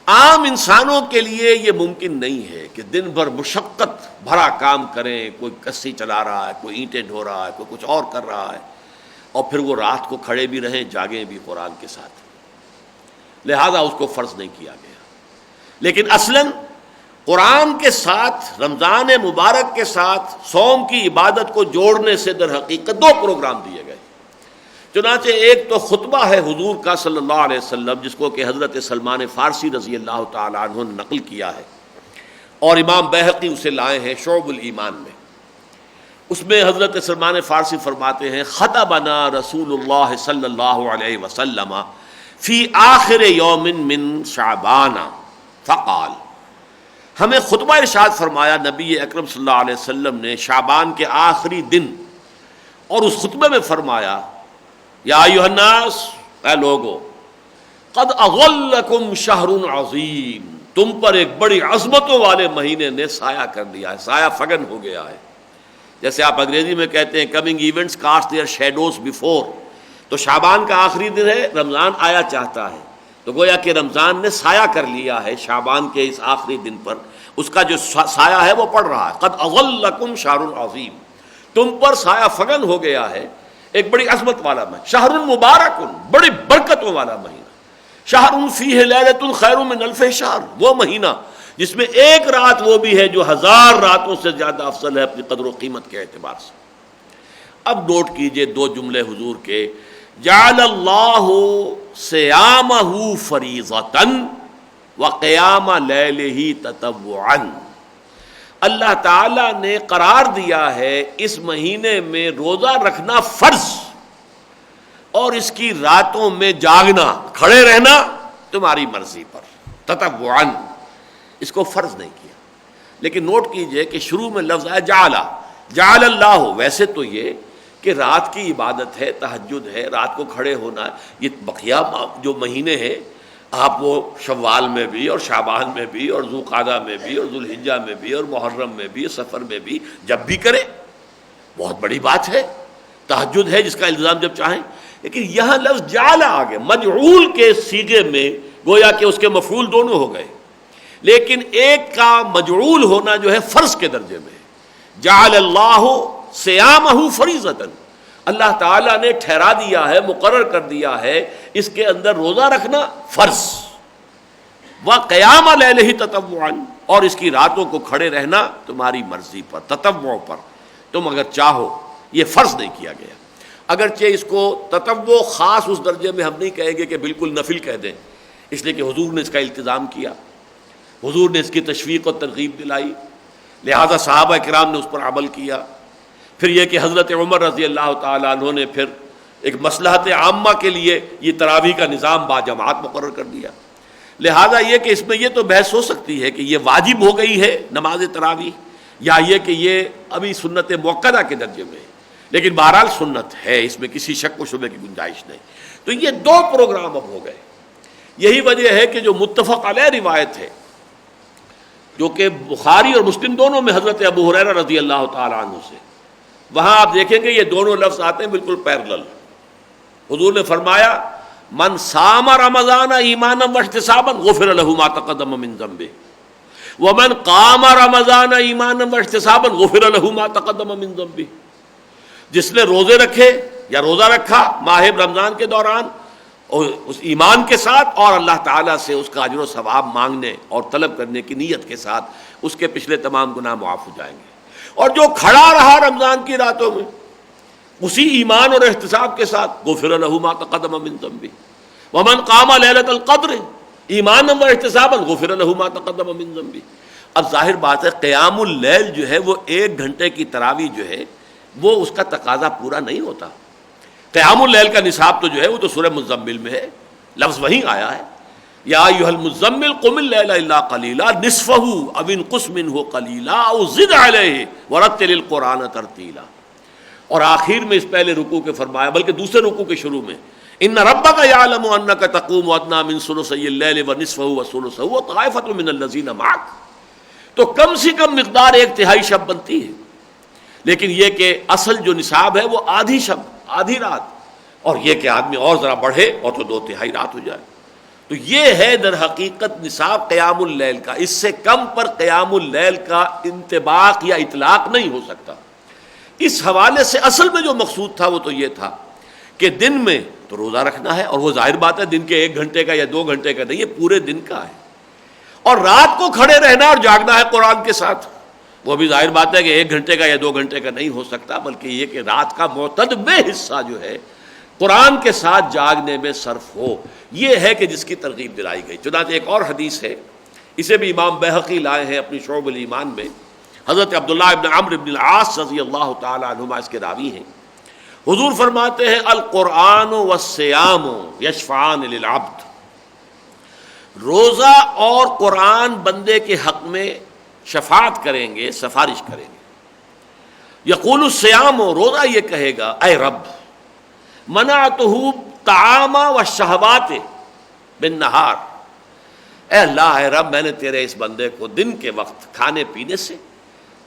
عام انسانوں کے لیے یہ ممکن نہیں ہے کہ دن بھر مشقت بھرا کام کریں، کوئی کسی چلا رہا ہے، کوئی اینٹیں ڈھو رہا ہے، کوئی کچھ اور کر رہا ہے، اور پھر وہ رات کو کھڑے بھی رہیں، جاگیں بھی قرآن کے ساتھ. لہذا اس کو فرض نہیں کیا گیا. لیکن اصلاً قرآن کے ساتھ، رمضان مبارک کے ساتھ صوم کی عبادت کو جوڑنے سے در حقیقت دو پروگرام دیے گئے. چنانچہ ایک تو خطبہ ہے حضور کا صلی اللہ علیہ وسلم، جس کو کہ حضرت سلمان فارسی رضی اللہ تعالی عنہ نے نقل کیا ہے، اور امام بیہقی اسے لائے ہیں شعب الایمان میں. اس میں حضرت سلمان فارسی فرماتے ہیں خطبنا رسول اللہ صلی اللہ علیہ وسلم فی آخر یوم من شعبان فقال، ہمیں خطبہ ارشاد فرمایا نبی اکرم صلی اللہ علیہ وسلم نے شعبان کے آخری دن، اور اس خطبے میں فرمایا یا ایھا الناس، اے لوگو، قد اغلکم شہر عظیم، تم پر ایک بڑی عظمتوں والے مہینے نے سایہ کر دیا ہے، سایہ فگن ہو گیا ہے. جیسے آپ انگریزی میں کہتے ہیں coming events cast their shadows before, تو شعبان کا آخری دن ہے، رمضان آیا چاہتا ہے، تو گویا کہ رمضان نے سایہ کر لیا ہے شعبان کے اس آخری دن پر، اس کا جو سایہ ہے وہ پڑ رہا ہے. قد اظلکم شہر عظیم، تم پر سایہ فگن ہو گیا ہے ایک بڑی عظمت والا مہینہ. شہر مبارک، بڑی برکتوں والا مہینہ. شہر فیہ لیلۃ خیر من الف شہر، وہ مہینہ جس میں ایک رات وہ بھی ہے جو 1000 راتوں سے زیادہ افضل ہے اپنی قدر و قیمت کے اعتبار سے. اب نوٹ کیجئے دو جملے حضور کے، جعل اللہ صیامہ فریضۃ وقیام لیلہ تطوعا، اللہ تعالیٰ نے قرار دیا ہے اس مہینے میں روزہ رکھنا فرض، اور اس کی راتوں میں جاگنا، کھڑے رہنا تمہاری مرضی پر، تطوعا، اس کو فرض نہیں کیا. لیکن نوٹ کیجئے کہ شروع میں لفظ ہے جعل اللہ. ویسے تو یہ کہ رات کی عبادت ہے، تہجد ہے، رات کو کھڑے ہونا ہے، یہ بقیہ جو مہینے ہیں آپ وہ شوال میں بھی اور شعبان میں بھی اور ذوالقعدہ میں بھی اور ذوالحجہ میں بھی اور محرم میں بھی، سفر میں بھی، جب بھی کریں، بہت بڑی بات ہے. تہجد ہے جس کا الزام جب چاہیں. لیکن یہاں لفظ جعل آ گئے مجعول کے صیغے میں، گویا کہ اس کے مفعول دونوں ہو گئے، لیکن ایک کا مجعول ہونا جو ہے فرض کے درجے میں. جعل اللہ صیامہ فریضۃ، اللہ تعالیٰ نے ٹھہرا دیا ہے، مقرر کر دیا ہے اس کے اندر روزہ رکھنا فرض، وقیام لیلہ تطوعا، اور اس کی راتوں کو کھڑے رہنا تمہاری مرضی پر، تطوع پر، تم اگر چاہو. یہ فرض نہیں کیا گیا. اگرچہ اس کو تطوع خاص اس درجے میں ہم نہیں کہیں گے کہ بالکل نفل کہہ دیں، اس لیے کہ حضور نے اس کا التزام کیا، حضور نے اس کی تشویق اور ترغیب دلائی، لہذا صحابہ کرام نے اس پر عمل کیا. پھر یہ کہ حضرت عمر رضی اللہ تعالیٰ عنہ نے پھر ایک مصلحت عامہ کے لیے یہ تراویح کا نظام با جماعت مقرر کر دیا. لہذا یہ کہ اس میں یہ تو بحث ہو سکتی ہے کہ یہ واجب ہو گئی ہے نماز تراویح، یا یہ کہ یہ ابھی سنت مؤکدہ کے درجے میں ہے، لیکن بہرحال سنت ہے، اس میں کسی شک و شبہ کی گنجائش نہیں. تو یہ دو پروگرام اب ہو گئے. یہی وجہ ہے کہ جو متفق علیہ روایت ہے جو کہ بخاری اور مسلم دونوں میں حضرت ابو ہریرہ رضی اللہ تعالی عنہ سے، وہاں آپ دیکھیں گے یہ دونوں لفظ آتے ہیں بالکل پیرلل. حضور نے فرمایا من صام رمضان ایمانا واحتسابا غفر له ما تقدم من ذنبه ومن قام رمضان ایمانا واحتسابا غفر له ما تقدم من ذنبه. جس نے روزے رکھے یا روزہ رکھا ماہ رمضان کے دوران اس ایمان کے ساتھ اور اللہ تعالیٰ سے اس کا اجر و ثواب مانگنے اور طلب کرنے کی نیت کے ساتھ، اس کے پچھلے تمام گناہ معاف ہو جائیں گے. اور جو کھڑا رہا رمضان کی راتوں میں اسی ایمان اور احتساب کے ساتھ، غفر له ما تقدم من ذنبه ومن قام لیلۃ القدر ایمانا واحتسابا غفر له ما تقدم من ذنبه. اب ظاہر بات ہے قیام اللیل جو ہے وہ 1 گھنٹے کی تراویح جو ہے وہ اس کا تقاضا پورا نہیں ہوتا. قیام اللیل کا نصاب تو جو ہے وہ تو سورہ مزمل میں ہے، لفظ وہیں آیا ہے. یا ایھا المزمل قم اللیل الا قلیلا نصفہ او انقص منہ قلیلا او زد علیہ ورتل القرآن ترتیلا. اور آخر میں اس پہلے رکوع کے فرمایا، بلکہ دوسرے رکوع کے شروع میں، ان ربک یعلم انک تقوم ادنی من ثلثی اللیل ونصفہ وثلثہ وطائفۃ من الذین معک. تو کم سے کم مقدار 1/3 شب بنتی ہے، لیکن یہ کہ اصل جو نصاب ہے وہ آدھی شب، آدھی رات، اور یہ کہ آدمی اور ذرا بڑھے اور تو 2/3 رات ہو جائے. تو یہ ہے در حقیقت نصاب قیام اللیل کا. اس سے کم پر قیام اللیل کا انطباق یا اطلاق نہیں ہو سکتا. اس حوالے سے اصل میں جو مقصود تھا وہ تو یہ تھا کہ دن میں تو روزہ رکھنا ہے، اور وہ ظاہر بات ہے دن کے 1 گھنٹے کا یا 2 گھنٹے کا نہیں، یہ پورے دن کا ہے. اور رات کو کھڑے رہنا اور جاگنا ہے قرآن کے ساتھ، وہ بھی ظاہر بات ہے کہ 1 گھنٹے کا یا 2 گھنٹے کا نہیں ہو سکتا، بلکہ یہ کہ رات کا معتدبہ حصہ جو ہے قرآن کے ساتھ جاگنے میں صرف ہو. یہ ہے کہ جس کی ترغیب دلائی گئی. چنانچہ ایک اور حدیث ہے، اسے بھی امام بیہقی لائے ہیں اپنی شعب الایمان میں. حضرت عبداللہ ابن عمرو بن العاص رضی اللہ تعالی عنہما اس کے راوی ہیں. حضور فرماتے ہیں القرآن والصیام یشفعان للعبد. روزہ اور قرآن بندے کے حق میں شفاعت کریں گے، سفارش کریں گے. یقول الصیام، روزہ یہ کہے گا اے رب منعتہ طعام والشہوات بالنہار، اے اللہ، اے رب، میں نے تیرے اس بندے کو دن کے وقت کھانے پینے سے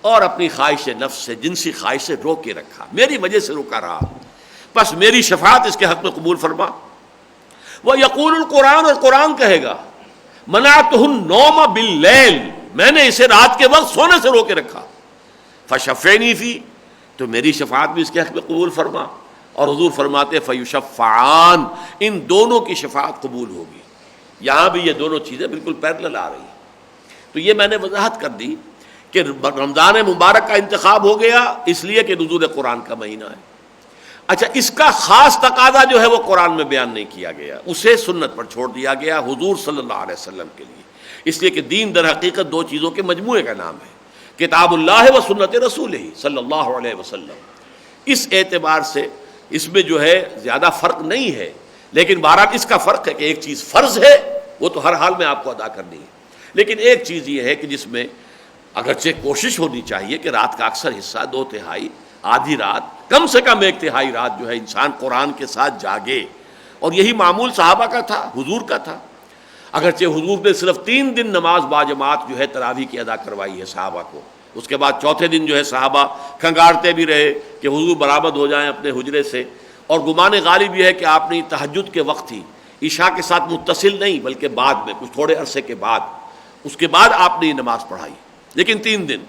اور اپنی خواہش نفس سے، جنسی خواہش سے روک کے رکھا، میری وجہ سے رکا رہا، بس میری شفاعت اس کے حق میں قبول فرما. وہ یقول القرآن، اور قرآن کہے گا منعتہ النوم باللیل، میں نے اسے رات کے وقت سونے سے روک کے رکھا، فشفعنی فی، تو میری شفاعت بھی اس کے حق میں قبول فرما. اور حضور فرماتے فیشفعان، ان دونوں کی شفاعت قبول ہوگی. یہاں بھی یہ دونوں چیزیں بالکل پیرلل آ رہی ہیں. تو یہ میں نے وضاحت کر دی کہ رمضان مبارک کا انتخاب ہو گیا اس لیے کہ نزول قرآن کا مہینہ ہے. اچھا، اس کا خاص تقاضا جو ہے وہ قرآن میں بیان نہیں کیا گیا، اسے سنت پر چھوڑ دیا گیا حضور صلی اللہ علیہ وسلم کے لیے. اس لیے کہ دین در حقیقت 2 چیزوں کے مجموعے کا نام ہے، کتاب اللہ و سنت رسولہ صلی اللہ علیہ وسلم. اس اعتبار سے اس میں جو ہے زیادہ فرق نہیں ہے، لیکن بہرحال اس کا فرق ہے کہ ایک چیز فرض ہے، وہ تو ہر حال میں آپ کو ادا کرنی ہے، لیکن ایک چیز یہ ہے کہ جس میں اگرچہ کوشش ہونی چاہیے کہ رات کا اکثر حصہ 2/3، آدھی رات، کم سے کم 1/3 رات جو ہے انسان قرآن کے ساتھ جاگے. اور یہی معمول صحابہ کا تھا، حضور کا تھا. اگرچہ حضور نے صرف 3 دن نماز باجماعت جو ہے تراویح کی ادا کروائی ہے صحابہ کو، اس کے بعد چوتھے دن جو ہے صحابہ کھنگارتے بھی رہے کہ حضور برآمد ہو جائیں اپنے حجرے سے. اور گمان غالب یہ ہے کہ آپ نے تہجد کے وقت ہی، عشاء کے ساتھ متصل نہیں بلکہ بعد میں کچھ تھوڑے عرصے کے بعد، اس کے بعد آپ نے یہ نماز پڑھائی. لیکن 3 دن،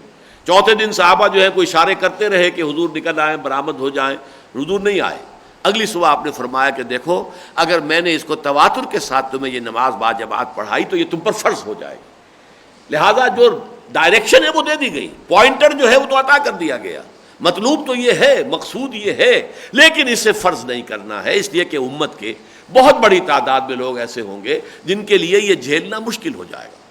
چوتھے دن صحابہ جو ہے کوئی اشارے کرتے رہے کہ حضور نکل آئیں، برآمد ہو جائیں، حضور نہیں آئے. اگلی صبح آپ نے فرمایا کہ دیکھو اگر میں نے اس کو تواتر کے ساتھ تمہیں یہ نماز باجماعت پڑھائی تو یہ تم پر فرض ہو جائے گی. لہذا جو ڈائریکشن ہے وہ دے دی گئی، پوائنٹر جو ہے وہ تو عطا کر دیا گیا. مطلوب تو یہ ہے، مقصود یہ ہے، لیکن اسے فرض نہیں کرنا ہے، اس لیے کہ امت کے بہت بڑی تعداد میں لوگ ایسے ہوں گے جن کے لیے یہ جھیلنا مشکل ہو جائے گا.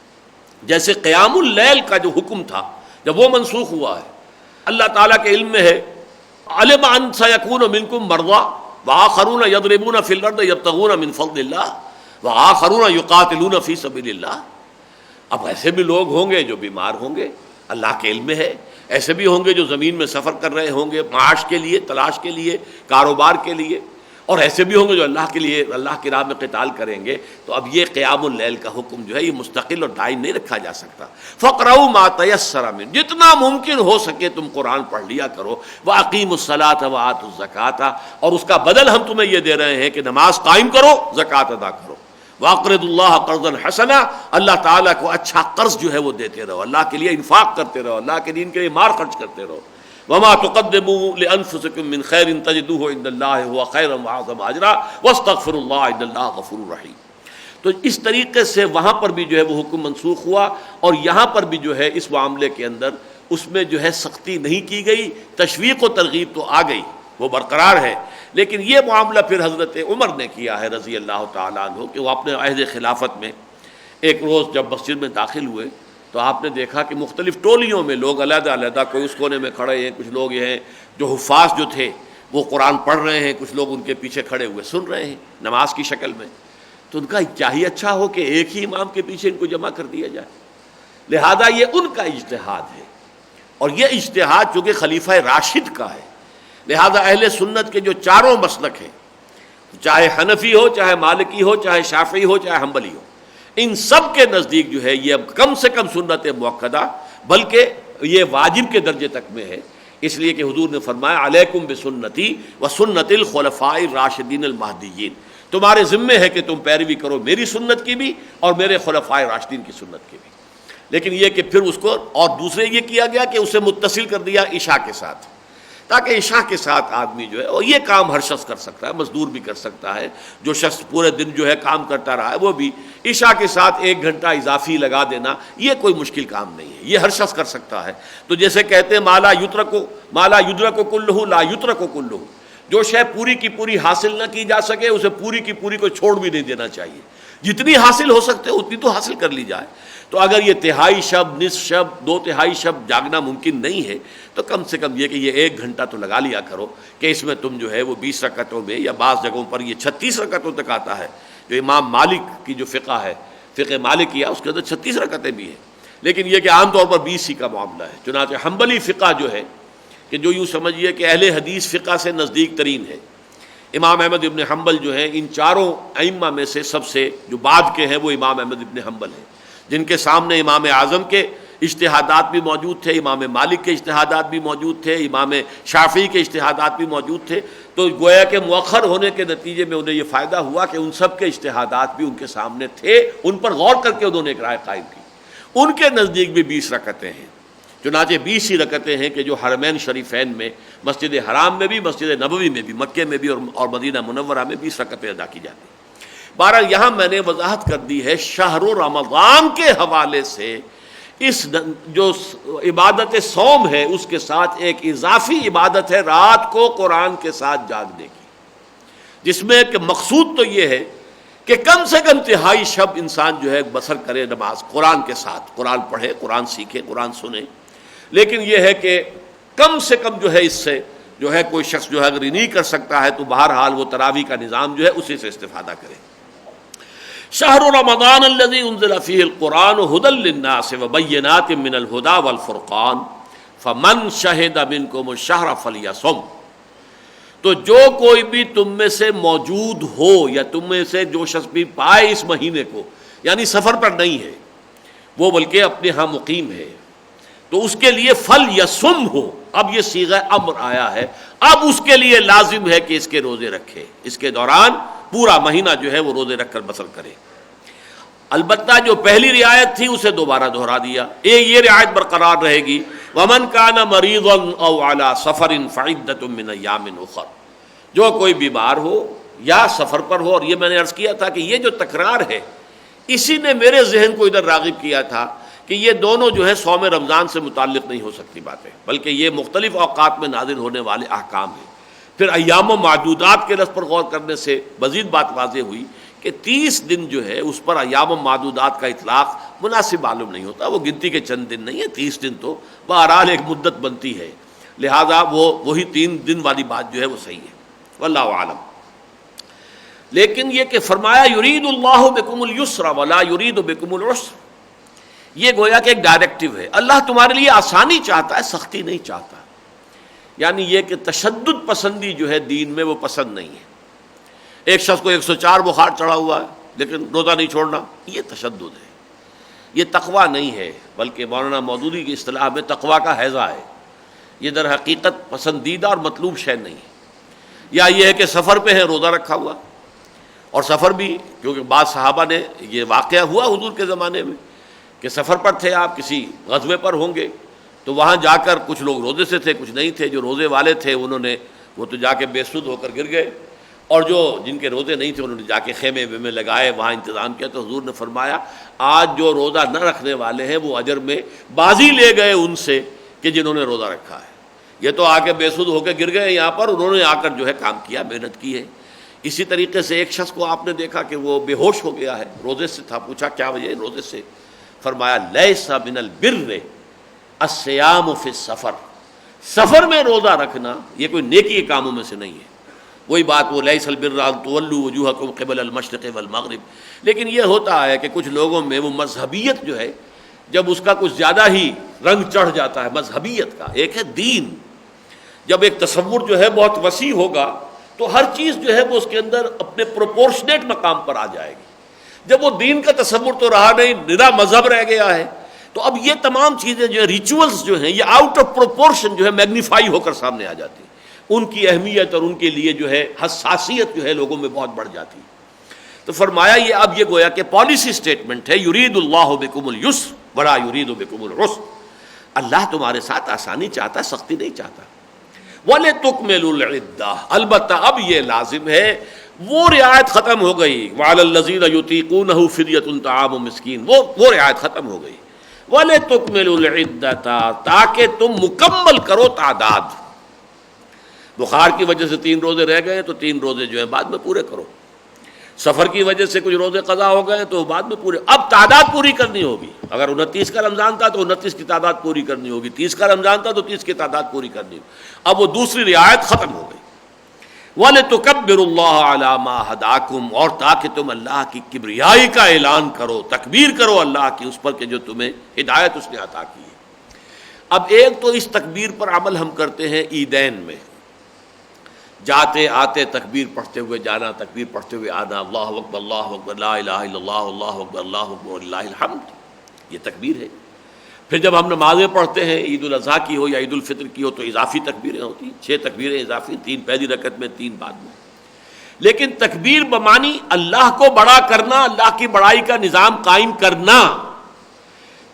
جیسے قیام اللیل کا جو حکم تھا جب وہ منسوخ ہوا ہے، اللہ تعالیٰ کے علم میں ہے علم ان سیکون منکم مرضی وآخرون یضربون فی الارض یبتغون من فضل اللہ وآخرون یقاتلون فی سبیل اللہ. اب ایسے بھی لوگ ہوں گے جو بیمار ہوں گے، اللہ کے علم میں ہے. ایسے بھی ہوں گے جو زمین میں سفر کر رہے ہوں گے معاش کے لیے، تلاش کے لیے، کاروبار کے لیے، اور ایسے بھی ہوں گے جو اللہ کے لیے، اللہ کی راہ میں قتال کریں گے. تو اب یہ قیام اللیل کا حکم جو ہے یہ مستقل اور دائم نہیں رکھا جا سکتا. فقرؤوا ما تیسر من، جتنا ممکن ہو سکے تم قرآن پڑھ لیا کرو. واقیموا الصلاۃ وآتوا الزکاۃ، اور اس کا بدل ہم تمہیں یہ دے رہے ہیں کہ نماز قائم کرو، زکوٰۃ ادا کرو. واقرضوا اللہ قرضا حسنا، اللہ تعالیٰ کو اچھا قرض جو ہے وہ دیتے رہو، اللہ کے لیے انفاق کرتے رہو، اللہ کے دین کے لیے مال خرچ کرتے رہو. وما تقدموا لانفسکم من خیر تجدوه عند اللہ هو خیرا واعظم اجرا واستغفروا اللہ ان اللہ غفور رحیم. تو اس طریقے سے وہاں پر بھی جو ہے وہ حکم منسوخ ہوا، اور یہاں پر بھی جو ہے اس معاملے کے اندر اس میں جو ہے سختی نہیں کی گئی. تشویق و ترغیب تو آ گئی، وہ برقرار ہے، لیکن یہ معاملہ پھر حضرت عمر نے کیا ہے رضی اللہ تعالیٰ عنہ کہ وہ اپنے عہد خلافت میں ایک روز جب مسجد میں داخل ہوئے تو آپ نے دیکھا کہ مختلف ٹولیوں میں لوگ علیحدہ علیحدہ، کوئی اس کونے میں کھڑے ہیں، کچھ لوگ یہ ہیں جو حفاظ جو تھے وہ قرآن پڑھ رہے ہیں، کچھ لوگ ان کے پیچھے کھڑے ہوئے سن رہے ہیں نماز کی شکل میں. تو تو ان کا چاہیے اچھا ہو کہ ایک ہی امام کے پیچھے ان کو جمع کر دیا جائے. لہذا یہ ان کا اجتہاد ہے، اور یہ اجتہاد چونکہ خلیفہ راشد کا ہے، لہذا اہل سنت کے جو چاروں مسلک ہیں، چاہے حنفی ہو، چاہے مالکی ہو، چاہے شافعی ہو، چاہے حنبلی ہو، ان سب کے نزدیک جو ہے یہ اب کم سے کم سنت مؤکدہ بلکہ یہ واجب کے درجے تک میں ہے. اس لیے کہ حضور نے فرمایا علیکم بسنتی وسنت الخلفاء الراشدین المہدیین، تمہارے ذمے ہے کہ تم پیروی کرو میری سنت کی بھی اور میرے خلفاء راشدین کی سنت کی بھی. لیکن یہ کہ پھر اس کو اور دوسرے یہ کیا گیا کہ اسے متصل کر دیا عشاء کے ساتھ، تاکہ عشاء کے ساتھ آدمی جو ہے، اور یہ کام ہر شخص کر سکتا ہے، مزدور بھی کر سکتا ہے، جو شخص پورے دن جو ہے کام کرتا رہا ہے وہ بھی عشاء کے ساتھ 1 گھنٹہ اضافی لگا دینا یہ کوئی مشکل کام نہیں ہے، یہ ہر شخص کر سکتا ہے. تو جیسے کہتے ہیں مالا یدرک کلہ لا یترک کلہ، جو شے پوری کی پوری حاصل نہ کی جا سکے اسے پوری کی پوری کو چھوڑ بھی نہیں دینا چاہیے. جتنی حاصل ہو سکتے اتنی تو حاصل کر لی جائے. تو اگر یہ تہائی شب، نصف شب، 2/3 شب جاگنا ممکن نہیں ہے تو کم سے کم یہ کہ یہ 1 گھنٹہ تو لگا لیا کرو کہ اس میں تم جو ہے وہ 20 رکعتوں میں، یا بعض جگہوں پر یہ 36 رکعتوں تک آتا ہے. جو امام مالک کی جو فقہ ہے، فقہ مالکیہ، اس کے اندر 36 رکعتیں بھی ہیں، لیکن یہ کہ عام طور پر 20 ہی کا معاملہ ہے. چنانچہ حنبلی فقہ جو ہے کہ جو یوں سمجھیے کہ اہل حدیث فقہ سے نزدیک ترین ہے، امام احمد ابن حنبل جو ہیں ان چاروں ائمہ میں سے سب سے جو بعد کے ہیں وہ امام احمد ابن حنبل ہیں، جن کے سامنے امام اعظم کے اجتہادات بھی موجود تھے، امام مالک کے اجتہادات بھی موجود تھے، امام شافعی کے اجتہادات بھی موجود تھے. تو گویا کہ مؤخر ہونے کے نتیجے میں انہیں یہ فائدہ ہوا کہ ان سب کے اجتہادات بھی ان کے سامنے تھے، ان پر غور کر کے انہوں نے ایک رائے قائم کی. ان کے نزدیک بھی 20 رکعتیں ہیں. چنانچہ 20 ہی رکعتیں ہیں کہ جو حرمین شریفین میں، مسجد حرام میں بھی، مسجد نبوی میں بھی، مکے میں بھی اور مدینہ منورہ میں 20 رکعتیں ادا کی جاتی ہیں. بہرحال یہاں میں نے وضاحت کر دی ہے شہر رمضان کے حوالے سے اس جو عبادت صوم ہے اس کے ساتھ ایک اضافی عبادت ہے رات کو قرآن کے ساتھ جاگنے کی، جس میں کہ مقصود تو یہ ہے کہ کم سے کم تہائی شب انسان جو ہے بسر کرے نماز قرآن کے ساتھ، قرآن پڑھے، قرآن سیکھے، قرآن سنے. لیکن یہ ہے کہ کم سے کم جو ہے اس سے جو ہے کوئی شخص جو ہے اگر نہیں کر سکتا ہے تو بہرحال وہ تراویح کا نظام جو ہے اسی سے استفادہ کرے. شہر رمضان الذی انزل فیہ القرآن ھدی للناس وبینات من الھدی والفرقان فمن شہد منکم الشہر فلیصم. تو جو کوئی بھی تم میں سے موجود ہو یا تم میں سے جو شخص بھی پائے اس مہینے کو، یعنی سفر پر نہیں ہے وہ بلکہ اپنے ہاں مقیم ہے، تو اس کے لیے فلیصم ہو. اب یہ صیغہ امر آیا ہے، اب اس کے لیے لازم ہے کہ اس کے روزے رکھے، اس کے دوران پورا مہینہ جو ہے وہ روزے رکھ کر بسر کرے. البتہ جو پہلی رعایت تھی اسے دوبارہ دہرا دیا، یہ رعایت برقرار رہے گی. ومن کان مریضا او علی سفر فعدۃ من ایام اخر. جو کوئی بیمار ہو یا سفر پر ہو، اور یہ میں نے عرض کیا تھا کہ یہ جو تکرار ہے اسی نے میرے ذہن کو ادھر راغب کیا تھا کہ یہ دونوں جو ہے صوم رمضان سے متعلق نہیں ہو سکتی باتیں، بلکہ یہ مختلف اوقات میں نازل ہونے والے احکام ہیں. پھر ایام و معدودات کے لفظ پر غور کرنے سے مزید بات واضح ہوئی کہ 30 دن جو ہے اس پر ایام و معدودات کا اطلاق مناسب معلوم نہیں ہوتا. وہ گنتی کے چند دن نہیں ہے، 30 دن تو بہرحال ایک مدت بنتی ہے، لہذا وہی 3 دن والی بات جو ہے وہ صحیح ہے، واللہ اعلم. لیکن یہ کہ فرمایا یرید اللہ بکم اليسر ولا یرید بکم العسر، یہ گویا کہ ایک ڈائریکٹو ہے. اللہ تمہارے لیے آسانی چاہتا ہے، سختی نہیں چاہتا. یعنی یہ کہ تشدد پسندی جو ہے دین میں وہ پسند نہیں ہے. ایک شخص کو 104 بخار چڑھا ہوا ہے لیکن روزہ نہیں چھوڑنا، یہ تشدد ہے، یہ تقویٰ نہیں ہے، بلکہ مولانا مودودی کی اصطلاح میں تقویٰ کا حیضہ ہے. یہ در حقیقت پسندیدہ اور مطلوب شے نہیں ہے. یا یہ ہے کہ سفر پہ ہے روزہ رکھا ہوا، اور سفر بھی کیونکہ بعض صحابہ نے یہ واقعہ ہوا حضور کے زمانے میں کہ سفر پر تھے آپ، کسی غزوے پر ہوں گے، تو وہاں جا کر کچھ لوگ روزے سے تھے، کچھ نہیں تھے. جو روزے والے تھے وہ تو جا کے بے سود ہو کر گر گئے، اور جو جن کے روزے نہیں تھے انہوں نے جا کے خیمے میں لگائے، وہاں انتظام کیا. تو حضور نے فرمایا آج جو روزہ نہ رکھنے والے ہیں وہ اجر میں بازی لے گئے ان سے کہ جنہوں نے روزہ رکھا ہے. یہ تو آ کے بے سود ہو کے گر گئے یہاں پر، انہوں نے آ کر جو ہے کام کیا، محنت کی ہے. اسی طریقے سے ایک شخص کو آپ نے دیکھا کہ وہ بے ہوش ہو گیا ہے، روزے سے تھا. پوچھا کیا وجہ ہے روزے سے؟ فرمایا لیس من البر الصیام فی السفر، سفر میں روزہ رکھنا یہ کوئی نیکی کے کاموں میں سے نہیں ہے. وہی بات وہ لیس البر ان تولوا وجوہکم قبل المشرق والمغرب. لیکن یہ ہوتا ہے کہ کچھ لوگوں میں وہ مذہبیت جو ہے جب اس کا کچھ زیادہ ہی رنگ چڑھ جاتا ہے مذہبیت کا. ایک ہے دین، جب ایک تصور جو ہے بہت وسیع ہوگا تو ہر چیز جو ہے وہ اس کے اندر اپنے پروپورشنیٹ مقام پر آ جائے گی. جب وہ دین کا تصور تو رہا نہیں، نرا مذہب رہ گیا ہے، تو اب یہ تمام چیزیں جو ہیں ریچولز جو ہیں یہ آؤٹ آف پروپورشن جو ہے میگنیفائی ہو کر سامنے آ جاتی ہیں. ان کی اہمیت اور ان کے لیے جو ہے حساسیت جو ہے لوگوں میں بہت بڑھ جاتی ہے. تو فرمایا یہ اب یہ گویا کہ پالیسی سٹیٹمنٹ ہے، یرید اللہ بکم اليسر ولا یرید بکم العسر. اللہ تمہارے ساتھ آسانی چاہتا، سختی نہیں چاہتا. وَلِتُكْمِلُوا الْعِدَّةَ، البتہ اب یہ لازم ہے، وہ رعایت ختم ہو گئی. وَعَلَى الَّذِينَ يُطِيقُونَهُ فِدْيَةٌ طَعَامُ مِسْكِين، وہ رعایت ختم ہو گئی. وَلِتُكْمِلُوا الْعِدَّةَ، تاکہ تم مکمل کرو تعداد. بخار کی وجہ سے 3 روزے رہ گئے تو 3 روزے جو ہیں بعد میں پورے کرو. سفر کی وجہ سے کچھ روزے قضا ہو گئے تو بعد میں پورے. اب تعداد پوری کرنی ہوگی. اگر 29 کا رمضان تھا تو 29 کی تعداد پوری کرنی ہوگی، 30 کا رمضان تھا تو 30 کی تعداد پوری کرنی ہوگی. اب وہ دوسری رعایت ختم ہو گئی. وَلِتُكَبِّرُوا اللَّهَ عَلَى مَا هَدَاكُمْ، اور تاکہ تم اللہ کی کبریائی کا اعلان کرو، تکبیر کرو اللہ کی اس پر کہ جو تمہیں ہدایت اس نے عطا کی ہے. اب ایک تو اس تکبیر پر عمل ہم کرتے ہیں عیدین میں، جاتے آتے تکبیر پڑھتے ہوئے جانا، تکبیر پڑھتے ہوئے آنا، اللہ اکبر اللہ اکبر لا الہ الا اللہ اللہ اکبر اللہ اکبر وللہ الحمد، یہ تکبیر ہے. پھر جب ہم نمازیں پڑھتے ہیں، عید الاضحیٰ کی ہو یا عید الفطر کی ہو، تو اضافی تکبیریں ہوتی ہیں، 6 تکبیریں اضافی، 3 پہلی رکعت میں 3 بعد میں. لیکن تکبیر بمانی اللہ کو بڑا کرنا، اللہ کی بڑائی کا نظام قائم کرنا،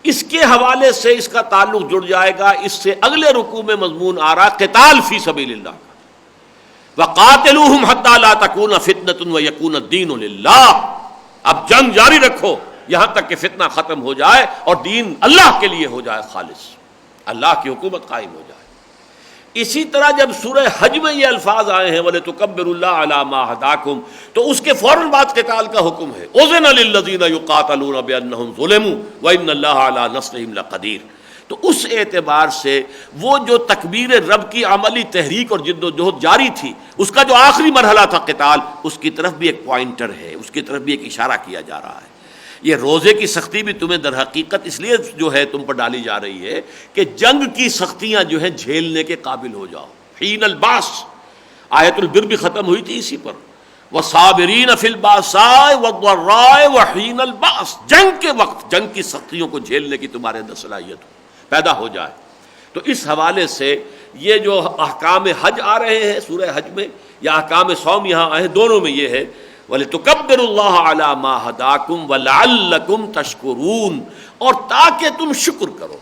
اس کے حوالے سے اس کا تعلق جڑ جائے گا. اس سے اگلے رکوع میں مضمون آ رہا قتال فی سبیل اللہ، وَقَاتِلُوهُمْ حَتَّى لَا تَكُونَ فِتْنَةٌ وَيَكُونَ الدِّينُ لِلَّهِ. اب جنگ جاری رکھو یہاں تک کہ فتنہ ختم ہو جائے اور دین اللہ کے لیے ہو جائے خالص، اللہ کی حکومت قائم ہو جائے. اسی طرح جب سورہ حج میں یہ الفاظ آئے ہیں وَلِتُكَبِّرُوا اللَّهَ عَلَى مَا هَدَاكُمْ، تو اس کے فوراً بعد قتال کا حکم ہے. أُذِنَ لِلَّذِينَ يُقَاتَلُونَ بِأَنَّهُمْ ظُلِمُوا وَإِنَّ اللَّهَ عَلَى نَصْرِهِمْ لَقَدِيرٌ. تو اس اعتبار سے وہ جو تکبیر رب کی عملی تحریک اور جد و جہد جاری تھی، اس کا جو آخری مرحلہ تھا قتال، اس کی طرف بھی ایک پوائنٹر ہے، اس کی طرف بھی ایک اشارہ کیا جا رہا ہے. یہ روزے کی سختی بھی تمہیں در حقیقت اس لیے جو ہے تم پر ڈالی جا رہی ہے کہ جنگ کی سختیاں جو ہیں جھیلنے کے قابل ہو جاؤ. حین الباس، آیت البر بھی ختم ہوئی تھی اسی پر، وَصَابِرِينَ فِي الْبَأْسَاءِ وَالضَّرَّاءِ وَحِينَ الْبَأْسِ. جنگ کے وقت جنگ کی سختیوں کو جھیلنے کی تمہارے اندر صلاحیت پیدا ہو جائے. تو اس حوالے سے یہ جو احکام حج آ رہے ہیں سورہ حج میں یا احکام صوم یہاں آئے ہیں، دونوں میں یہ ہے وَلِتُكَبِّرُوا اللَّهَ عَلَى مَا هَدَاكُمْ وَلَعَلَّكُمْ تَشْكُرُونَ، اور تاکہ تم شکر کرو.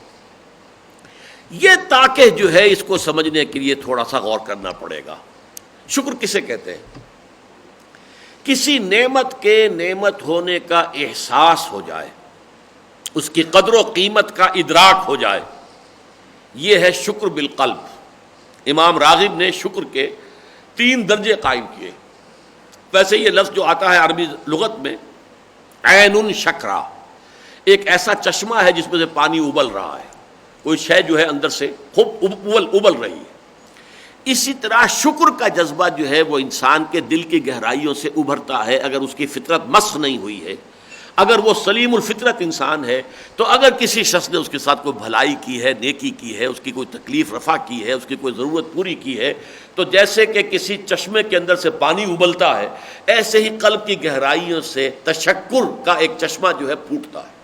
یہ تاکہ جو ہے اس کو سمجھنے کے لیے تھوڑا سا غور کرنا پڑے گا. شکر کسے کہتے ہیں؟ کسی نعمت کے نعمت ہونے کا احساس ہو جائے، اس کی قدر و قیمت کا ادراک ہو جائے، یہ ہے شکر بالقلب. امام راغب نے شکر کے 3 درجے قائم کیے. ویسے یہ لفظ جو آتا ہے عربی لغت میں عین شکرا، ایک ایسا چشمہ ہے جس میں سے پانی ابل رہا ہے، کوئی شے جو ہے اندر سے خوب ابل رہی ہے. اسی طرح شکر کا جذبہ جو ہے وہ انسان کے دل کی گہرائیوں سے ابھرتا ہے اگر اس کی فطرت مسخ نہیں ہوئی ہے، اگر وہ سلیم الفطرت انسان ہے. تو اگر کسی شخص نے اس کے ساتھ کوئی بھلائی کی ہے، نیکی کی ہے، اس کی کوئی تکلیف رفع کی ہے، اس کی کوئی ضرورت پوری کی ہے، تو جیسے کہ کسی چشمے کے اندر سے پانی ابلتا ہے، ایسے ہی قلب کی گہرائیوں سے تشکر کا ایک چشمہ جو ہے پھوٹتا ہے.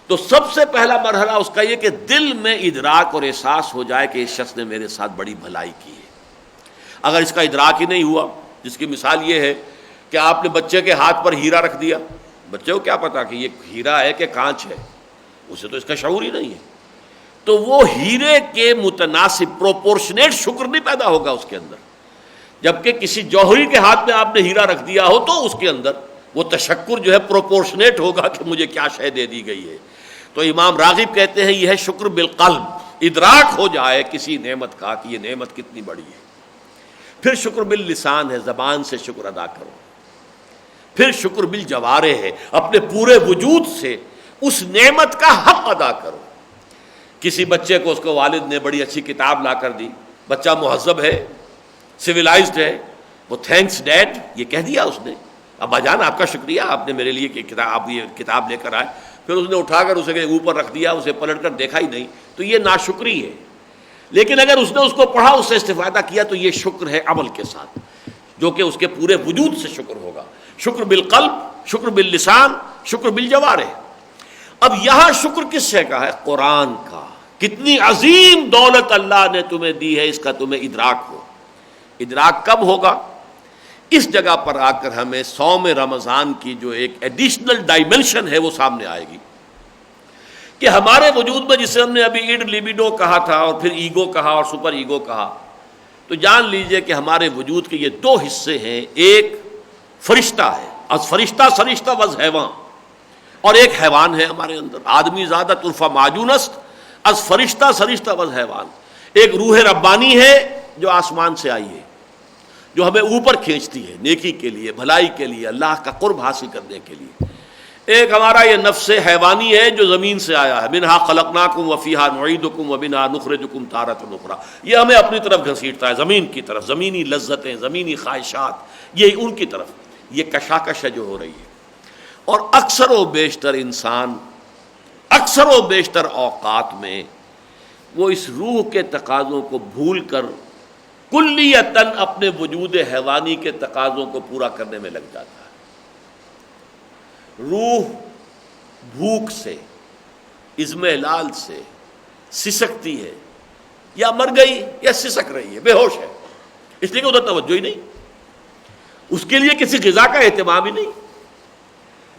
تو سب سے پہلا مرحلہ اس کا یہ کہ دل میں ادراک اور احساس ہو جائے کہ اس شخص نے میرے ساتھ بڑی بھلائی کی ہے. اگر اس کا ادراک ہی نہیں ہوا، جس کی مثال یہ ہے کہ آپ نے بچے کے ہاتھ پر ہیرا رکھ دیا، بچے کو کیا پتا کہ یہ ہیرا ہے کہ کانچ ہے، اسے تو اس کا شعور ہی نہیں ہے، تو وہ ہیرے کے متناسب پروپورشنیٹ شکر نہیں پیدا ہوگا اس کے اندر. جبکہ کسی جوہری کے ہاتھ میں آپ نے ہیرا رکھ دیا ہو تو اس کے اندر وہ تشکر جو ہے پروپورشنیٹ ہوگا کہ مجھے کیا شے دے دی گئی ہے. تو امام راغب کہتے ہیں یہ ہے شکر بالقلب، ادراک ہو جائے کسی نعمت کا کہ یہ نعمت کتنی بڑی ہے. پھر شکر باللسان ہے، زبان سے شکر ادا کرو. پھر شکر بالجوارح ہے، اپنے پورے وجود سے اس نعمت کا حق ادا کرو. کسی بچے کو اس کو والد نے بڑی اچھی کتاب لا کر دی، بچہ مہذب ہے، سویلائزڈ ہے، وہ تھینکس ڈیڈ یہ کہہ دیا اس نے، ابا جان آپ کا شکریہ، آپ نے میرے لیے یہ کتاب لے کر آئے، پھر اس نے اٹھا کر اسے اوپر رکھ دیا، اسے پلٹ کر دیکھا ہی نہیں، تو یہ ناشکری ہے۔ لیکن اگر اس نے اس کو پڑھا، اس سے استفادہ کیا، تو یہ شکر ہے عمل کے ساتھ، جو کہ اس کے پورے وجود سے شکر ہوگا، شکر بالقلب، شکر باللسان، شکر بالجوارح۔ اب یہاں شکر کس شے کا ہے؟ قرآن کا۔ کتنی عظیم دولت اللہ نے تمہیں دی ہے، اس کا تمہیں ادراک ہو۔ ادراک کب ہوگا؟ اس جگہ پر آ کر ہمیں صوم رمضان کی جو ایک ایڈیشنل ڈائمنشن ہے وہ سامنے آئے گی، کہ ہمارے وجود میں جسے ہم نے ابھی ایڈ لیبیڈو کہا تھا اور پھر ایگو کہا اور سپر ایگو کہا، تو جان لیجئے کہ ہمارے وجود کے یہ دو حصے ہیں، ایک فرشتہ ہے، از فرشتہ سرشتہ وز حیوان، اور ایک حیوان ہے ہمارے اندر، آدمی زادہ ترفع معجون است از فرشتہ سرشتہ وز حیوان۔ ایک روح ربانی ہے جو آسمان سے آئی ہے، جو ہمیں اوپر کھینچتی ہے نیکی کے لیے، بھلائی کے لیے، اللہ کا قرب حاصل کرنے کے لیے۔ ایک ہمارا یہ نفس حیوانی ہے جو زمین سے آیا ہے، منہا خلقناکم وفیہا نعیدکم ومنہا نخرجکم تارۃ اخری، یہ ہمیں اپنی طرف گھسیٹتا ہے، زمین کی طرف، زمینی لذتیں، زمینی خواہشات، یہ ان کی طرف، یہ کشاکش ہے جو ہو رہی ہے۔ اور اکثر و بیشتر انسان اکثر و بیشتر اوقات میں وہ اس روح کے تقاضوں کو بھول کر کلیتاً اپنے وجود حیوانی کے تقاضوں کو پورا کرنے میں لگ جاتا ہے۔ روح بھوک سے، اضمحلال سے سسکتی ہے، یا مر گئی یا سسک رہی ہے، بے ہوش ہے، اس لیے کہ ادھر توجہ ہی نہیں، اس کے لیے کسی غذا کا اہتمام ہی نہیں۔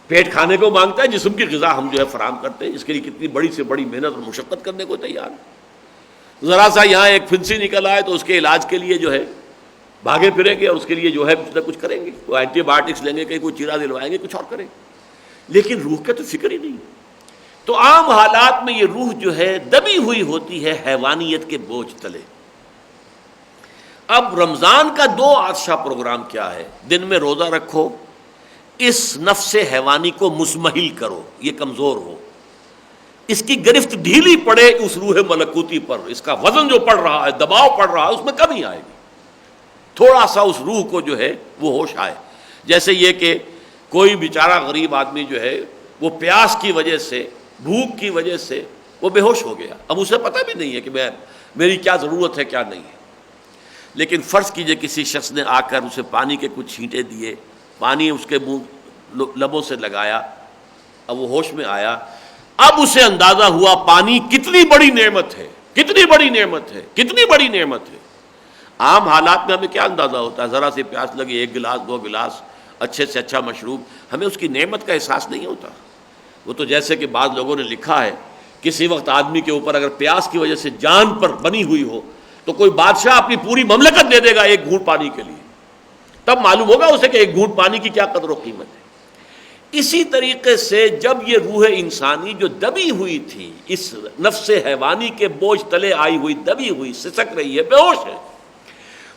پیٹ کھانے کو مانگتا ہے، جسم کی غذا ہم جو ہے فراہم کرتے ہیں، جس کے لیے کتنی بڑی سے بڑی محنت اور مشقت کرنے کو تیار ہے۔ ذرا سا یہاں ایک پھنسی نکل آئے تو اس کے علاج کے لیے جو ہے بھاگے پھریں گے، اور اس کے لیے جو ہے کچھ نہ کچھ کریں گے، کوئی اینٹی بایوٹکس لیں گے، کہیں کوئی چیرا دلوائیں گے، کچھ اور کریں گے، لیکن روح کا تو فکر ہی نہیں۔ تو عام حالات میں یہ روح جو ہے دبی ہوئی ہوتی ہے حیوانیت کے بوجھ تلے۔ اب رمضان کا دو عطشہ پروگرام کیا ہے؟ دن میں روزہ رکھو، اس نفس حیوانی کو مزمحل کرو، یہ کمزور ہو، اس کی گرفت ڈھیلی پڑے اس روح ملکوتی پر، اس کا وزن جو پڑ رہا ہے، دباؤ پڑ رہا ہے، اس میں کمی آئے گی، تھوڑا سا اس روح کو جو ہے وہ ہوش آئے۔ جیسے یہ کہ کوئی بیچارہ غریب آدمی جو ہے وہ پیاس کی وجہ سے، بھوک کی وجہ سے وہ بے ہوش ہو گیا، اب اسے پتہ بھی نہیں ہے کہ میری کیا ضرورت ہے کیا نہیں ہے، لیکن فرض کیجئے کسی شخص نے آ کر اسے پانی کے کچھ چھینٹے دیے، پانی اس کے منہ لبوں سے لگایا، اب وہ ہوش میں آیا، اب اسے اندازہ ہوا پانی کتنی بڑی نعمت ہے، کتنی بڑی نعمت ہے، کتنی بڑی نعمت ہے۔ عام حالات میں ہمیں کیا اندازہ ہوتا ہے؟ ذرا سی پیاس لگی، ایک گلاس، دو گلاس، اچھے سے اچھا مشروب، ہمیں اس کی نعمت کا احساس نہیں ہوتا۔ وہ تو جیسے کہ بعض لوگوں نے لکھا ہے، کسی وقت آدمی کے اوپر اگر پیاس کی وجہ سے جان پر بنی ہوئی ہو تو کوئی بادشاہ اپنی پوری مملکت دے دے گا ایک گھونٹ پانی کے لیے، تب معلوم ہوگا اسے کہ ایک گھونٹ پانی کی کیا قدر و قیمت ہے۔ اسی طریقے سے جب یہ روح انسانی جو دبی ہوئی تھی، اس نفس حیوانی کے بوجھ تلے آئی ہوئی، دبی ہوئی، سسک رہی ہے، بے ہوش ہے،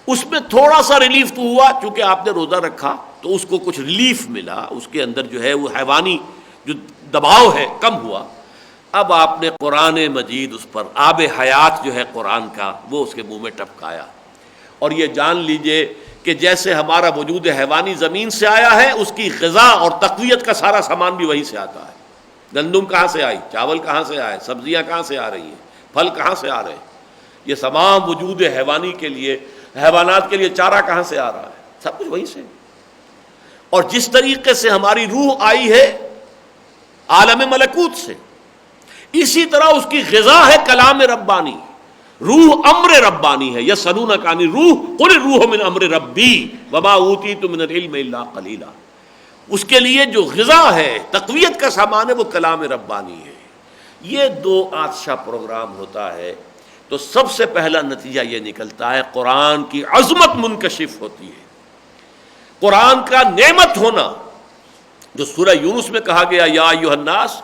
اس میں تھوڑا سا ریلیف تو ہوا، چونکہ آپ نے روزہ رکھا تو اس کو کچھ ریلیف ملا، اس کے اندر جو ہے وہ حیوانی جو دباؤ ہے کم ہوا۔ اب آپ نے قرآن مجید اس پر آب حیات جو ہے قرآن کا وہ اس کے منہ میں ٹپکایا، اور یہ جان لیجئے کہ جیسے ہمارا وجود حیوانی زمین سے آیا ہے، اس کی غذا اور تقویت کا سارا سامان بھی وہیں سے آتا ہے۔ گندم کہاں سے آئی، چاول کہاں سے آئے، سبزیاں کہاں سے آ رہی ہیں، پھل کہاں سے آ رہے ہیں، یہ تمام وجود حیوانی کے لیے، حیوانات کے لیے چارہ کہاں سے آ رہا ہے، سب کچھ وہیں سے۔ اور جس طریقے سے ہماری روح آئی ہے عالم ملکوت سے، اسی طرح اس کی غذا ہے کلام ربانی، روح امر ربانی ہے۔ یسألونک عن الروح قل الروح من امر ربی وما اوتیتم من العلم الا قلیلا، اس کے لیے جو غذا ہے، تقویت کا سامان ہے، وہ کلام ربانی ہے۔ یہ دو عطشہ پروگرام ہوتا ہے تو سب سے پہلا نتیجہ یہ نکلتا ہے قرآن کی عظمت منکشف ہوتی ہے، قرآن کا نعمت ہونا، جو سورہ یونس میں کہا گیا یا ایھا الناس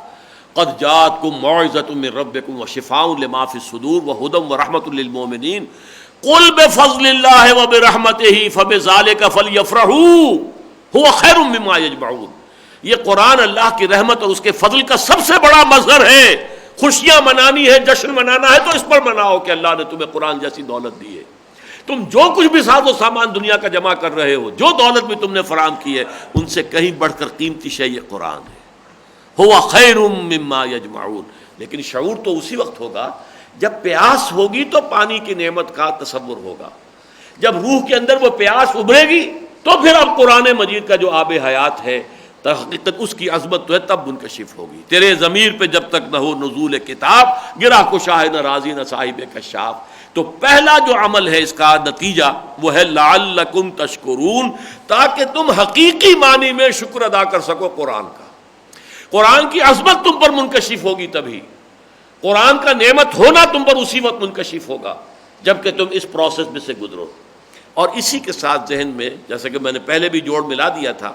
قد جاءتکم موعظۃ من ربکم وشفاء لما فی الصدور وہدی ورحمۃ للمؤمنین قل بفضل اللہ وبرحمتہ فبذلک فلیفرحوا ھو خیر مما یجمعون۔ یہ قرآن اللہ کی رحمت اور اس کے فضل کا سب سے بڑا مظہر ہے۔ خوشیاں منانی ہے، جشن منانا ہے تو اس پر مناؤ کہ اللہ نے تمہیں قرآن جیسی دولت دی ہے۔ تم جو کچھ بھی ساز و سامان دنیا کا جمع کر رہے ہو، جو دولت بھی تم نے فراہم کی ہے، ان سے کہیں بڑھ کر قیمتی شے یہ قرآن ہے۔ ہوا خیر مما یجمعون۔ لیکن شعور تو اسی وقت ہوگا جب پیاس ہوگی تو پانی کی نعمت کا تصور ہوگا، جب روح کے اندر وہ پیاس ابھرے گی تو پھر اب قرآن مجید کا جو آب حیات ہے، حقیقت اس کی عظمت تو ہے، تب منکشف ہوگی۔ تیرے ضمیر پہ جب تک نہ ہو نزول کتاب، گرا کو شاہ نہ راضی نہ صاحب کشاف۔ تو پہلا جو عمل ہے اس کا نتیجہ وہ ہے لعلکم تشکرون، تاکہ تم حقیقی معنی میں شکر ادا کر سکو قرآن کا۔ قرآن کی عظمت تم پر منکشف ہوگی تبھی، قرآن کا نعمت ہونا تم پر اسی وقت منکشف ہوگا جب کہ تم اس پروسیس میں سے گزرو۔ اور اسی کے ساتھ ذہن میں، جیسا کہ میں نے پہلے بھی جوڑ ملا دیا تھا،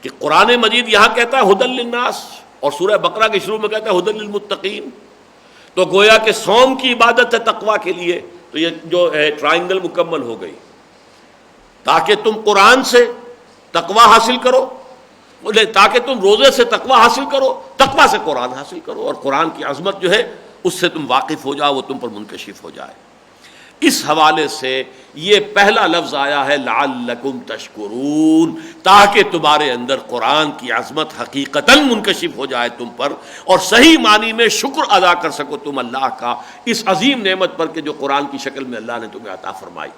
کہ قرآن مجید یہاں کہتا ہے ہدی للناس، اور سورہ بقرہ کے شروع میں کہتا ہے ہدی للمتقین، تو گویا کہ صوم کی عبادت ہے تقویٰ کے لیے، تو یہ جو ہے ٹرائنگل مکمل ہو گئی، تاکہ تم قرآن سے تقویٰ حاصل کرو، تاکہ تم روزے سے تقویٰ حاصل کرو، تقویٰ سے قرآن حاصل کرو، اور قرآن کی عظمت جو ہے اس سے تم واقف ہو جاؤ، وہ تم پر منکشف ہو جائے۔ اس حوالے سے یہ پہلا لفظ آیا ہے لعلکم تشکرون، تاکہ تمہارے اندر قرآن کی عظمت حقیقتاً منکشف ہو جائے تم پر، اور صحیح معنی میں شکر ادا کر سکو تم اللہ کا اس عظیم نعمت پر کہ جو قرآن کی شکل میں اللہ نے تمہیں عطا فرمائی۔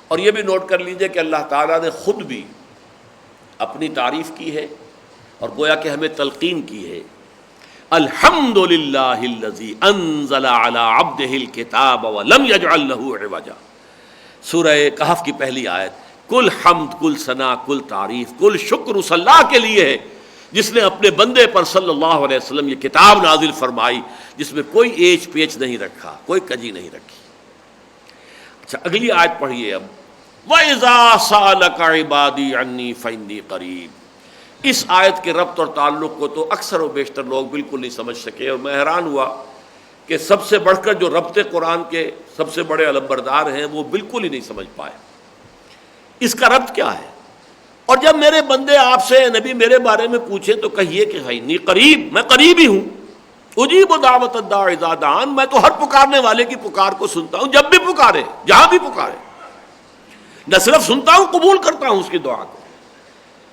اور یہ بھی نوٹ کر لیجئے کہ اللہ تعالیٰ نے خود بھی اپنی تعریف کی ہے اور گویا کہ ہمیں تلقین کی ہے، الحمد للہ الذی انزل علی عبدہ الکتاب ولم یجعل لہ عوجا۔ سورہ کہف کی پہلی آیت، کل حمد، کل ثنا، کل تعریف، کل شکر اس اللہ کے لیے ہے جس نے اپنے بندے پر صلی اللہ علیہ وسلم یہ کتاب نازل فرمائی، جس میں کوئی ایچ پیچ نہیں رکھا، کوئی کجی نہیں رکھی۔ اچھا اگلی آیت پڑھیے اب، وَإِذَا سَأَلَكَ عِبَادِي عَنِّي فَإِنِّي قَرِيبٌ۔ اس آیت کے ربط اور تعلق کو تو اکثر و بیشتر لوگ بالکل نہیں سمجھ سکے، اور میں حیران ہوا کہ سب سے بڑھ کر جو ربط قرآن کے سب سے بڑے علمبردار ہیں وہ بالکل ہی نہیں سمجھ پائے اس کا ربط کیا ہے۔ اور جب میرے بندے آپ سے نبی میرے بارے میں پوچھیں تو کہیے کہ فإنی قریب، میں قریب ہی ہوں، اجیب دعوت الداع اذا دعان، میں تو ہر پکارنے والے کی پکار کو سنتا ہوں، جب بھی پکارے، جہاں بھی پکارے، نہ صرف سنتا ہوں، قبول کرتا ہوں اس کی دعا کو۔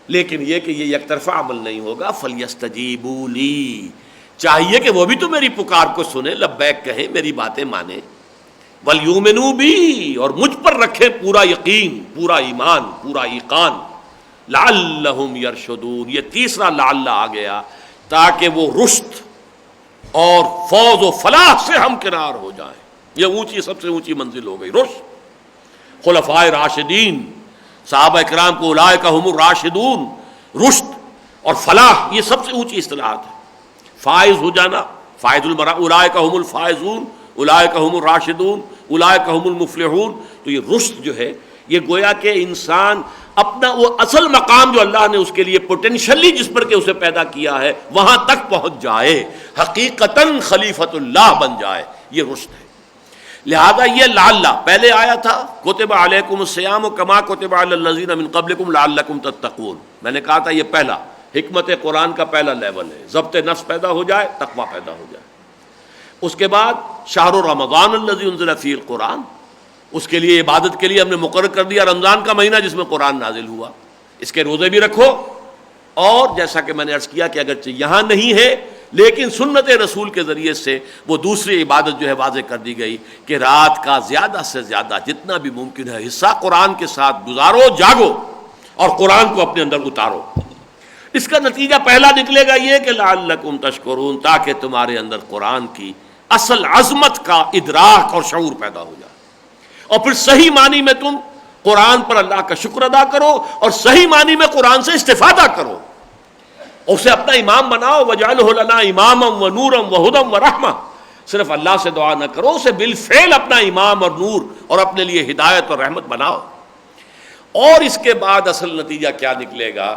لیکن یہ کہ یہ یک طرفہ عمل نہیں ہوگا، فَلْيَسْتَجِيبُوا لِي، چاہیے کہ وہ بھی تو میری پکار کو سنیں، لبیک کہیں، میری باتیں مانیں، وَلْيُؤْمِنُوا بِي، اور مجھ پر رکھیں پورا یقین، پورا ایمان، پورا ایقان، لَعَلَّهُمْ يَرْشُدُونَ۔ یہ تیسرا لعل آ گیا تاکہ وہ رشد اور فوز و فلاح سے ہمکنار ہو جائیں۔ یہ اونچی، سب سے اونچی منزل ہو گئی رشد۔ خلفائے راشدین، صحابہ اکرام کو اولئک هم الراشدون، رشد اور فلاح یہ سب سے اونچی اصطلاحات ہے۔ فائز ہو جانا، فائز المرا، اولئک هم الفائزون، اولئک هم الراشدون، اولئک هم المفلحون۔ تو یہ رشد جو ہے یہ گویا کہ انسان اپنا وہ اصل مقام جو اللہ نے اس کے لیے پوٹینشلی جس پر کہ اسے پیدا کیا ہے وہاں تک پہنچ جائے، حقیقتاً خلیفۃ اللہ بن جائے، یہ رشد ہے۔ لہذا یہ لعل پہلے آیا تھا، کتب علیکم الصیام کما کتب علی الذین من قبلکم لعلکم تتقون۔ میں نے کہا تھا یہ پہلا حکمت قرآن کا پہلا لیول ہے، ضبط نفس پیدا ہو جائے، تقویٰ پیدا ہو جائے۔ اس کے بعد شہر رمضان الذی انزل فیہ القرآن، اس کے لیے عبادت کے لیے ہم نے مقرر کر دیا رمضان کا مہینہ جس میں قرآن نازل ہوا، اس کے روزے بھی رکھو۔ اور جیسا کہ میں نے عرض کیا کہ اگرچہ یہاں نہیں ہے لیکن سنت رسول کے ذریعے سے وہ دوسری عبادت جو ہے واضح کر دی گئی کہ رات کا زیادہ سے زیادہ جتنا بھی ممکن ہے حصہ قرآن کے ساتھ گزارو، جاگو اور قرآن کو اپنے اندر اتارو۔ اس کا نتیجہ پہلا نکلے گا یہ کہ لعلکم تشکرون، تاکہ تمہارے اندر قرآن کی اصل عظمت کا ادراک اور شعور پیدا ہو جائے، اور پھر صحیح معنی میں تم قرآن پر اللہ کا شکر ادا کرو اور صحیح معنی میں قرآن سے استفادہ کرو، اسے اپنا امام بناؤ۔ وَجَعَلْهُ لَنَا إِمَامًا وَنُورًا وَهُدًى وَرَحْمَةً، صرف اللہ سے دعا نہ کرو، اسے بالفعل اپنا امام اور نور اور اپنے لیے ہدایت اور رحمت بناؤ۔ اور اس کے بعد اصل نتیجہ کیا نکلے گا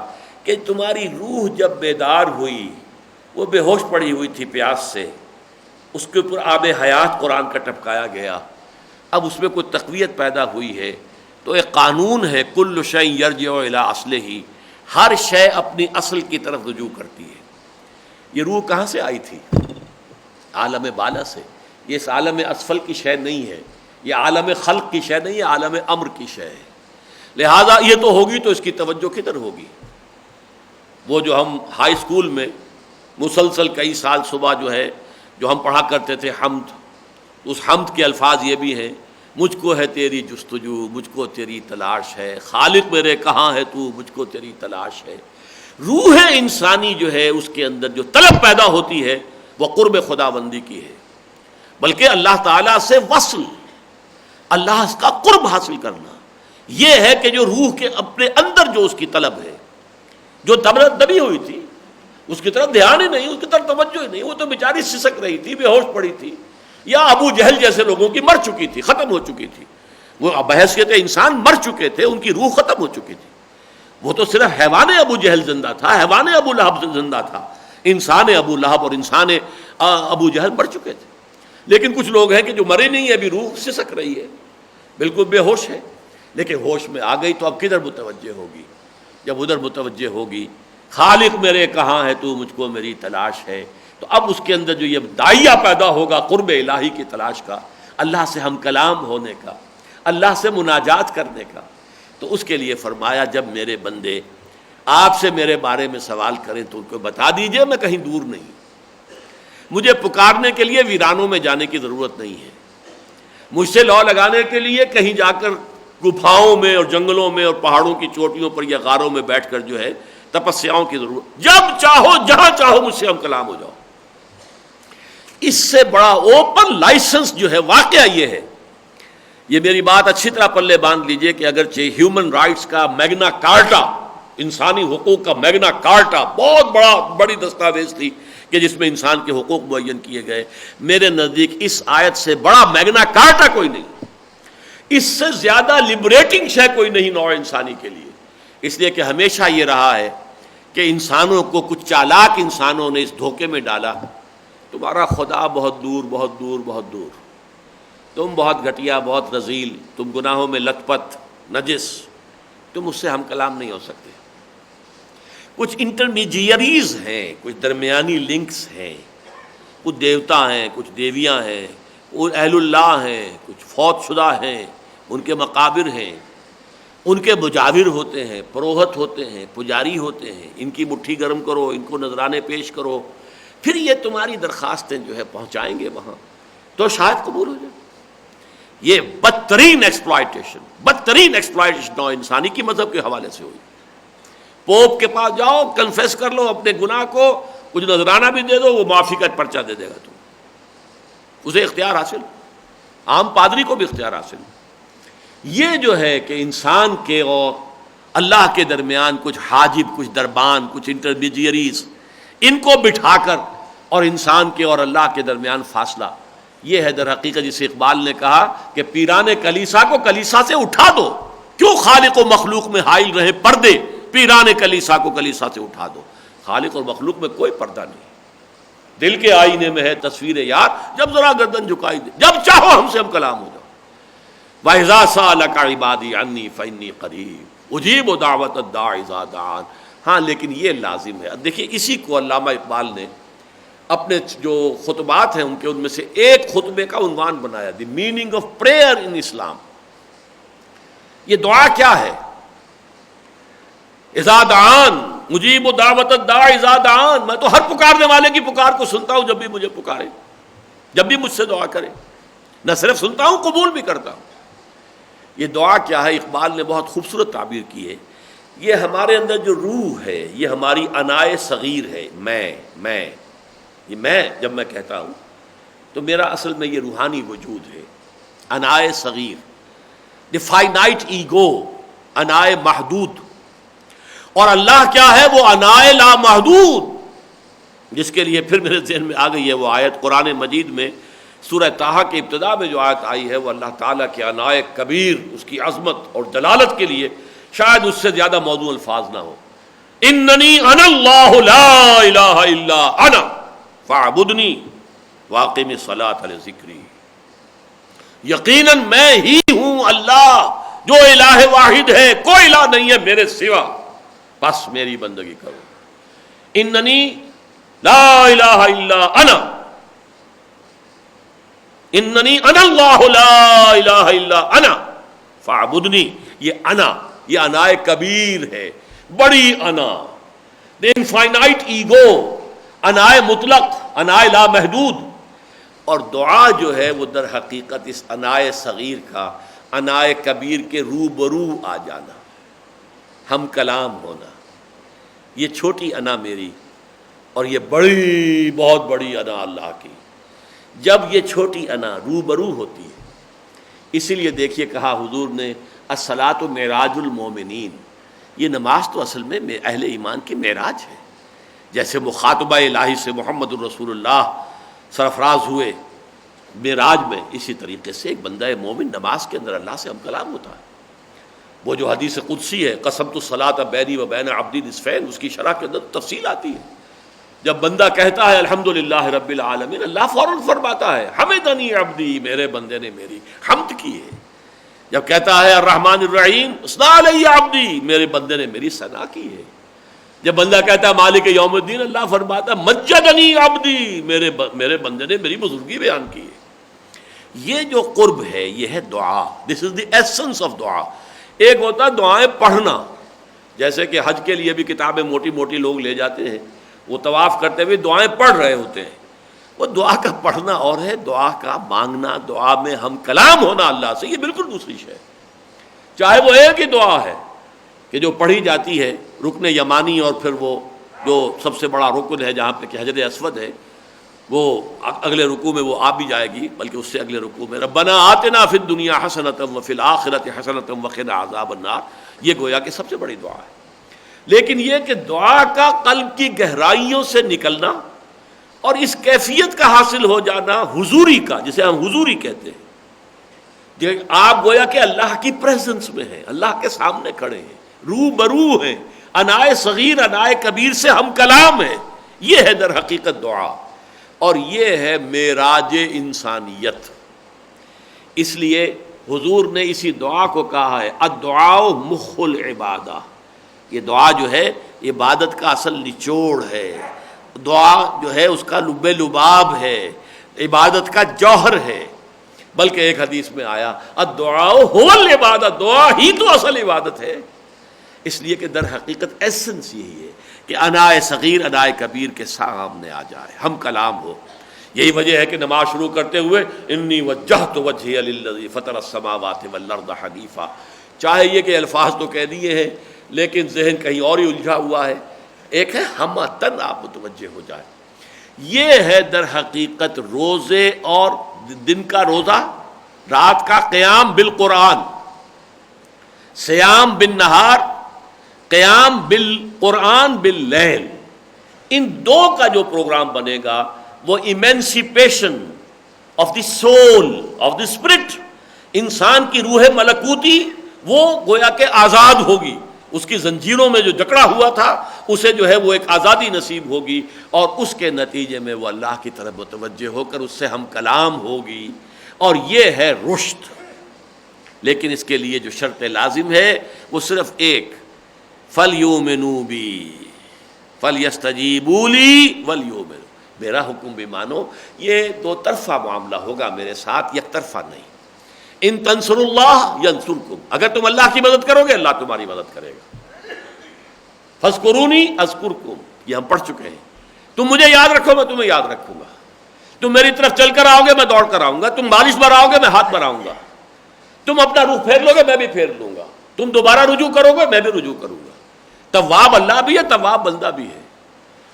کہ تمہاری روح جب بیدار ہوئی، وہ بے ہوش پڑی ہوئی تھی پیاس سے، اس کے اوپر آب حیات قرآن کا ٹپکایا گیا، اب اس میں کوئی تقویت پیدا ہوئی ہے، تو ایک قانون ہے کل شیء یرجع الی اصلہ، ہر شے اپنی اصل کی طرف رجوع کرتی ہے۔ یہ روح کہاں سے آئی تھی؟ عالم بالا سے، یہ اس عالم اسفل کی شے نہیں ہے، یہ عالم خلق کی شے نہیں، یہ عالم امر کی شے ہے، لہذا یہ تو ہوگی تو اس کی توجہ کدھر ہوگی؟ وہ جو ہم ہائی اسکول میں مسلسل کئی سال صبح جو ہم پڑھا کرتے تھے حمد، اس حمد کے الفاظ یہ بھی ہیں، مجھ کو ہے تیری جستجو، مجھ کو تیری تلاش ہے، خالق میرے کہاں ہے تو، مجھ کو تیری تلاش ہے۔ روح انسانی جو ہے اس کے اندر جو طلب پیدا ہوتی ہے وہ قرب خدا بندی کی ہے، بلکہ اللہ تعالیٰ سے وصل، اللہ کا قرب حاصل کرنا، یہ ہے کہ جو روح کے اپنے اندر جو اس کی طلب ہے، جو دبی ہوئی تھی، اس کی طرف دھیان ہی نہیں، اس کی طرف توجہ ہی نہیں، وہ تو بیچاری سسک رہی تھی، بے ہوش پڑی تھی، یا ابو جہل جیسے لوگوں کی مر چکی تھی، ختم ہو چکی تھی، وہ بحیثیت انسان مر چکے تھے، ان کی روح ختم ہو چکی تھی۔ وہ تو صرف حیوان ابو جہل زندہ تھا، حیوان ابو لہب زندہ تھا، انسان ابو لہب اور انسان ابو جہل مر چکے تھے۔ لیکن کچھ لوگ ہیں کہ جو مرے نہیں، ابھی روح سسک رہی ہے، بالکل بے ہوش ہے، لیکن ہوش میں آ گئی تو اب کدھر متوجہ ہوگی؟ جب ادھر متوجہ ہوگی، خالق میرے کہاں ہے تو، مجھ کو میری تلاش ہے، تو اب اس کے اندر جو یہ داعیہ پیدا ہوگا قرب الہی کی تلاش کا، اللہ سے ہم کلام ہونے کا، اللہ سے مناجات کرنے کا، تو اس کے لیے فرمایا جب میرے بندے آپ سے میرے بارے میں سوال کریں تو ان کو بتا دیجئے میں کہیں دور نہیں، مجھے پکارنے کے لیے ویرانوں میں جانے کی ضرورت نہیں ہے، مجھ سے لو لگانے کے لیے کہیں جا کر گپھاؤں میں اور جنگلوں میں اور پہاڑوں کی چوٹیوں پر یا غاروں میں بیٹھ کر جو ہے تپسیاؤں کی ضرورت، جب چاہو جہاں چاہو مجھ سے ہم کلام ہو جاؤ۔ اس سے بڑا اوپن لائسنس جو ہے واقعہ یہ ہے، یہ میری بات اچھی طرح پلے باندھ لیجئے کہ اگرچہ ہیومن رائٹس کا میگنا کارٹا، انسانی حقوق کا میگنا کارٹا بہت بڑی دستاویز تھی کہ جس میں انسان کے حقوق معین کیے گئے، میرے نزدیک اس آیت سے بڑا میگنا کارٹا کوئی نہیں، اس سے زیادہ لبریٹنگ شے کوئی نہیں نوع انسانی کے لیے، اس لیے کہ ہمیشہ یہ رہا ہے کہ انسانوں کو کچھ چالاک انسانوں نے اس دھوکے میں ڈالا، تمہارا خدا بہت دور بہت دور بہت دور، تم بہت گھٹیا بہت رذیل، تم گناہوں میں لت پت نجس، تم اس سے ہم کلام نہیں ہو سکتے۔ کچھ انٹرمیڈیریز ہیں، کچھ درمیانی لنکس ہیں، کچھ دیوتا ہیں، کچھ دیویاں ہیں، اور اہل اللہ ہیں، کچھ فوت شدہ ہیں، ان کے مقابر ہیں، ان کے مجاور ہوتے ہیں، پروہت ہوتے ہیں، پجاری ہوتے ہیں، ان کی مٹھی گرم کرو، ان کو نذرانے پیش کرو، پھر یہ تمہاری درخواستیں جو ہے پہنچائیں گے وہاں تو شاید قبول ہو جائے۔ یہ بدترین ایکسپلائٹیشن نو انسانی کی مذہب کے حوالے سے ہوئی۔ پوپ کے پاس جاؤ، کنفیس کر لو اپنے گناہ کو، کچھ نذرانہ بھی دے دو، وہ معافی کا پرچہ دے دے گا تم، اسے اختیار حاصل، عام پادری کو بھی اختیار حاصل۔ یہ جو ہے کہ انسان کے اور اللہ کے درمیان کچھ حاجب، کچھ دربان، کچھ انٹرمیڈیریز، ان کو بٹھا کر اور انسان کے اور اللہ کے درمیان فاصلہ، یہ ہے در حقیقت جسے اقبال نے کہا کہ پیران کلیسا کو کلیسا سے اٹھا دو، کیوں خالق و مخلوق میں حائل رہے پردے، پیران کلیسا کو کلیسا سے اٹھا دو۔ خالق اور مخلوق میں کوئی پردہ نہیں، دل کے آئینے میں ہے تصویر یار، جب ذرا گردن جھکائی دے، جب چاہو ہم سے ہم کلام ہو جاؤ۔ وَإِذَا سَأَلَكَ عِبَادِي عَنِّي فَإِنِّي قَرِيبٌ أُجِيبُ دَعْوَةَ الدَّاعِ إِذَا دَعَانِ۔ ہاں لیکن یہ لازم ہے، دیکھیے اسی کو علامہ اقبال نے اپنے جو خطبات ہیں ان میں سے ایک خطبے کا عنوان بنایا، دی میننگ آف پریئر ان اسلام۔ یہ دعا کیا ہے؟ اذا دعان، مجیب دعوت الداع اذا دعان، میں تو ہر پکارنے والے کی پکار کو سنتا ہوں جب بھی مجھے پکارے، جب بھی مجھ سے دعا کرے، نہ صرف سنتا ہوں قبول بھی کرتا ہوں۔ یہ دعا کیا ہے؟ اقبال نے بہت خوبصورت تعبیر کی ہے، یہ ہمارے اندر جو روح ہے، یہ ہماری انائے صغیر ہے، میں یہ میں جب میں کہتا ہوں تو میرا اصل میں یہ روحانی وجود ہے، انائے صغیر، دی فائنائٹ ایگو، انائے محدود، اور اللہ کیا ہے؟ وہ انائے لا محدود، جس کے لیے پھر میرے ذہن میں آ گئی ہے وہ آیت قرآن مجید میں سورہ طٰہٰ کے ابتدا میں جو آیت آئی ہے، وہ اللہ تعالیٰ کے انائے کبیر، اس کی عظمت اور جلالت کے لیے شاید اس سے زیادہ موضوع الفاظ نہ ہو۔ اننی انا اللہ لا الہ الا انا فاعبدنی واقم الصلاۃ لذکری، یقیناً میں ہی ہوں اللہ جو الہ واحد ہے، کوئی الہ نہیں ہے میرے سوا، بس میری بندگی کرو۔ اننی لا الہ الا انا، اننی انا اللہ لا الہ الا انا فاعبدنی. یہ انا کبیر ہے، بڑی انا، انفائنائٹ ایگو، انا مطلق، انا لا محدود. اور دعا جو ہے وہ در حقیقت اس انا صغیر کا انا کبیر کے روبرو آ جانا، ہم کلام ہونا. یہ چھوٹی انا میری اور یہ بڑی، بہت بڑی انا اللہ کی. جب یہ چھوٹی انا روبرو ہوتی ہے، اسی لیے دیکھیے کہا حضور نے الصلاۃ معراج المومنین. یہ نماز تو اصل میں اہل ایمان کی معراج ہے. جیسے مخاطبہ الہی سے محمد الرسول اللہ سرفراز ہوئے معراج میں، اسی طریقے سے ایک بندہ مومن نماز کے اندر اللہ سے ہم کلام ہوتا ہے. وہ جو حدیث قدسی ہے قسمت الصلاۃ بینی و بین عبدی نصفین، اس کی شرح کے اندر تفصیل آتی ہے. جب بندہ کہتا ہے الحمدللہ رب العالمین، اللہ فوراً فرماتا ہے حمدنی عبدی، میرے بندے نے میری حمد کی ہے. جب کہتا ہے الرحمن الرحیم اثنا علی عبدی، میرے بندے نے میری ثنا کی ہے. جب بندہ کہتا ہے مالک یوم الدین، اللہ فرماتا ہے مجدنی عبدی، میرے بندے نے میری بزرگی بیان کی ہے. یہ جو قرب ہے یہ ہے دعا. دس از دی ایسنس آف دعا. ایک ہوتا ہے دعائیں پڑھنا، جیسے کہ حج کے لیے بھی کتابیں موٹی موٹی لوگ لے جاتے ہیں، وہ طواف کرتے ہوئے دعائیں پڑھ رہے ہوتے ہیں. وہ دعا کا پڑھنا اور ہے دعا کا مانگنا، دعا میں ہم کلام ہونا اللہ سے، یہ بالکل دوسری شے ہے. چاہے وہ ایک ہی دعا ہے کہ جو پڑھی جاتی ہے رکن یمانی، اور پھر وہ جو سب سے بڑا رکن ہے جہاں پہ کہ حجر اسود ہے، وہ اگلے رکوع میں وہ آ بھی جائے گی، بلکہ اس سے اگلے رکوع میں ربنا آتنا فی الدنیا حسنۃ وفی الآخرۃ حسنۃ وقنا عذاب النار. یہ گویا کہ سب سے بڑی دعا ہے. لیکن یہ کہ دعا کا قلب کی گہرائیوں سے نکلنا اور اس کیفیت کا حاصل ہو جانا حضوری کا، جسے ہم حضوری کہتے ہیں، آپ گویا کہ اللہ کی پریزنس میں ہیں، اللہ کے سامنے کھڑے ہیں، روبرو ہیں، انائے صغیر انائے کبیر سے ہم کلام ہیں. یہ ہے در حقیقت دعا، اور یہ ہے معراج انسانیت. اس لیے حضور نے اسی دعا کو کہا ہے الدعاء مخ العبادہ. یہ دعا جو ہے عبادت کا اصل نچوڑ ہے. دعا جو ہے اس کا لب لباب ہے، عبادت کا جوہر ہے. بلکہ ایک حدیث میں آیا الدعاء هو العبادہ، دعا ہی تو اصل عبادت ہے. اس لیے کہ در حقیقت ایسنس یہی ہے کہ انائے صغیر انائے کبیر کے سامنے آ جائے، ہم کلام ہو. یہی وجہ ہے کہ نماز شروع کرتے ہوئے انی وجہت وجہی للذی فطر السماوات والارض حنیفا. چاہے یہ کہ الفاظ تو کہہ دیے ہیں لیکن ذہن کہیں اور ہی الجھا ہوا ہے. ایک ہے ہمتن آپ متوجہ ہو جائے. یہ ہے در حقیقت روزے اور دن کا روزہ، رات کا قیام بالقرآن، سیام بالنہار، قیام بالقرآن باللیل. ان دو کا جو پروگرام بنے گا وہ emancipation of the soul of the spirit, انسان کی روح ملکوتی وہ گویا کہ آزاد ہوگی. اس کی زنجیروں میں جو جکڑا ہوا تھا اسے جو ہے وہ ایک آزادی نصیب ہوگی، اور اس کے نتیجے میں وہ اللہ کی طرف متوجہ ہو کر اس سے ہم کلام ہوگی. اور یہ ہے رشد. لیکن اس کے لیے جو شرط لازم ہے وہ صرف ایک، فَلْيُؤْمِنُوا بِي فَلْيَسْتَجِيبُوا لِي وَلْيُؤْمِنُوا، میرا حکم بھی مانو. یہ دو طرفہ معاملہ ہوگا میرے ساتھ، یک طرفہ نہیں. ان تنصروا اللہ ینصرکم، اگر تم اللہ کی مدد کرو گے اللہ تمہاری مدد کرے گا. فاذکرونی اذکرکم، یہ ہم پڑھ چکے ہیں. تم مجھے یاد رکھو میں تمہیں یاد رکھوں گا. تم میری طرف چل کر آؤ گے میں دوڑ کر آؤں گا. تم بالش بڑھاؤ گے میں ہاتھ بڑھاؤں گا. تم اپنا رخ پھیر لو گے میں بھی پھیر لوں گا. تم دوبارہ رجوع کرو گے میں بھی رجوع کروں گا. تواب اللہ بھی ہے، تواب بندہ بھی ہے.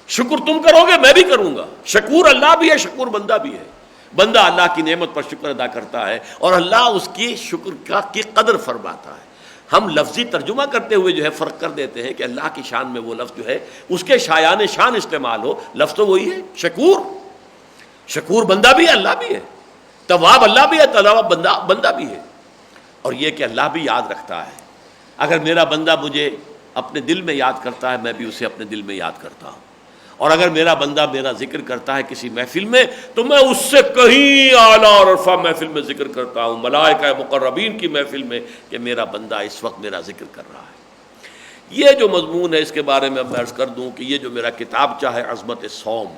شکر تم کرو گے میں بھی کروں گا. شکور اللہ بھی ہے، شکور بندہ بھی ہے. بندہ اللہ کی نعمت پر شکر ادا کرتا ہے اور اللہ اس کی شکر کی قدر فرماتا ہے. ہم لفظی ترجمہ کرتے ہوئے جو ہے فرق کر دیتے ہیں کہ اللہ کی شان میں وہ لفظ جو ہے اس کے شایان شان استعمال ہو. لفظ تو وہی ہے شکور. شکور بندہ بھی ہے، اللہ بھی ہے. تواب اللہ بھی ہے، تواب بندہ بھی ہے. اور یہ کہ اللہ بھی یاد رکھتا ہے. اگر میرا بندہ مجھے اپنے دل میں یاد کرتا ہے میں بھی اسے اپنے دل میں یاد کرتا ہوں. اور اگر میرا بندہ میرا ذکر کرتا ہے کسی محفل میں تو میں اس سے کہیں اعلیٰ اور عرفہ محفل میں ذکر کرتا ہوں، ملائکہ مقربین کی محفل میں، کہ میرا بندہ اس وقت میرا ذکر کر رہا ہے. یہ جو مضمون ہے اس کے بارے میں عرض کر دوں کہ یہ جو میرا کتاب چاہے عظمت صوم،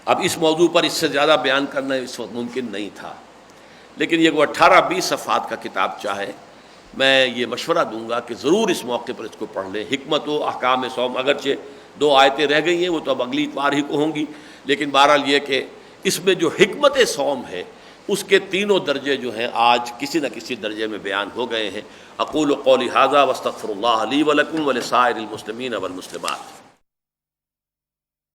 اب اس موضوع پر اس سے زیادہ بیان کرنا اس وقت ممکن نہیں تھا، لیکن یہ وہ 18-20 صفحات کا کتاب چاہے، میں یہ مشورہ دوں گا کہ ضرور اس موقع پر اس کو پڑھ لیں۔ حکمت و احکام صوم، اگرچہ 2 آیتیں رہ گئی ہیں، وہ تو اب اگلی اتوار ہی کو ہوں گی، لیکن بہرحال یہ کہ اس میں جو حکمت صوم ہے اس کے تینوں درجے جو ہیں آج کسی نہ کسی درجے میں بیان ہو گئے ہیں۔ اقول قولی ھذا واستغفر اللہ لی ولکم ولسائر المسلمین والمسلمات۔